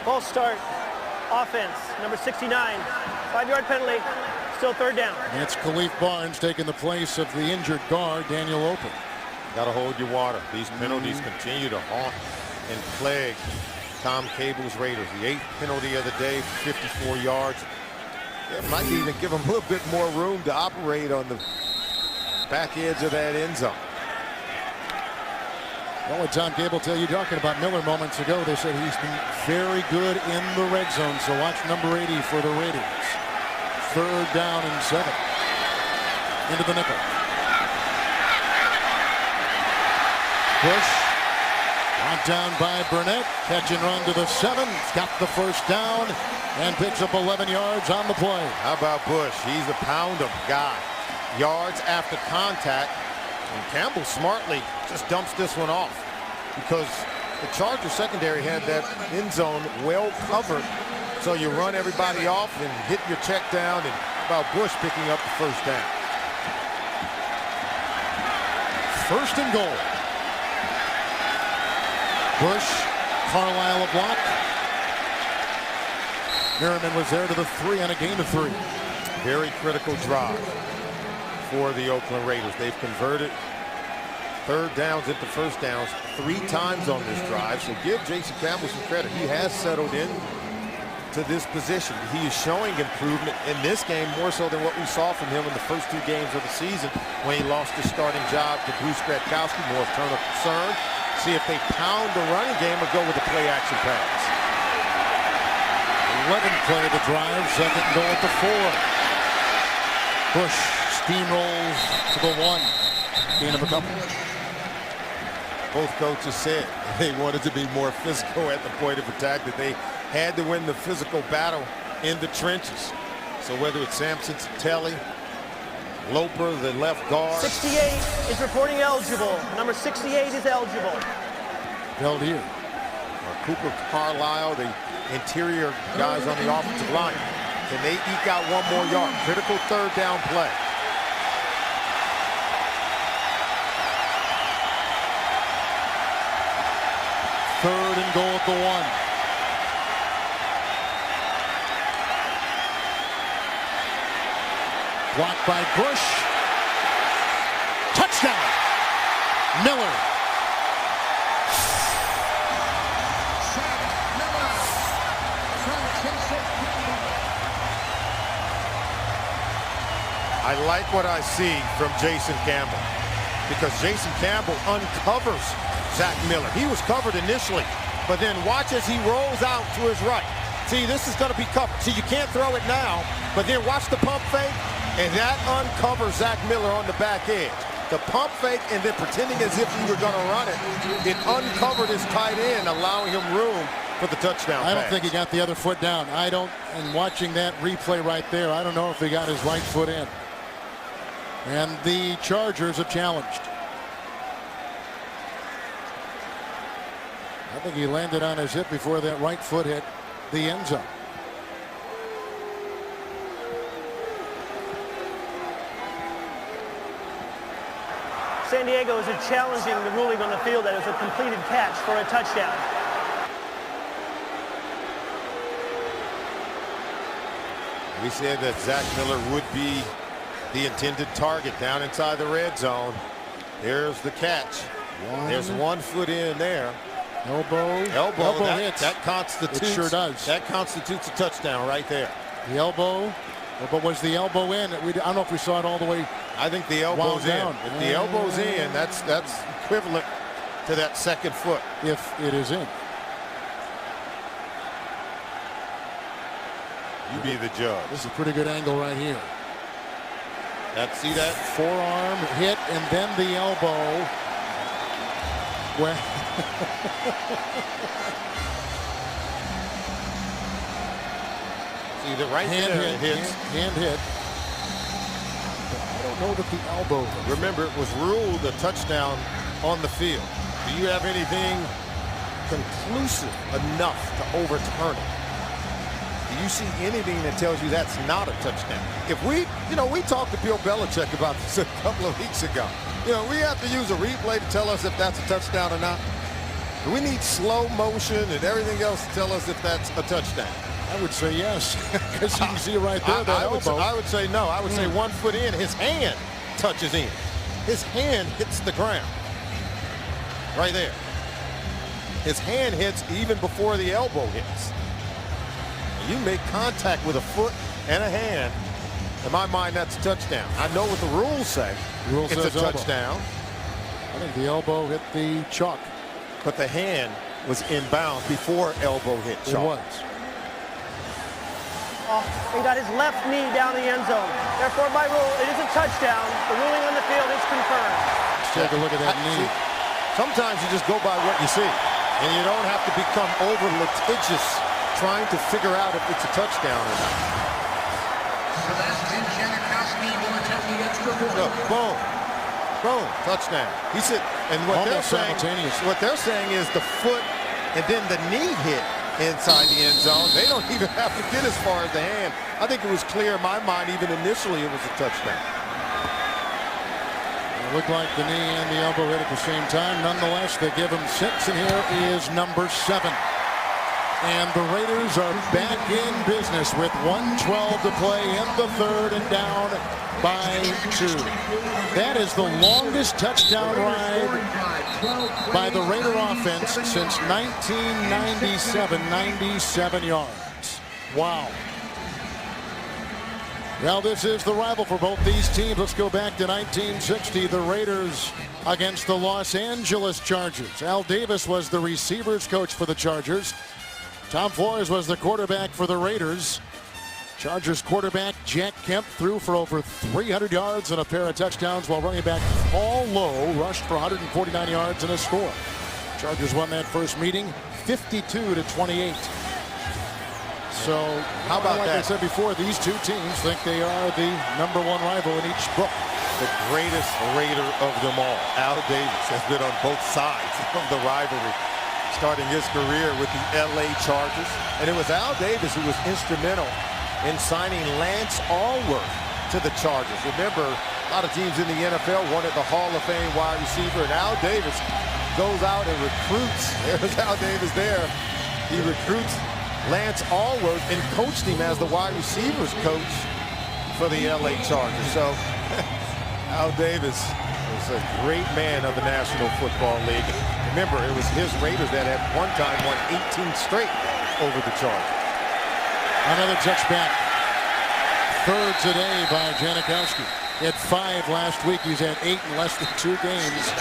False start. Offense, number 69. 5-yard penalty. Still 3rd down. It's Khalif Barnes taking the place of the injured guard, Daniel Open. Got to hold your water. These penalties continue to haunt and plague Tom Cable's Raiders. The 8th penalty of the day, 54 yards. It might even give them a little bit more room to operate on the back edge of that end zone. Well, what Tom Cable tell you, talking about Miller moments ago, they said he's been very good in the red zone. So watch number 80 for the Raiders. 3rd down and 7. Into the nickel. Bush. Knocked down by Burnett. Catch and run to the 7. Got the first down and picks up 11 yards on the play. How about Bush? He's a pound-em guy. Yards after contact. And Campbell smartly just dumps this one off because the Chargers secondary had that end zone well covered. So you run everybody off and hit your check down, and about Bush picking up the first down. 1st and goal. Bush, Carlisle a block. Merriman was there to the 3 on a gain of 3. Very critical drive for the Oakland Raiders. They've converted 3rd downs into 1st downs 3 times on this drive. So give Jason Campbell some credit. He has settled in to this position. He is showing improvement in this game more so than what we saw from him in the first 2 games of the season when he lost his starting job to Bruce Gradkowski. More of turn of concern. See if they pound the running game or go with the play action pass. 11th play of the drive. 2nd and goal at the 4. Bush steamrolls to the 1. Gain of a couple. Both coaches said they wanted to be more physical at the point of attack, that they had to win the physical battle in the trenches. So whether it's Samson Satelli, Loper, the left guard. 68 is reporting eligible. Number 68 is eligible. Held here. Cooper Carlisle, the interior guys on the offensive line. Can they eke out 1 more yard? Critical 3rd down play. Third and goal at the 1. Blocked by Bush. Touchdown. Miller. I like what I see from Jason Campbell, because Jason Campbell uncovers Zach Miller. He was covered initially, but then watch as he rolls out to his right. See, this is going to be covered. See, you can't throw it now, but then watch the pump fake, and that uncovers Zach Miller on the back edge. The pump fake and then pretending as if he were going to run it, it uncovered his tight end, allowing him room for the touchdown I don't pass. think he got the other foot down. And watching that replay right there, I don't know if he got his right foot in. And the Chargers have challenged. I think he landed on his hip before that right foot hit the end zone. San Diego is challenging the ruling on the field that it was a completed catch for a touchdown. We said that Zach Miller would be the intended target down inside the red zone. There's the catch. There's 1 foot in there. Elbow hits. That constitutes. It sure does. That constitutes a touchdown right there. The elbow. But was the elbow in? I don't know if we saw it all the way. I think the elbow's in. Down. If the elbow's in, that's equivalent to that second foot. If it is in. You be the judge. This is a pretty good angle right here. See that? Forearm hit and then the elbow. Well, see the right hand hit. Hand hit. I don't know that the elbow. Remember, it was ruled a touchdown on the field. Do you have anything conclusive enough to overturn it? Do you see anything that tells you that's not a touchdown? If we talked to Bill Belichick about this a couple of weeks ago. We have to use a replay to tell us if that's a touchdown or not. Do we need slow motion and everything else to tell us if that's a touchdown? I would say yes, because you can see right there that elbow. I would say no. I would say 1 foot in, his hand touches in. His hand hits the ground. Right there. His hand hits even before the elbow hits. You make contact with a foot and a hand. In my mind, that's a touchdown. I know what the rules say. It's a touchdown. I think the elbow hit the chalk. But the hand was inbound before elbow hit chalk. It was. And got his left knee down the end zone. Therefore, by rule, it is a touchdown. The ruling on the field is confirmed. Let's take a look at that knee. Sometimes you just go by what you see. And you don't have to become over litigious trying to figure out if it's a touchdown or not. Look, boom, boom, touchdown. He said, and what they're saying is the foot and then the knee hit inside the end zone. They don't even have to get as far as the hand. I think it was clear in my mind, even initially, it was a touchdown. It looked like the knee and the elbow hit at the same time. Nonetheless, they give him 6, and here is number 7. And the Raiders are back in business with 1:12 to play in the third and down by 2. That is the longest touchdown ride by the Raider offense since 1997, 97 yards. Wow. Well, this is the rival for both these teams. Let's go back to 1960. The Raiders against the Los Angeles Chargers. Al Davis was the receivers coach for the Chargers. Tom Flores was the quarterback for the Raiders. Chargers quarterback Jack Kemp threw for over 300 yards and a pair of touchdowns, while running back Paul Lowe rushed for 149 yards and a score. Chargers won that first meeting 52-28. So, how about like that? I said before, these two teams think they are the #1 rival in each book. The greatest Raider of them all, Al Davis, has been on both sides of the rivalry, starting his career with the LA Chargers. And it was Al Davis who was instrumental in signing Lance Allworth to the Chargers. Remember, a lot of teams in the NFL wanted the Hall of Fame wide receiver, and Al Davis goes out and recruits. There's Al Davis there. He recruits Lance Allworth and coached him as the wide receivers coach for the LA Chargers. So Al Davis was a great man of the National Football League. Remember, it was his Raiders that at one time won 18 straight over the Chargers. Another touchback. Third today by Janikowski. He had 5 last week. He's had 8 in less than 2 games.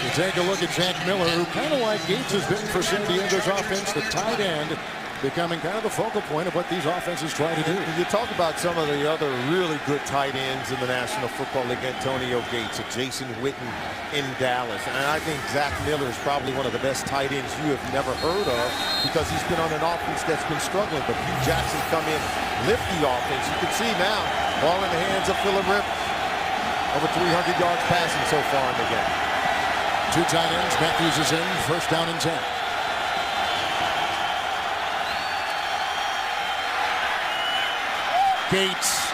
You take a look at Zach Miller, who kind of like Gates has been for San Diego's offense, the tight end, becoming kind of the focal point of what these offenses try to do. You talk about some of the other really good tight ends in the National Football League, Antonio Gates, Jason Witten in Dallas. And I think Zach Miller is probably one of the best tight ends you have never heard of, because he's been on an offense that's been struggling. But Hugh Jackson come in, lift the offense. You can see now, ball in the hands of Phillip Rivers. Over 300 yards passing so far in the game. 2 tight ends. Matthews is in. First down and 10. Gates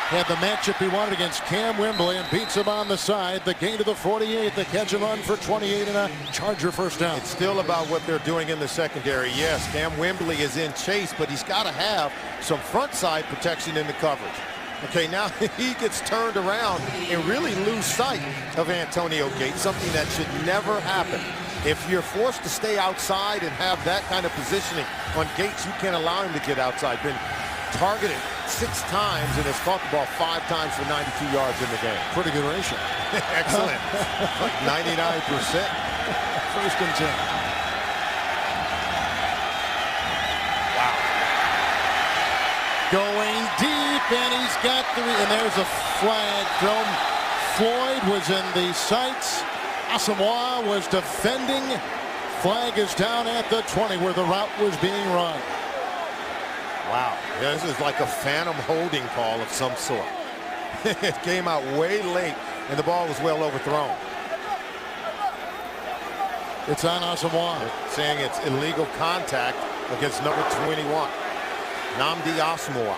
had the matchup he wanted against Cam Wembley and beats him on the side. The gain to the 48, the catch and run for 28 and a Charger first down. It's still about what they're doing in the secondary. Yes, Cam Wembley is in chase, but he's got to have some front side protection in the coverage. Okay, now he gets turned around and really lose sight of Antonio Gates, something that should never happen. If you're forced to stay outside and have that kind of positioning on Gates, you can't allow him to get outside. Been targeted 6 times and has caught the ball 5 times for 92 yards in the game. Pretty good ratio. Excellent. Like 99%. First and 10. Going deep, and he's got three, and there's a flag thrown. Floyd was in the sights. Asamoah was defending. Flag is down at the 20 where the route was being run. Wow, this is like a phantom holding call of some sort. It came out way late, and the ball was well overthrown. It's on Asamoah. Saying it's illegal contact against number 21. Nnamdi Asamoah.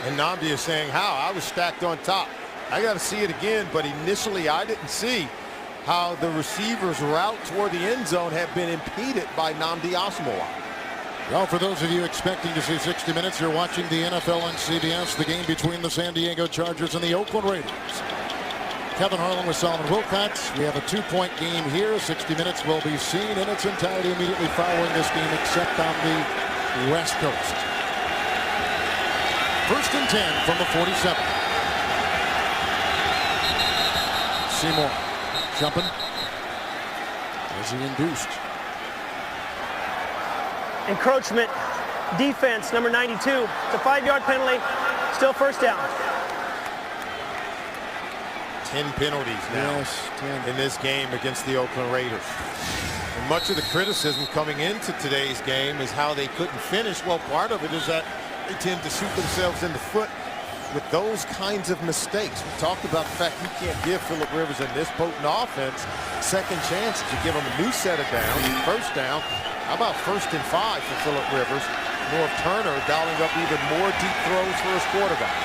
And Nnamdi is saying, how? I was stacked on top. I got to see it again, but initially I didn't see how the receiver's route toward the end zone had been impeded by Nnamdi Asamoah. Well, for those of you expecting to see 60 Minutes, you're watching the NFL on CBS, the game between the San Diego Chargers and the Oakland Raiders. Kevin Harlan with Solomon Wilcox. We have a 2-point game here. 60 Minutes will be seen in its entirety immediately following this game, except on the West Coast. First and 10 from the 47. Seymour jumping as he induced. Encroachment, defense, number 92. It's a 5-yard penalty, still first down. 10 penalties now in this game against the Oakland Raiders. And much of the criticism coming into today's game is how they couldn't finish. Well, part of it is that they tend to shoot themselves in the foot with those kinds of mistakes. We talked about the fact you can't give Phillip Rivers in this potent offense second chances. You give them a new set of downs, first down. How about 1st and 5 for Phillip Rivers? North Turner dialing up even more deep throws for his quarterback.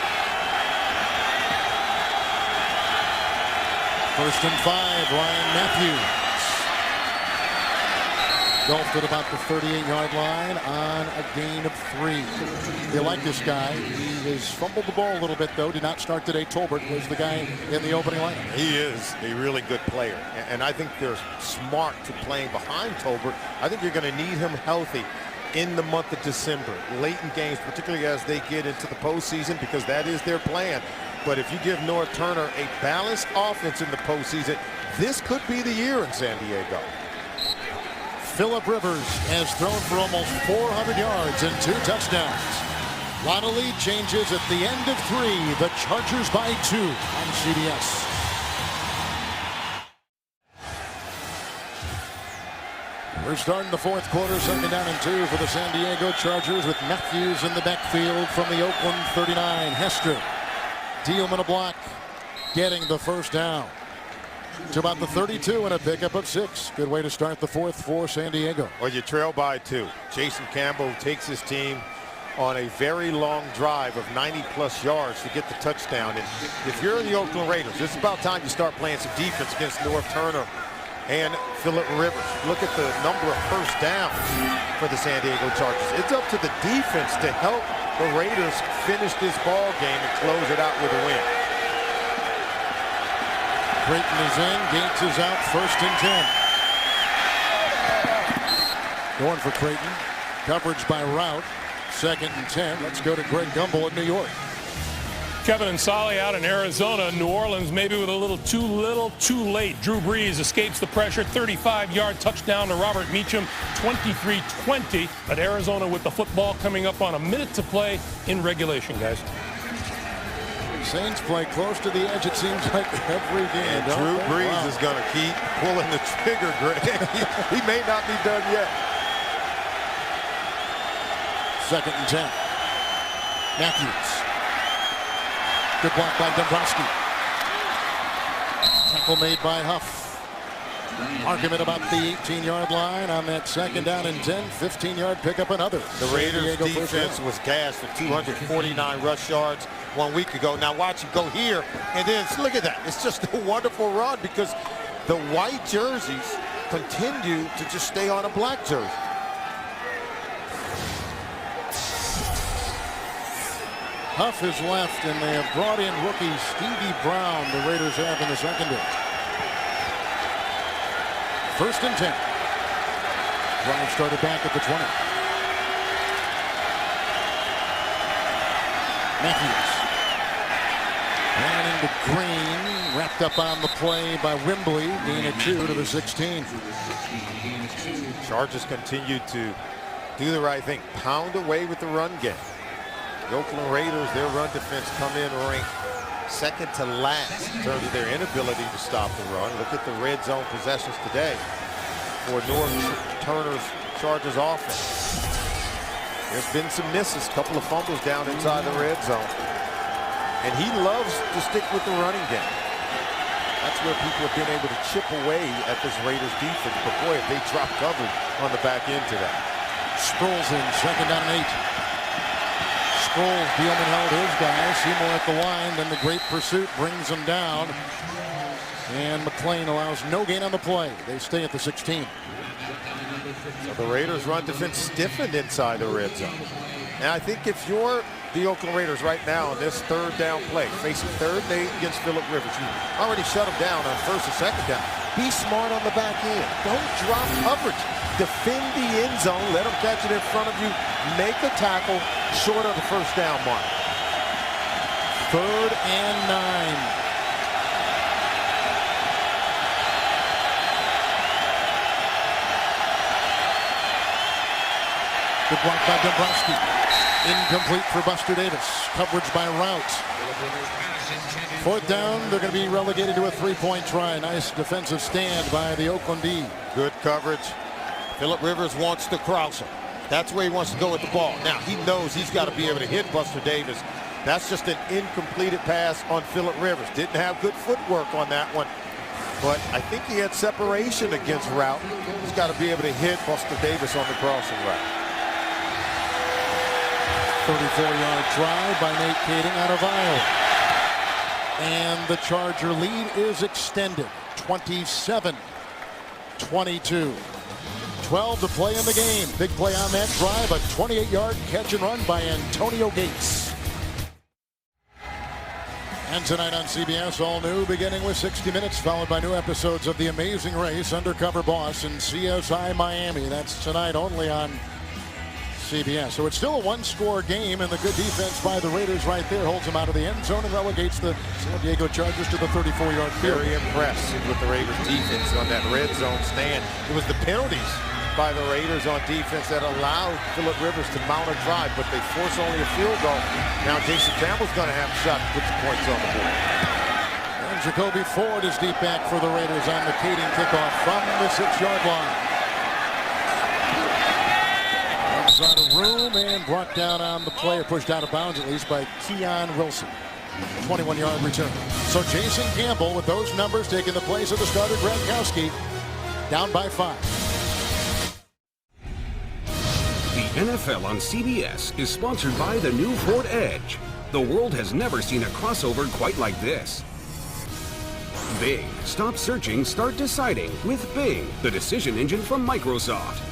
1st and 5, Ryan Matthews. Golfed at about the 38-yard line on a gain of 3. You like this guy. He has fumbled the ball a little bit, though. Did not start today. Tolbert was the guy in the opening lineup. He is a really good player. And I think they're smart to playing behind Tolbert. I think you're going to need him healthy in the month of December, late in games, particularly as they get into the postseason, because that is their plan. But if you give North Turner a balanced offense in the postseason, this could be the year in San Diego. Phillip Rivers has thrown for almost 400 yards and 2 touchdowns. Lot of lead changes at the end of 3. The Chargers by 2 on CBS. We're starting the 4th quarter, 2nd down and 2 for the San Diego Chargers with Matthews in the backfield from the Oakland 39. Hester, Dielman a block, getting the first down. To about the 32 and a pickup of 6. Good way to start the 4th for San Diego. Well, you trail by 2. Jason Campbell takes his team on a very long drive of 90-plus yards to get the touchdown. And if you're the Oakland Raiders, it's about time you start playing some defense against North Turner and Phillip Rivers. Look at the number of first downs for the San Diego Chargers. It's up to the defense to help the Raiders finish this ball game and close it out with a win. Creighton is in. Gates is out. 1st and 10. Going for Creighton. Coverage by route. 2nd and 10. Let's go to Greg Gumbel in New York. Kevin and Solly out in Arizona. New Orleans maybe with a little too late. Drew Brees escapes the pressure. 35-yard touchdown to Robert Meacham. 23-20. But Arizona with the football coming up on a minute to play in regulation, guys. Saints play close to the edge, it seems like, every game. And Drew Brees is going to keep pulling the trigger, Greg. he may not be done yet. 2nd and 10. Matthews. Good block by Dombrowski. Tackle made by Huff. Argument about the 18-yard line on that 2nd down and 10. 15-yard pickup, another. The Raiders defense was gassed for 249 rush yards 1 week ago. Now watch him go here, and then look at that. It's just a wonderful run because the white jerseys continue to just stay on a black jersey. Huff is left, and they have brought in rookie Stevie Brown, the Raiders have in the secondary. 1st and 10. Drive started back at the 20. Matthews. Ran into Green. Backed up on the play by Wembley. Gain of 2 to the 16. Chargers continue to do the right thing. Pound away with the run game. The Oakland Raiders, their run defense come in ranked second to last in terms of their inability to stop the run. Look at the red zone possessions today for North Turner's Chargers offense. There's been some misses, a couple of fumbles down inside the red zone. And he loves to stick with the running game. That's where people have been able to chip away at this Raiders defense. But boy, if they drop coverage on the back end to that. Sproles in, 2nd down and 8. Sproles, Beelman held his guy. Seymour at the line, then the great pursuit brings him down. And McClain allows no gain on the play. They stay at the 16. So the Raiders run defense stiffened inside the red zone. And I think if you're the Oakland Raiders right now in this 3rd down play, facing 3rd and 8 against Phillip Rivers, you already shut him down on 1st and 2nd down. Be smart on the back end. Don't drop coverage. Defend the end zone. Let them catch it in front of you. Make a tackle short of the 1st down mark. 3rd and 9. Good block by Dombrowski. Incomplete for Buster Davis. Coverage by Route. 4th down, they're going to be relegated to a 3-point try. Nice defensive stand by the Oakland D. Good coverage. Phillip Rivers wants to cross him. That's where he wants to go with the ball. Now, he knows he's got to be able to hit Buster Davis. That's just an incompleted pass on Phillip Rivers. Didn't have good footwork on that one. But I think he had separation against Route. He's got to be able to hit Buster Davis on the crossing route. 34-yard try by Nate Kading out of Iowa. And the Charger lead is extended. 27-22. 12 to play in the game. Big play on that drive. A 28-yard catch and run by Antonio Gates. And tonight on CBS, all new, beginning with 60 Minutes, followed by new episodes of The Amazing Race, Undercover Boss, and CSI Miami. That's tonight only on CBS. So it's still a 1-score game, and the good defense by the Raiders right there holds them out of the end zone and relegates the San Diego Chargers to the 34-yard field. Very impressed with the Raiders defense on that red zone stand. It was the penalties by the Raiders on defense that allowed Phillip Rivers to mount a drive, but they force only a field goal. Now Jason Campbell's going to have a shot to put some points on the board. And Jacoby Ford is deep back for the Raiders on the Kading kickoff from the 6-yard line. Out of room and brought down on the play, or pushed out of bounds at least, by Keon Wilson. 21-yard return. So Jason Campbell with those numbers taking the place of the starter Gronkowski, down by 5. The NFL on CBS is sponsored by the new Ford Edge. The world has never seen a crossover quite like this. Bing. Stop searching, start deciding with Bing, the decision engine from Microsoft.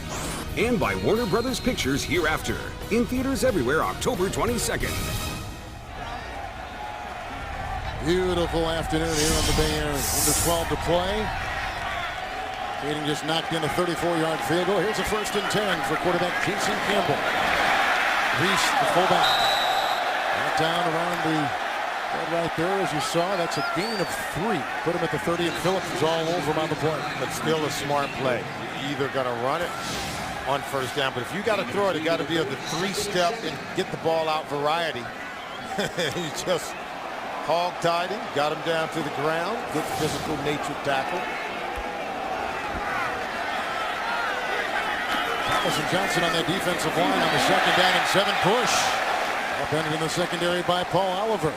And by Warner Brothers Pictures Hereafter. In theaters everywhere October 22nd. Beautiful afternoon here in the Bay Area. Under 12 to play. Kading just knocked in a 34-yard field goal. Here's a 1st and 10 for quarterback Jason Campbell. Reese, the fullback. Right down around the head right there, as you saw. That's a gain of 3. Put him at the 30, and Phillips is all over him on the play. But still a smart play. You're either going to run it on 1st down, but if you got to throw it, you got to be able to 3-step and get the ball out variety. He just hog-tied him, got him down to the ground. Good physical nature tackle. Thomas and Johnson on their defensive line on the 2nd down and 7 push. Upended in the secondary by Paul Oliver.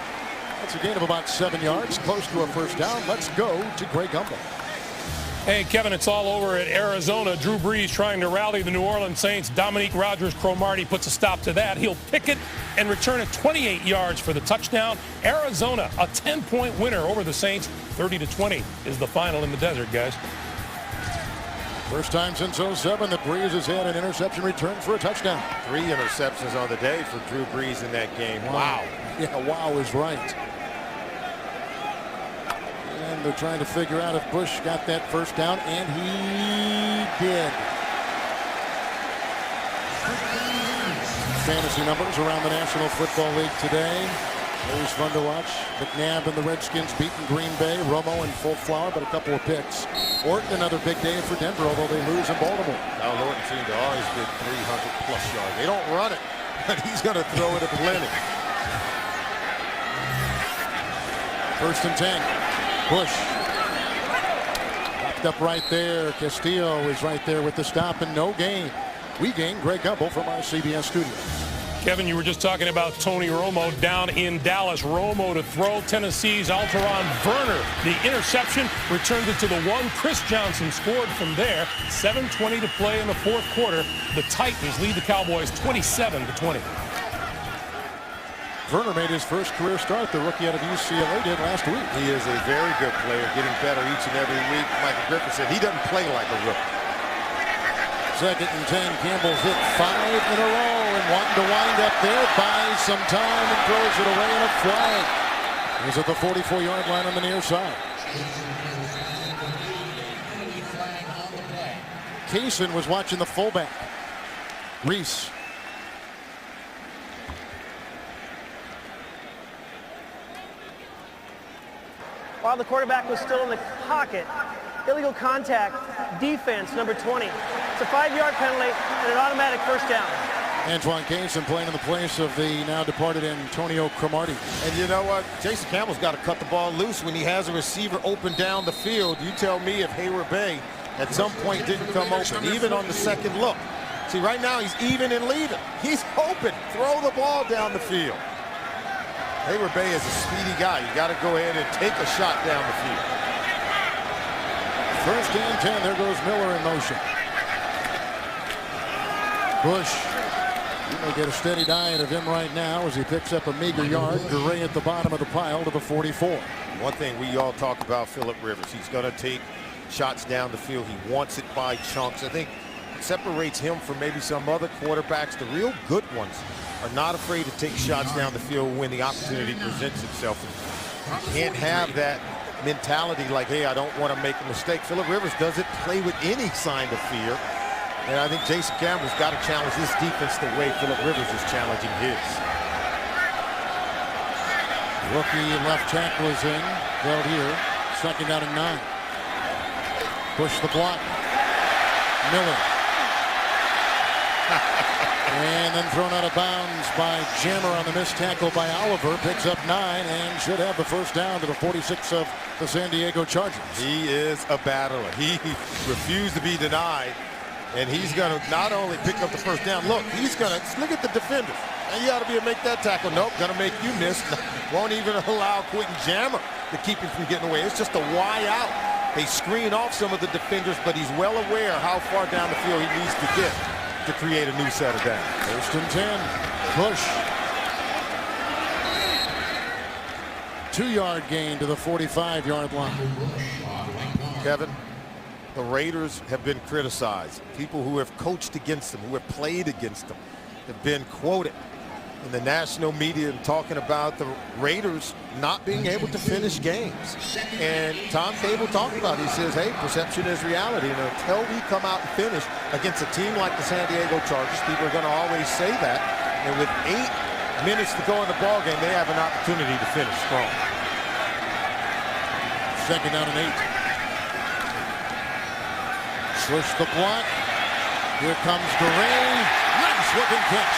That's a gain of about 7 yards, close to a 1st down. Let's go to Greg Gumbel. Hey, Kevin, it's all over at Arizona. Drew Brees trying to rally the New Orleans Saints. Dominique Rodgers-Cromartie puts a stop to that. He'll pick it and return it 28 yards for the touchdown. Arizona, a 10-point winner over the Saints. 30-20 is the final in the desert, guys. First time since 07 that Brees has had an interception return for a touchdown. 3 interceptions on the day for Drew Brees in that game. Wow. Yeah, wow is right. And they're trying to figure out if Bush got that 1st down, and he did. Fantasy numbers around the National Football League today. It was fun to watch. McNabb and the Redskins beating Green Bay. Romo in full flower, but a couple of picks. Orton, another big day for Denver, although they lose in Baltimore. Now Orton seemed to always get 300-plus yards. They don't run it, but he's going to throw it a plenty. 1st and 10. Bush. Locked up right there. Castillo is right there with the stop and no gain. We gain. Greg Gumbel from our CBS studio. Kevin, you were just talking about Tony Romo down in Dallas. Romo to throw. Tennessee's Alteron Verner. The interception returned it to the 1. Chris Johnson scored from there. 7:20 to play in the 4th quarter. The Titans lead the Cowboys 27-20. Verner made his first career start. The rookie out of UCLA did last week. He is a very good player, getting better each and every week. Michael Griffin said he doesn't play like a rookie. 2nd and 10. Campbell's hit 5 in a row and wanting to wind up there, buys some time and throws it away in a flag. He's at the 44-yard line on the near side. Kaysen was watching the fullback. Reese. While the quarterback was still in the pocket, illegal contact, defense, number 20. It's a 5-yard penalty and an automatic first down. Antoine Kaysen playing in the place of the now departed Antonio Cromartie. And you know what? Jason Campbell's got to cut the ball loose when he has a receiver open down the field. You tell me if Hayward Bay at some point didn't come open, even on the second look. See, right now he's even and leaving. He's open. Throw the ball down the field. Hayward Bay is a speedy guy. You got to go ahead and take a shot down the field. 1st and 10. There goes Miller in motion. Bush. You may get a steady diet of him right now as he picks up a meager yard. Gray at the bottom of the pile to the 44. One thing we all talk about Phillip Rivers. He's going to take shots down the field. He wants it by chunks. I think it separates him from maybe some other quarterbacks. The real good ones are not afraid to take shots down the field when the opportunity presents itself. You can't have that mentality like, hey, I don't want to make a mistake. Phillip Rivers doesn't play with any sign of fear. And I think Jason Campbell's got to challenge this defense the way Phillip Rivers is challenging his. Rookie left tackle is in. Held here. 2nd down and 9. Push the block. Miller. And then thrown out of bounds by Jammer on the missed tackle by Oliver. Picks up 9 and should have the first down to the 46 of the San Diego Chargers. He is a battler. He refused to be denied. And he's going to not only pick up the first down. Look, he's going to look at the defender. And you ought to be able to make that tackle. Nope, going to make you miss. Won't even allow Quentin Jammer to keep him from getting away. It's just a wide out. They screen off some of the defenders, but he's well aware how far down the field he needs to get to create a new set of downs. 1st and 10. Push. 2-yard gain to the 45-yard line. Kevin, the Raiders have been criticized. People who have coached against them, who have played against them, have been quoted in the national media talking about the Raiders not being able to finish games. And Tom Cable talked about it. He says, hey, perception is reality. And until we come out and finish against a team like the San Diego Chargers, people are going to always say that. And with 8 minutes to go in the ballgame, they have an opportunity to finish strong. 2nd down and 8. Push the block. Here comes Gray. Nice looking catch.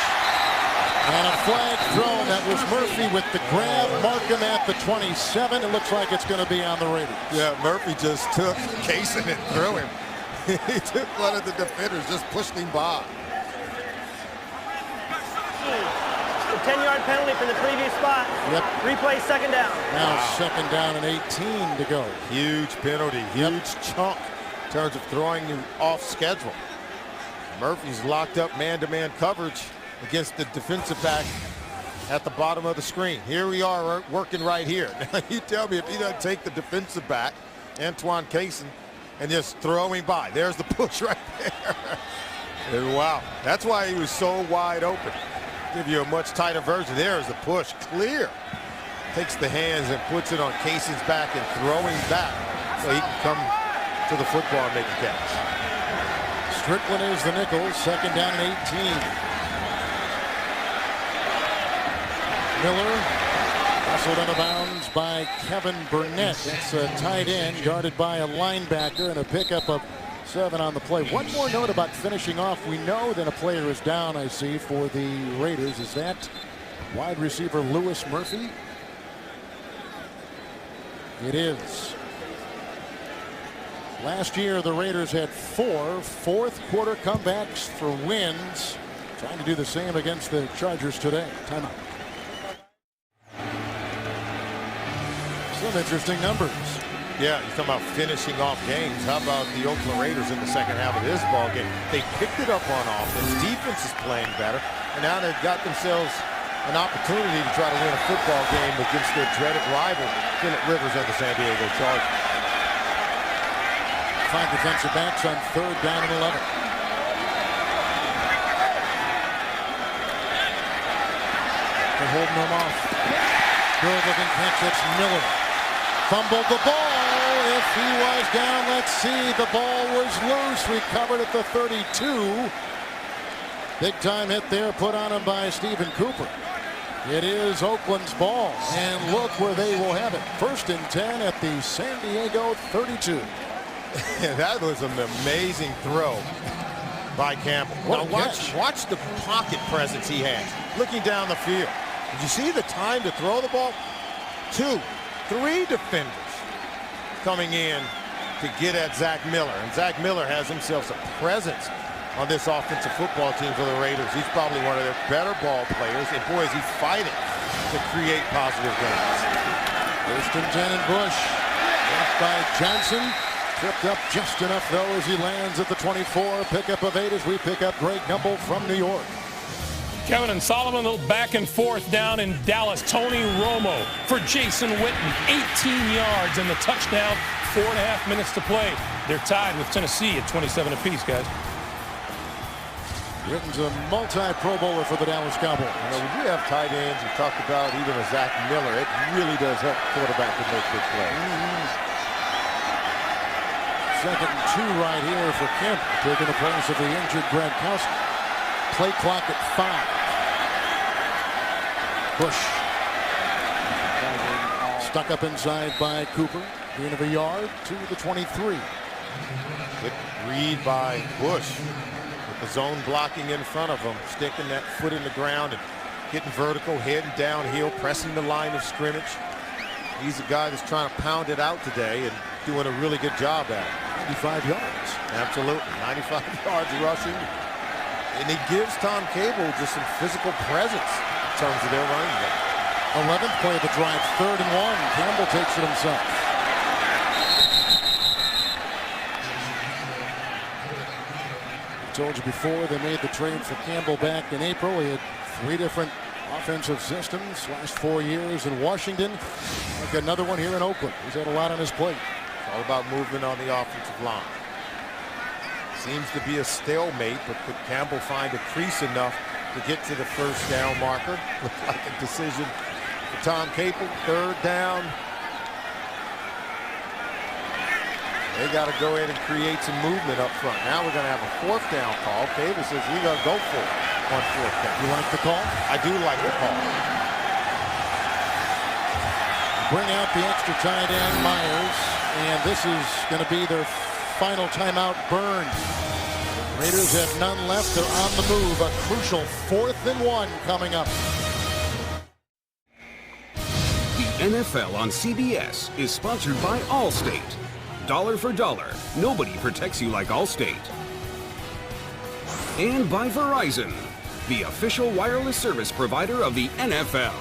And a flag thrown. That was Murphy with the grab. Mark him at the 27. It looks like it's going to be on the Raiders. Yeah, Murphy just took Kaysen and threw him. He took one of the defenders, just pushed him by. The 10-yard penalty from the previous spot. Yep. Replay 2nd down. Now 2nd down and 18 to go. Huge penalty, huge chunk in terms of throwing you off schedule. Murphy's locked up man-to-man coverage against the defensive back at the bottom of the screen. Here we are working right here. Now you tell me if he doesn't take the defensive back, Antoine Kaysen, and just throw him by. There's the push right there. And wow, that's why he was so wide open. Give you a much tighter version. There's the push, clear. Takes the hands and puts it on Kaysen's back and throwing back so he can come to the football and make a catch. Strickland is the nickel. 2nd down and 18. Miller Wrestled out of bounds by Kevin Burnett. It's a tight end guarded by a linebacker, and a pickup of 7 on the play. One more note about finishing off. We know that a player is down, I see, for the Raiders. Is that wide receiver Lewis Murphy? It is. Last year, the Raiders had 4 fourth-quarter comebacks for wins. Trying to do the same against the Chargers today. Timeout. Some interesting numbers. Yeah, you're talking about finishing off games. How about the Oakland Raiders in the second half of this ball game? They picked it up on offense. Defense is playing better, and now they've got themselves an opportunity to try to win a football game against their dreaded rival, Phillip Rivers and the San Diego Chargers. 5 defensive backs on 3rd down and 11. They're holding them off. Good looking catch. It's Miller. Fumbled the ball. If he was down, let's see. The ball was loose. Recovered at the 32. Big time hit there put on him by Stephen Cooper. It is Oakland's ball. And look where they will have it. 1st and 10 at the San Diego 32. That was an amazing throw by Campbell. Now watch the pocket presence he has. Looking down the field. Did you see the time to throw the ball? 2, 3 defenders coming in to get at Zach Miller. And Zach Miller has himself a presence on this offensive football team for the Raiders. He's probably one of their better ball players. And boy, is he fighting to create positive gains. 1st and 10 and Bush. Left by Johnson. Tripped up just enough, though, as he lands at the 24. Pickup of 8 as we pick up Greg Gumbel from New York. Kevin and Solomon, a little back and forth down in Dallas. Tony Romo for Jason Witten. 18 yards and the touchdown. 4.5 minutes to play. They're tied with Tennessee at 27 apiece, guys. Witten's a multi-Pro Bowler for the Dallas Cowboys. When you have tight ends, you talked about even a Zach Miller, it really does help the quarterback to make big plays. 2nd and 2 right here for Kemp, taking the place of the injured Gronkowski. Play clock at 5. Bush. Stuck up inside by Cooper. Gain of a yard to the 23. Good read by Bush. With the zone blocking in front of him, sticking that foot in the ground and getting vertical, heading downhill, pressing the line of scrimmage. He's a guy that's trying to pound it out today and doing a really good job at it. 95 yards. Absolutely. 95 yards rushing. And he gives Tom Cable just some physical presence in terms of their running game. 11th play of the drive. 3rd and 1. Campbell takes it himself. I told you before they made the trade for Campbell back in April. He had 3 different offensive systems last 4 years in Washington. Like another one here in Oakland. He's had a lot on his plate. All about movement on the offensive line. Seems to be a stalemate, but could Campbell find a crease enough to get to the 1st down marker? Looked like a decision for Tom Cable. 3rd down. They got to go in and create some movement up front. Now we're going to have a 4th down call. Cable says we're going to go for it on 4th down. You like the call? I do like the call. Bring out the extra tight end, Myers. And this is going to be their final timeout. Burns. Raiders have none left. They're on the move. A crucial 4th and 1 coming up. The NFL on CBS is sponsored by Allstate. Dollar for dollar, nobody protects you like Allstate. And by Verizon, the official wireless service provider of the NFL.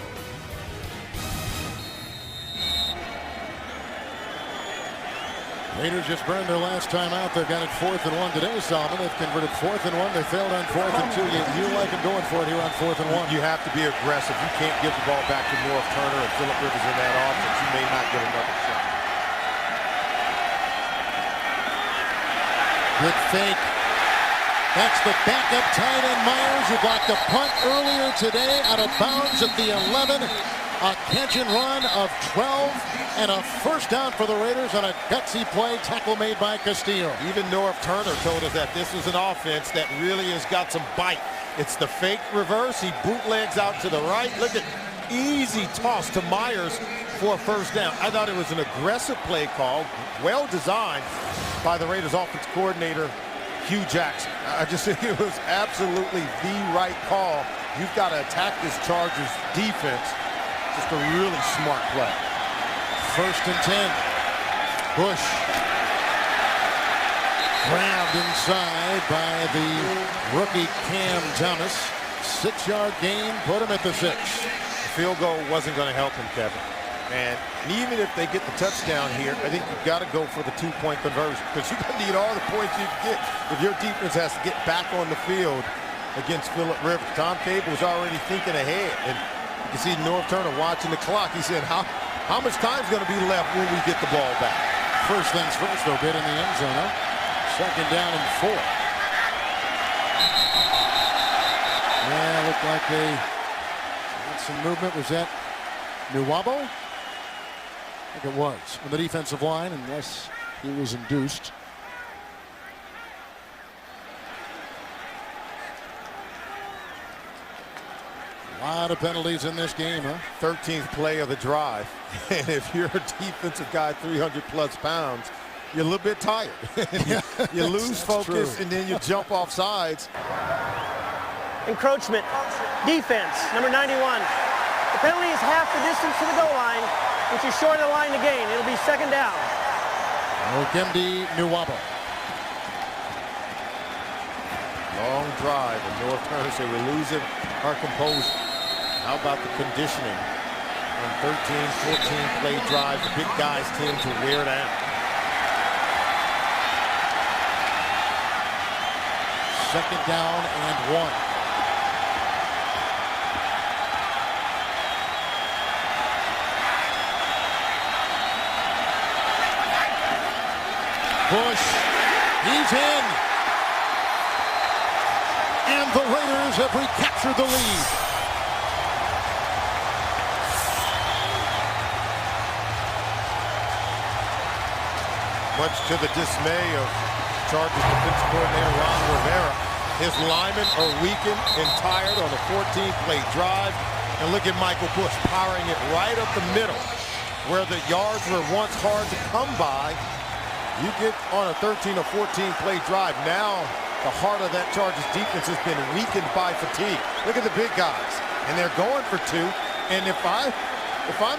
Raiders just burned their last time out. They've got it 4th and 1 today, Solomon. They've converted 4th and 1. They failed on 4th and 2. You like them going for it here on 4th and 1. You have to be aggressive. You can't give the ball back to North Turner and Phillip Rivers in that offense. You may not get another shot. Good fake. That's the backup tight end Myers, who blocked a punt earlier today out of bounds at the 11. A catch and run of 12 and a 1st down for the Raiders on a gutsy play. Tackle made by Castillo. Even North Turner told us that this was an offense that really has got some bite. It's the fake reverse. He bootlegs out to the right. Look at easy toss to Myers for a first down. I thought it was an aggressive play call, well designed by the Raiders offense coordinator, Hugh Jackson. I just think it was absolutely the right call. You've got to attack this Chargers defense. Just a really smart play. 1st and 10. Bush grabbed inside by the rookie Cam Thomas. 6-yard gain, put him at the 6. The field goal wasn't going to help him, Kevin. And even if they get the touchdown here, I think you've got to go for the 2-point conversion, because you're going to need all the points you can get if your defense has to get back on the field against Phillip Rivers. Tom Cable was already thinking ahead, and you can see Norv Turner watching the clock. He said, how much time is going to be left when we get the ball back? First things first, though, get in the end zone. Huh? 2nd down and 4. Yeah, looked like they had some movement. Was that Nuwabo? I think it was on the defensive line, unless he was induced. A lot of penalties in this game, huh? 13th play of the drive. And if you're a defensive guy 300+ pounds, you're a little bit tired. you lose focus, and then you jump off sides. Encroachment. Defense, number 91. The penalty is half the distance to the goal line, which is short of the line to gain. It'll be 2nd down. Okendi Nuwabo. Long drive, and North Turner said we're losing our composure. How about the conditioning on 13, 14 play drives? The big guys tend to wear down. 2nd down and 1. Bush, he's in. And the Raiders have recaptured the lead. Much to the dismay of Chargers defensive coordinator Ron Rivera. His linemen are weakened and tired on a 14-play drive. And look at Michael Bush powering it right up the middle, where the yards were once hard to come by. You get on a 13 or 14-play drive. Now the heart of that Chargers defense has been weakened by fatigue. Look at the big guys, and they're going for 2. And if I'm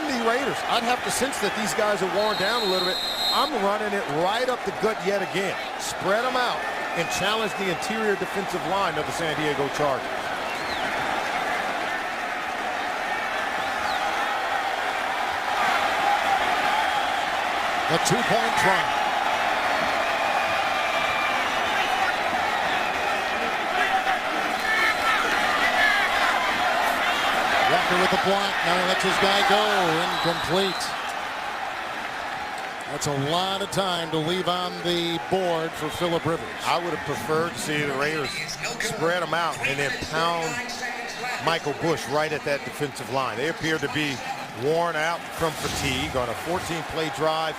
the Raiders, I'd have to sense that these guys are worn down a little bit. I'm running it right up the gut yet again. Spread them out and challenge the interior defensive line of the San Diego Chargers. A 2-point try. Walker with the block. Now he lets his guy go. Incomplete. That's a lot of time to leave on the board for Phillip Rivers. I would have preferred to see the Raiders spread them out and then pound Michael Bush right at that defensive line. They appear to be worn out from fatigue on a 14-play drive.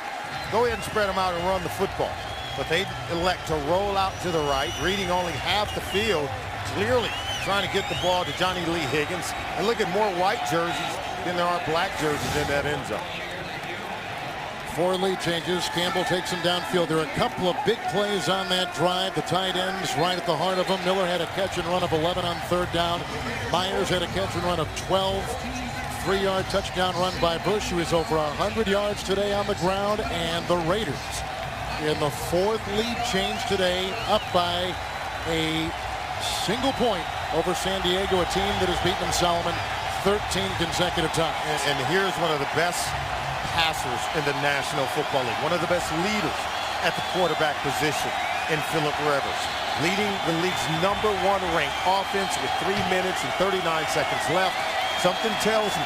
Go ahead and spread them out and run the football. But they elect to roll out to the right, reading only half the field, clearly trying to get the ball to Johnny Lee Higgins. And look at more white jerseys than there are black jerseys in that end zone. 4 lead changes. Campbell takes him downfield. There are a couple of big plays on that drive. The tight ends right at the heart of them. Miller had a catch and run of 11 on 3rd down. Myers had a catch and run of 12. 3-yard touchdown run by Bush, who is over 100 yards today on the ground. And the Raiders in the 4th lead change today, up by a single point over San Diego, a team that has beaten Solomon 13 consecutive times. And here's one of the best passers in the National Football League, one of the best leaders at the quarterback position in Phillip Rivers, leading the league's #1 ranked offense with 3 minutes and 39 seconds left. Something tells me,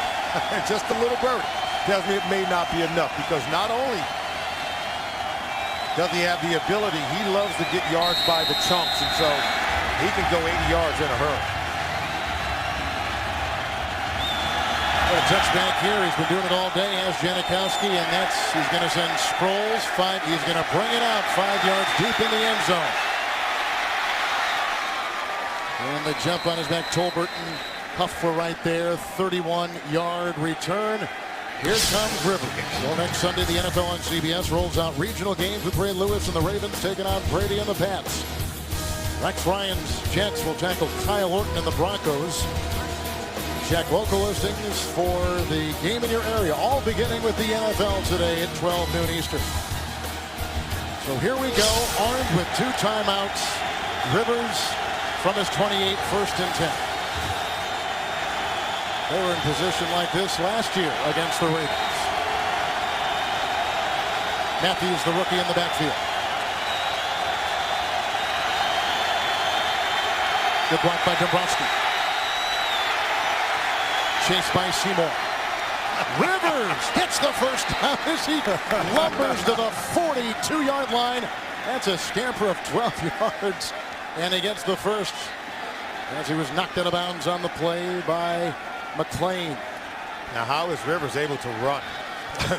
just a little birdie, tells me it may not be enough, because not only does he have the ability, he loves to get yards by the chunks, and so he can go 80 yards in a hurry. A touchback here. He's been doing it all day as Janikowski, and he's going to send Sproles 5. He's going to bring it out 5 yards deep in the end zone. And the jump on his back, Tolbert Huff for right there. 31-yard return. Here comes Rivers. So next Sunday, the NFL on CBS rolls out regional games with Ray Lewis and the Ravens taking on Brady and the Pats. Rex Ryan's Jets will tackle Kyle Orton and the Broncos. Check local listings for the game in your area, all beginning with the NFL today at 12 noon Eastern. So here we go, armed with 2 timeouts. Rivers from his 28, 1st and 10. They were in position like this last year against the Ravens. Matthews, the rookie, in the backfield. Good block by Dombrowski. Chased by Seymour. Rivers hits the first down as he lumbers to the 42-yard line. That's a scamper of 12 yards. And he gets the first as he was knocked out of bounds on the play by McClain. Now, how is Rivers able to run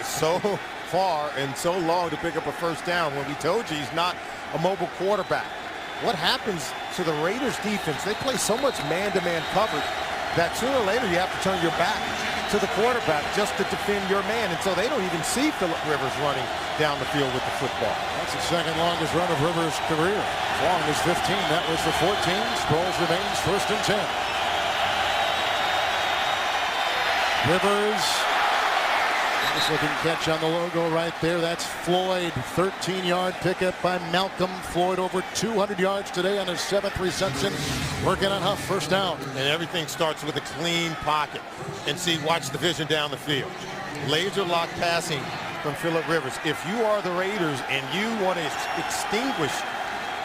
so far and so long to pick up a first down when we told you he's not a mobile quarterback? What happens to the Raiders defense? They play so much man-to-man coverage that sooner or later you have to turn your back to the quarterback just to defend your man. And so they don't even see Phillip Rivers running down the field with the football. That's the second longest run of Rivers' career. As long as 15. That was the 14. Sproles remains 1st and 10. Rivers. Nice looking catch on the logo right there. That's Floyd. 13-yard pickup by Malcolm. Floyd over 200 yards today on his 7th reception. Working on Huff, first down. And everything starts with a clean pocket. And see, watch the vision down the field. Laser lock passing from Phillip Rivers. If you are the Raiders and you want to extinguish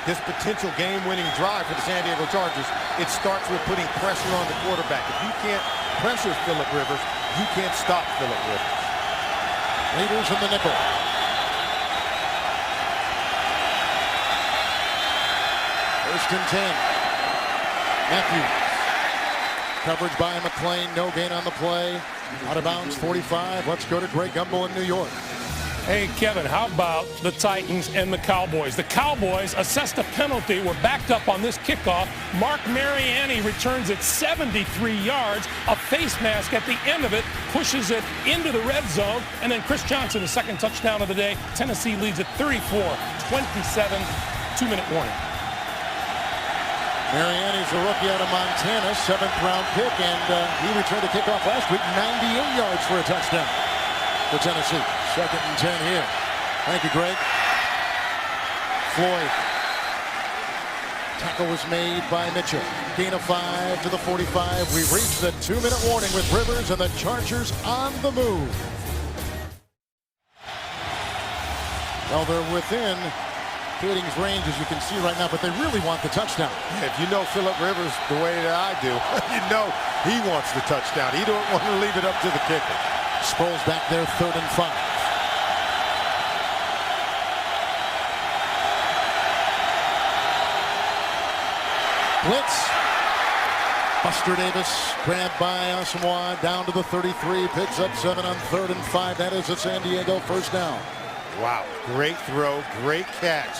this potential game-winning drive for the San Diego Chargers, it starts with putting pressure on the quarterback. If you can't pressure Phillip Rivers, you can't stop Phillip Rivers. Raiders in the nickel. First and 10. Matthews. Coverage by McClain. No gain on the play. Out of bounds, 45. Let's go to Greg Gumbel in New York. Hey, Kevin, how about the Titans and the Cowboys? The Cowboys assessed a penalty, were backed up on this kickoff. Mark Mariani returns it 73 yards. A face mask at the end of it pushes it into the red zone. And then Chris Johnson, the second touchdown of the day. Tennessee leads at 34-27. 2-minute warning. Mariani's a rookie out of Montana, 7th-round pick, and he returned a kickoff last week, 98 yards for a touchdown for Tennessee. 2nd and 10 here. Thank you, Greg. Floyd. Tackle was made by Mitchell. Gain of 5 to the 45. We reach the 2-minute warning with Rivers and the Chargers on the move. Well, they're within Kading's range, as you can see right now, but they really want the touchdown. If you know Phillip Rivers the way that I do, you know he wants the touchdown. He don't want to leave it up to the kicker. Sproles back there, 3rd and 5. Blitz. Buster Davis grabbed by Asamoah down to the 33, picks up 7 on 3rd and 5. That is a San Diego first down. Wow, great throw, great catch.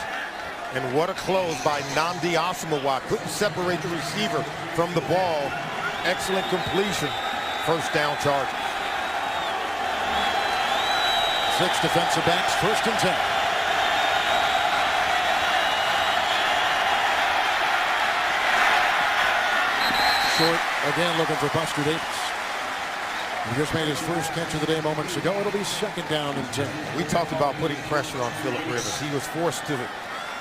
And what a close by Nnamdi Asomugha. Couldn't separate the receiver from the ball. Excellent completion. First down Chargers. 6 defensive backs, 1st and 10. Short again, looking for Buster Davis. He just made his first catch of the day moments ago. It'll be 2nd down and 10. We talked about putting pressure on Phillip Rivers. He was forced to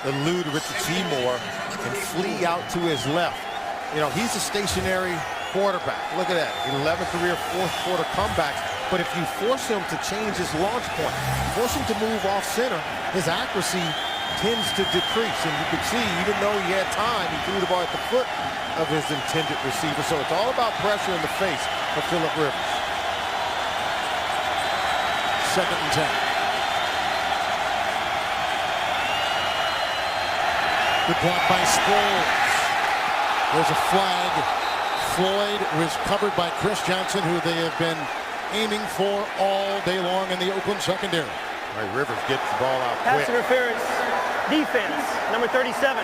elude Richard Seymour and flee out to his left. You know, he's a stationary quarterback. Look at that. 11 career 4th quarter comebacks. But if you force him to change his launch point, force him to move off center, his accuracy tends to decrease. And you could see, even though he had time, he threw the ball at the foot of his intended receiver. So it's all about pressure in the face of Phillip Rivers. 2nd and 10. Good block by Sproles. There's a flag. Floyd was covered by Chris Johnson, who they have been aiming for all day long in the Oakland secondary. All right, Rivers gets the ball out Pass quick. interference, defense, number 37.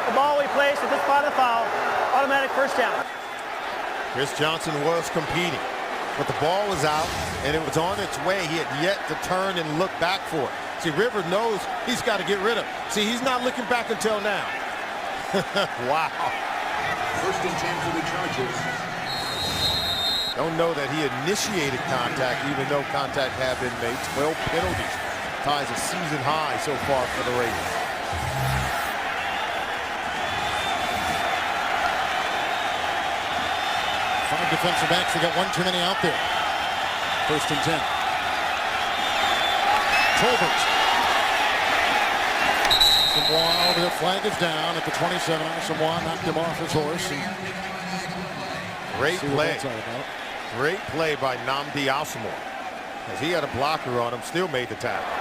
The ball we placed at this spot of the foul, automatic first down. Chris Johnson was competing, but the ball was out and it was on its way. He had yet to turn and look back for it. See, Rivers knows he's got to get rid of it. See, he's not looking back until now. Wow. First and 10 for the Chargers. Don't know that he initiated contact, even though contact had been made. 12 penalties. Ties a season high so far for the Raiders. Five defensive backs. They got one too many out there. First and 10. Tolbert. Samoa over the flag is down at the 27. Samoa knocked him off his horse. Great play. Great play by Nnamdi Asomugha. As he had a blocker on him, still made the tackle.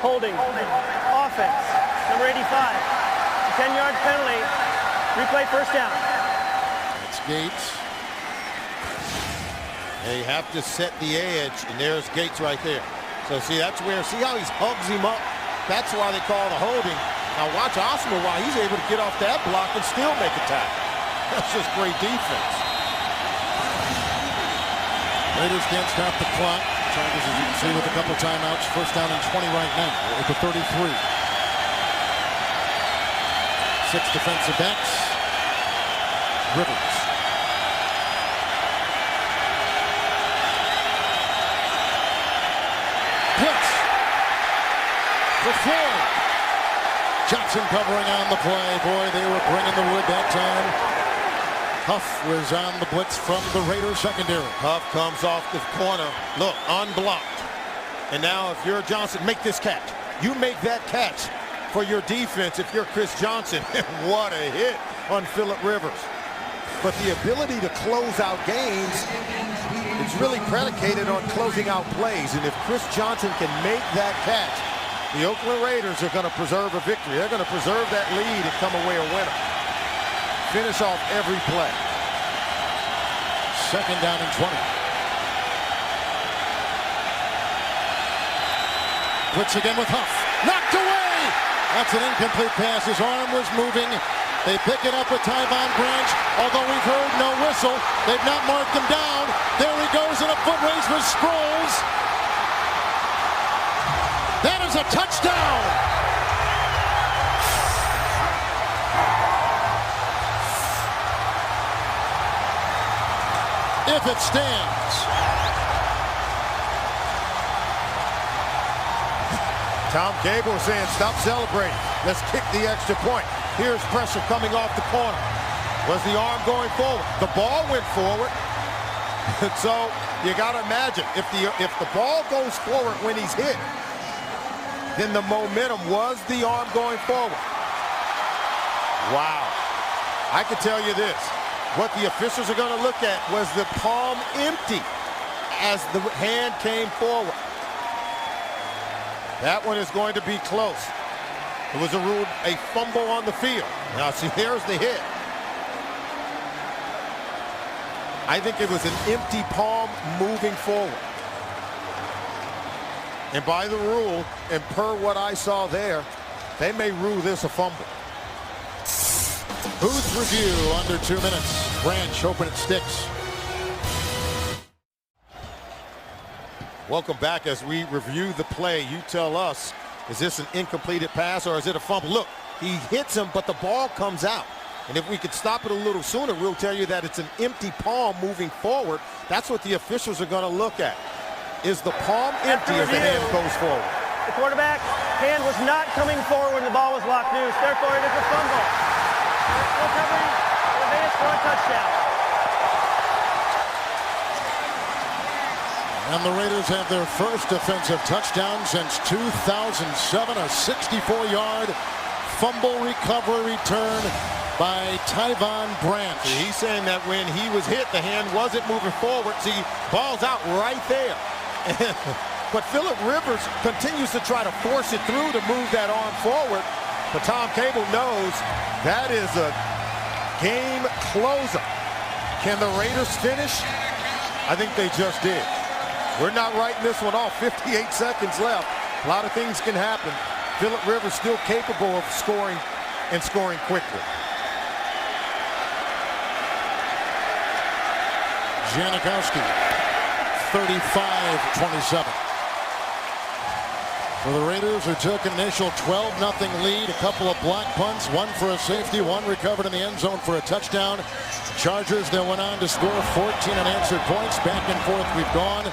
Holding. Offense. Number 85. 10-yard penalty. Replay first down. It's Gates. They have to set the edge, and there's Gates right there. So see, that's where, see how he hugs him up? That's why they call the holding. Now watch Asomugha while he's able to get off that block and still make a tackle. That's just great defense. Raiders can't stop the clock. Chargers, as you can see, with a couple timeouts. First down and 20 right now at the 33. 6 defensive backs. Rivers. Blitz. For Floyd. Johnson covering on the play. Boy, they were bringing the wood that time. Huff was on the blitz from the Raiders secondary. Huff comes off the corner. Look, unblocked. And now if you're Johnson, make this catch. You make that catch for your defense if you're Chris Johnson. What a hit on Phillip Rivers. But the ability to close out games is really predicated on closing out plays. And if Chris Johnson can make that catch, the Oakland Raiders are going to preserve a victory. They're going to preserve that lead and come away a winner. Finish off every play. Second down and 20. Blitz again with Huff. Knocked away! That's an incomplete pass. His arm was moving. They pick it up with Tyvon Branch. Although we've heard no whistle, they've not marked him down. There he goes in a foot race with Sproles. That is a touchdown! If it stands. Tom Cable saying, stop celebrating. Let's kick the extra point. Here's pressure coming off the corner. Was the arm going forward? The ball went forward. So you got to imagine, if the ball goes forward when he's hit, then the momentum was the arm going forward. Wow. I can tell you this. What the officials are going to look at was the palm empty as the hand came forward. That one is going to be close. It was ruled a fumble on the field. Now see, there's the hit. I think it was an empty palm moving forward. And by the rule, and per what I saw there, they may rule this a fumble. Booth review under 2 minutes. Branch hoping it sticks. Welcome back as we review the play. You tell us, is this an incompleted pass or is it a fumble? Look, he hits him, but the ball comes out. And if we could stop it a little sooner, we'll tell you that it's an empty palm moving forward. That's what the officials are going to look at. Is the palm empty as the hand goes forward? The quarterback's hand was not coming forward when the ball was locked loose. Therefore, it is a fumble. Recovery, advance for a touchdown. And the Raiders have their first defensive touchdown since 2007, a 64-yard fumble recovery return by Tyvon Branch. See, he's saying that when he was hit, the hand wasn't moving forward. See, ball's out right there. But Phillip Rivers continues to try to force it through to move that arm forward. But Tom Cable knows that is a game closer. Can the Raiders finish? I think they just did. We're not writing this one off. 58 seconds left. A lot of things can happen. Phillip Rivers still capable of scoring and scoring quickly. Janikowski. 35-27. For the Raiders, who took an initial 12-0 lead, a couple of block punts, one for a safety, one recovered in the end zone for a touchdown. Chargers then went on to score 14 unanswered points. Back and forth we've gone.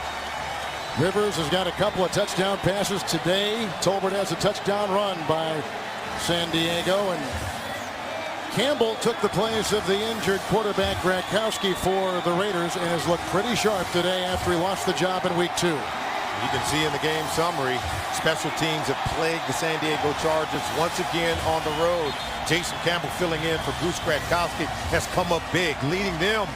Rivers has got a couple of touchdown passes today. Tolbert has a touchdown run by San Diego, and Campbell took the place of the injured quarterback Gronkowski for the Raiders and has looked pretty sharp today after he lost the job in week 2. You can see in the game summary, special teams have plagued the San Diego Chargers once again on the road. Jason Campbell filling in for Bruce Gronkowski has come up big, leading them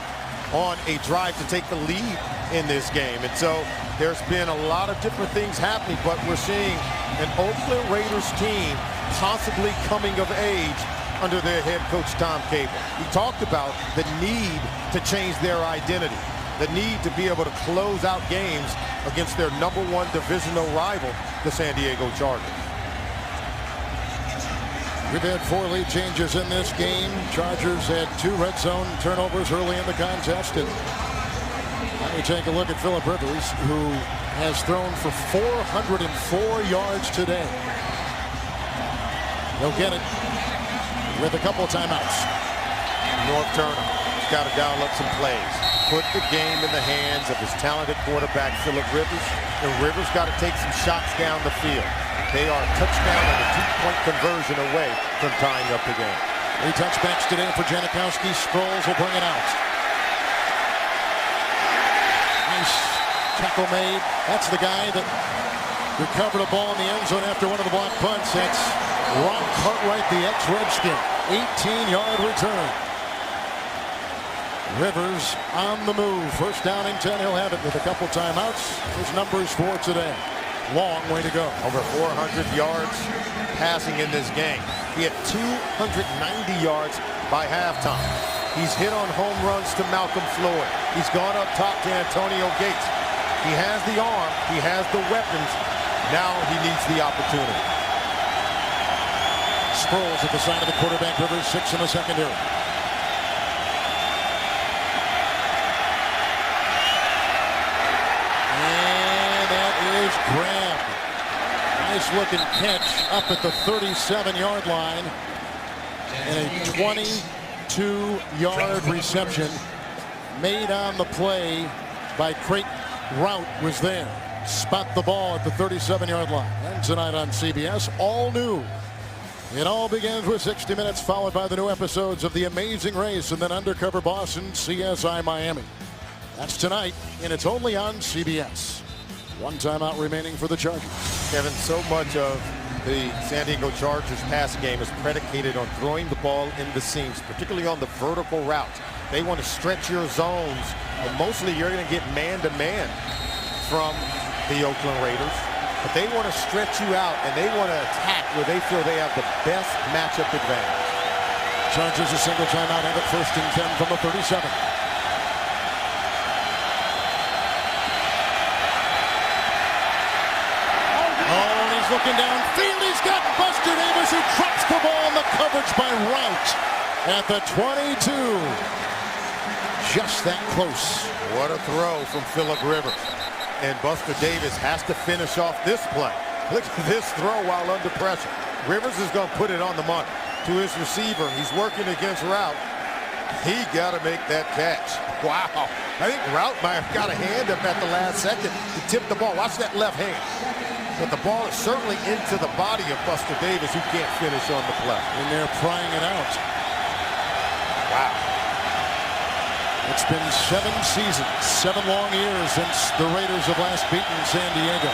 on a drive to take the lead in this game. And so there's been a lot of different things happening, but we're seeing an Oakland Raiders team possibly coming of age under their head coach Tom Cable. He talked about the need to change their identity, the need to be able to close out games against their #1 divisional rival, the San Diego Chargers. We've had 4 lead changes in this game. Chargers had 2 red zone turnovers early in the contest. And let me take a look at Philip Rivers, who has thrown for 404 yards today. He'll get it with a couple of timeouts. North Turner has got to dial up some plays. Put the game in the hands of his talented quarterback, Philip Rivers. And Rivers got to take some shots down the field. They are a touchdown and a 2-point conversion away from tying up the game. 3 touchbacks today for Janikowski. Sproles will bring it out. Nice tackle made. That's the guy that recovered a ball in the end zone after one of the block punts. That's Ron Cartwright, the ex-Redskin. 18-yard return. Rivers on the move. First down and 10. He'll have it with a couple timeouts. His numbers for today. Long way to go. Over 400 yards passing in this game. He had 290 yards by halftime. He's hit on home runs to Malcolm Floyd. He's gone up top to Antonio Gates. He has the arm. He has the weapons. Now he needs the opportunity. Sproles at the side of the quarterback. Rivers 6 in the secondary. Grabbed. Nice looking catch up at the 37-yard line. And a 22-yard reception made on the play by Creighton. Route was there. Spot the ball at the 37-yard line. And tonight on CBS, all new. It all begins with 60 Minutes, followed by the new episodes of The Amazing Race and then Undercover Boss and CSI Miami. That's tonight, and it's only on CBS. 1 timeout remaining for the Chargers. Kevin, so much of the San Diego Chargers pass game is predicated on throwing the ball in the seams, particularly on the vertical routes. They want to stretch your zones, and mostly you're going to get man-to-man from the Oakland Raiders. But they want to stretch you out, and they want to attack where they feel they have the best matchup advantage. Chargers a single timeout, have it 1st and 10 from the 37. Looking downfield, he's got Buster Davis, who drops the ball in the coverage by Rout at the 22. Just that close. What a throw from Philip Rivers. And Buster Davis has to finish off this play. Look at this throw while under pressure. Rivers is going to put it on the money to his receiver. He's working against Rout. He got to make that catch. Wow. I think Rout might have got a hand up at the last second to tip the ball. Watch that left hand. But the ball is certainly into the body of Buster Davis, who can't finish on the play. And they're prying it out. Wow. It's been 7 seasons, 7 long years since the Raiders have last beaten San Diego.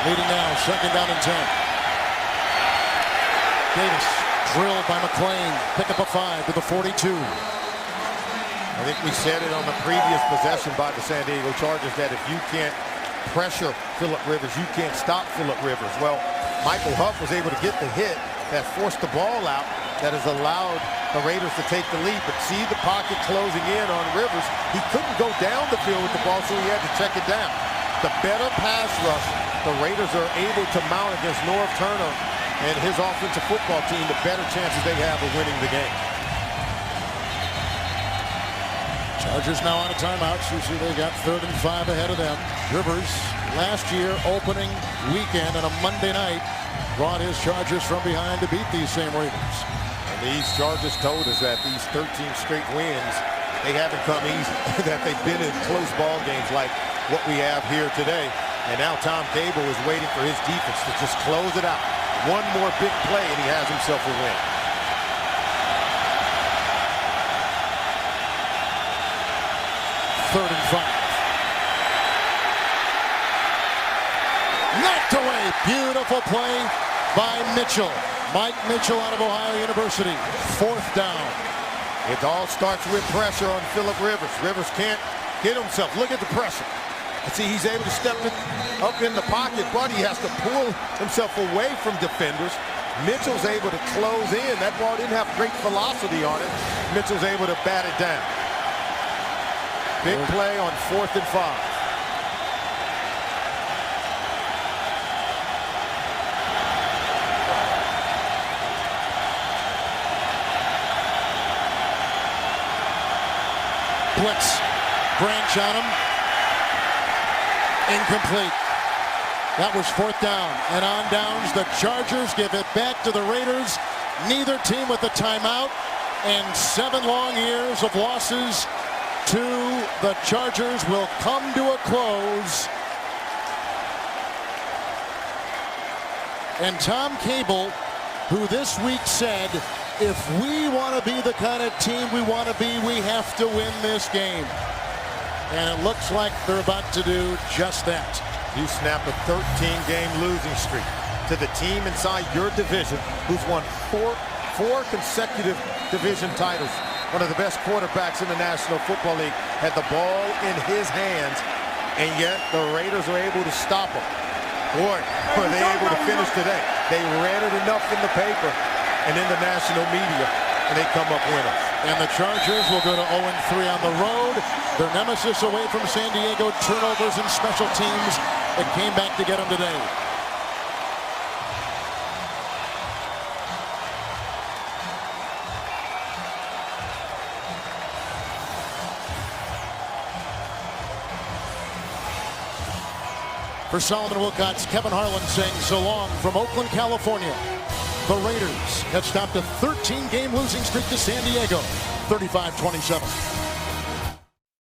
Leading now, 2nd down and 10. Davis drilled by McClain. Pick up a 5 to the 42. I think we said it on the previous possession by the San Diego Chargers that if you can't pressure Philip Rivers, you can't stop Philip Rivers. Well, Michael Huff was able to get the hit that forced the ball out that has allowed the Raiders to take the lead. But see the pocket closing in on Rivers. He couldn't go down the field with the ball, so he had to check it down. The better pass rush the Raiders are able to mount against North Turner and his offensive football team, the better chances they have of winning the game. Chargers now on a timeout. You see they got 3rd and 5 ahead of them. Rivers last year opening weekend on a Monday night brought his Chargers from behind to beat these same Raiders. And these Chargers told us that these 13 straight wins, they haven't come easy, that they've been in close ball games like what we have here today. And now Tom Cable is waiting for his defense to just close it out. One more big play and he has himself a win. Third and 5. Knocked away. Beautiful play by Mitchell. Mike Mitchell out of Ohio University. 4th down. It all starts with pressure on Phillip Rivers. Rivers can't hit himself. Look at the pressure. See, he's able to step up in the pocket, but he has to pull himself away from defenders. Mitchell's able to close in. That ball didn't have great velocity on it. Mitchell's able to bat it down. Big play on 4th and 5. Blitz. Branch on him. Incomplete. That was 4th down. And on downs, the Chargers give it back to the Raiders. Neither team with a timeout. And 7 long years of losses to the Chargers will come to a close. And Tom Cable, who this week said, if we want to be the kind of team we want to be, we have to win this game. And it looks like they're about to do just that. You snap a 13-game losing streak to the team inside your division who's won four consecutive division titles. One of the best quarterbacks in the National Football League had the ball in his hands, and yet the Raiders were able to stop him. Boy, were they able to finish today. They ran it enough in the paper and in the national media, and they come up winners. And the Chargers will go to 0-3 on the road. Their nemesis away from San Diego, turnovers and special teams. It came back to get them today. For Solomon Wilcott's Kevin Harlan saying so long from Oakland, California. The Raiders have stopped a 13-game losing streak to San Diego, 35-27.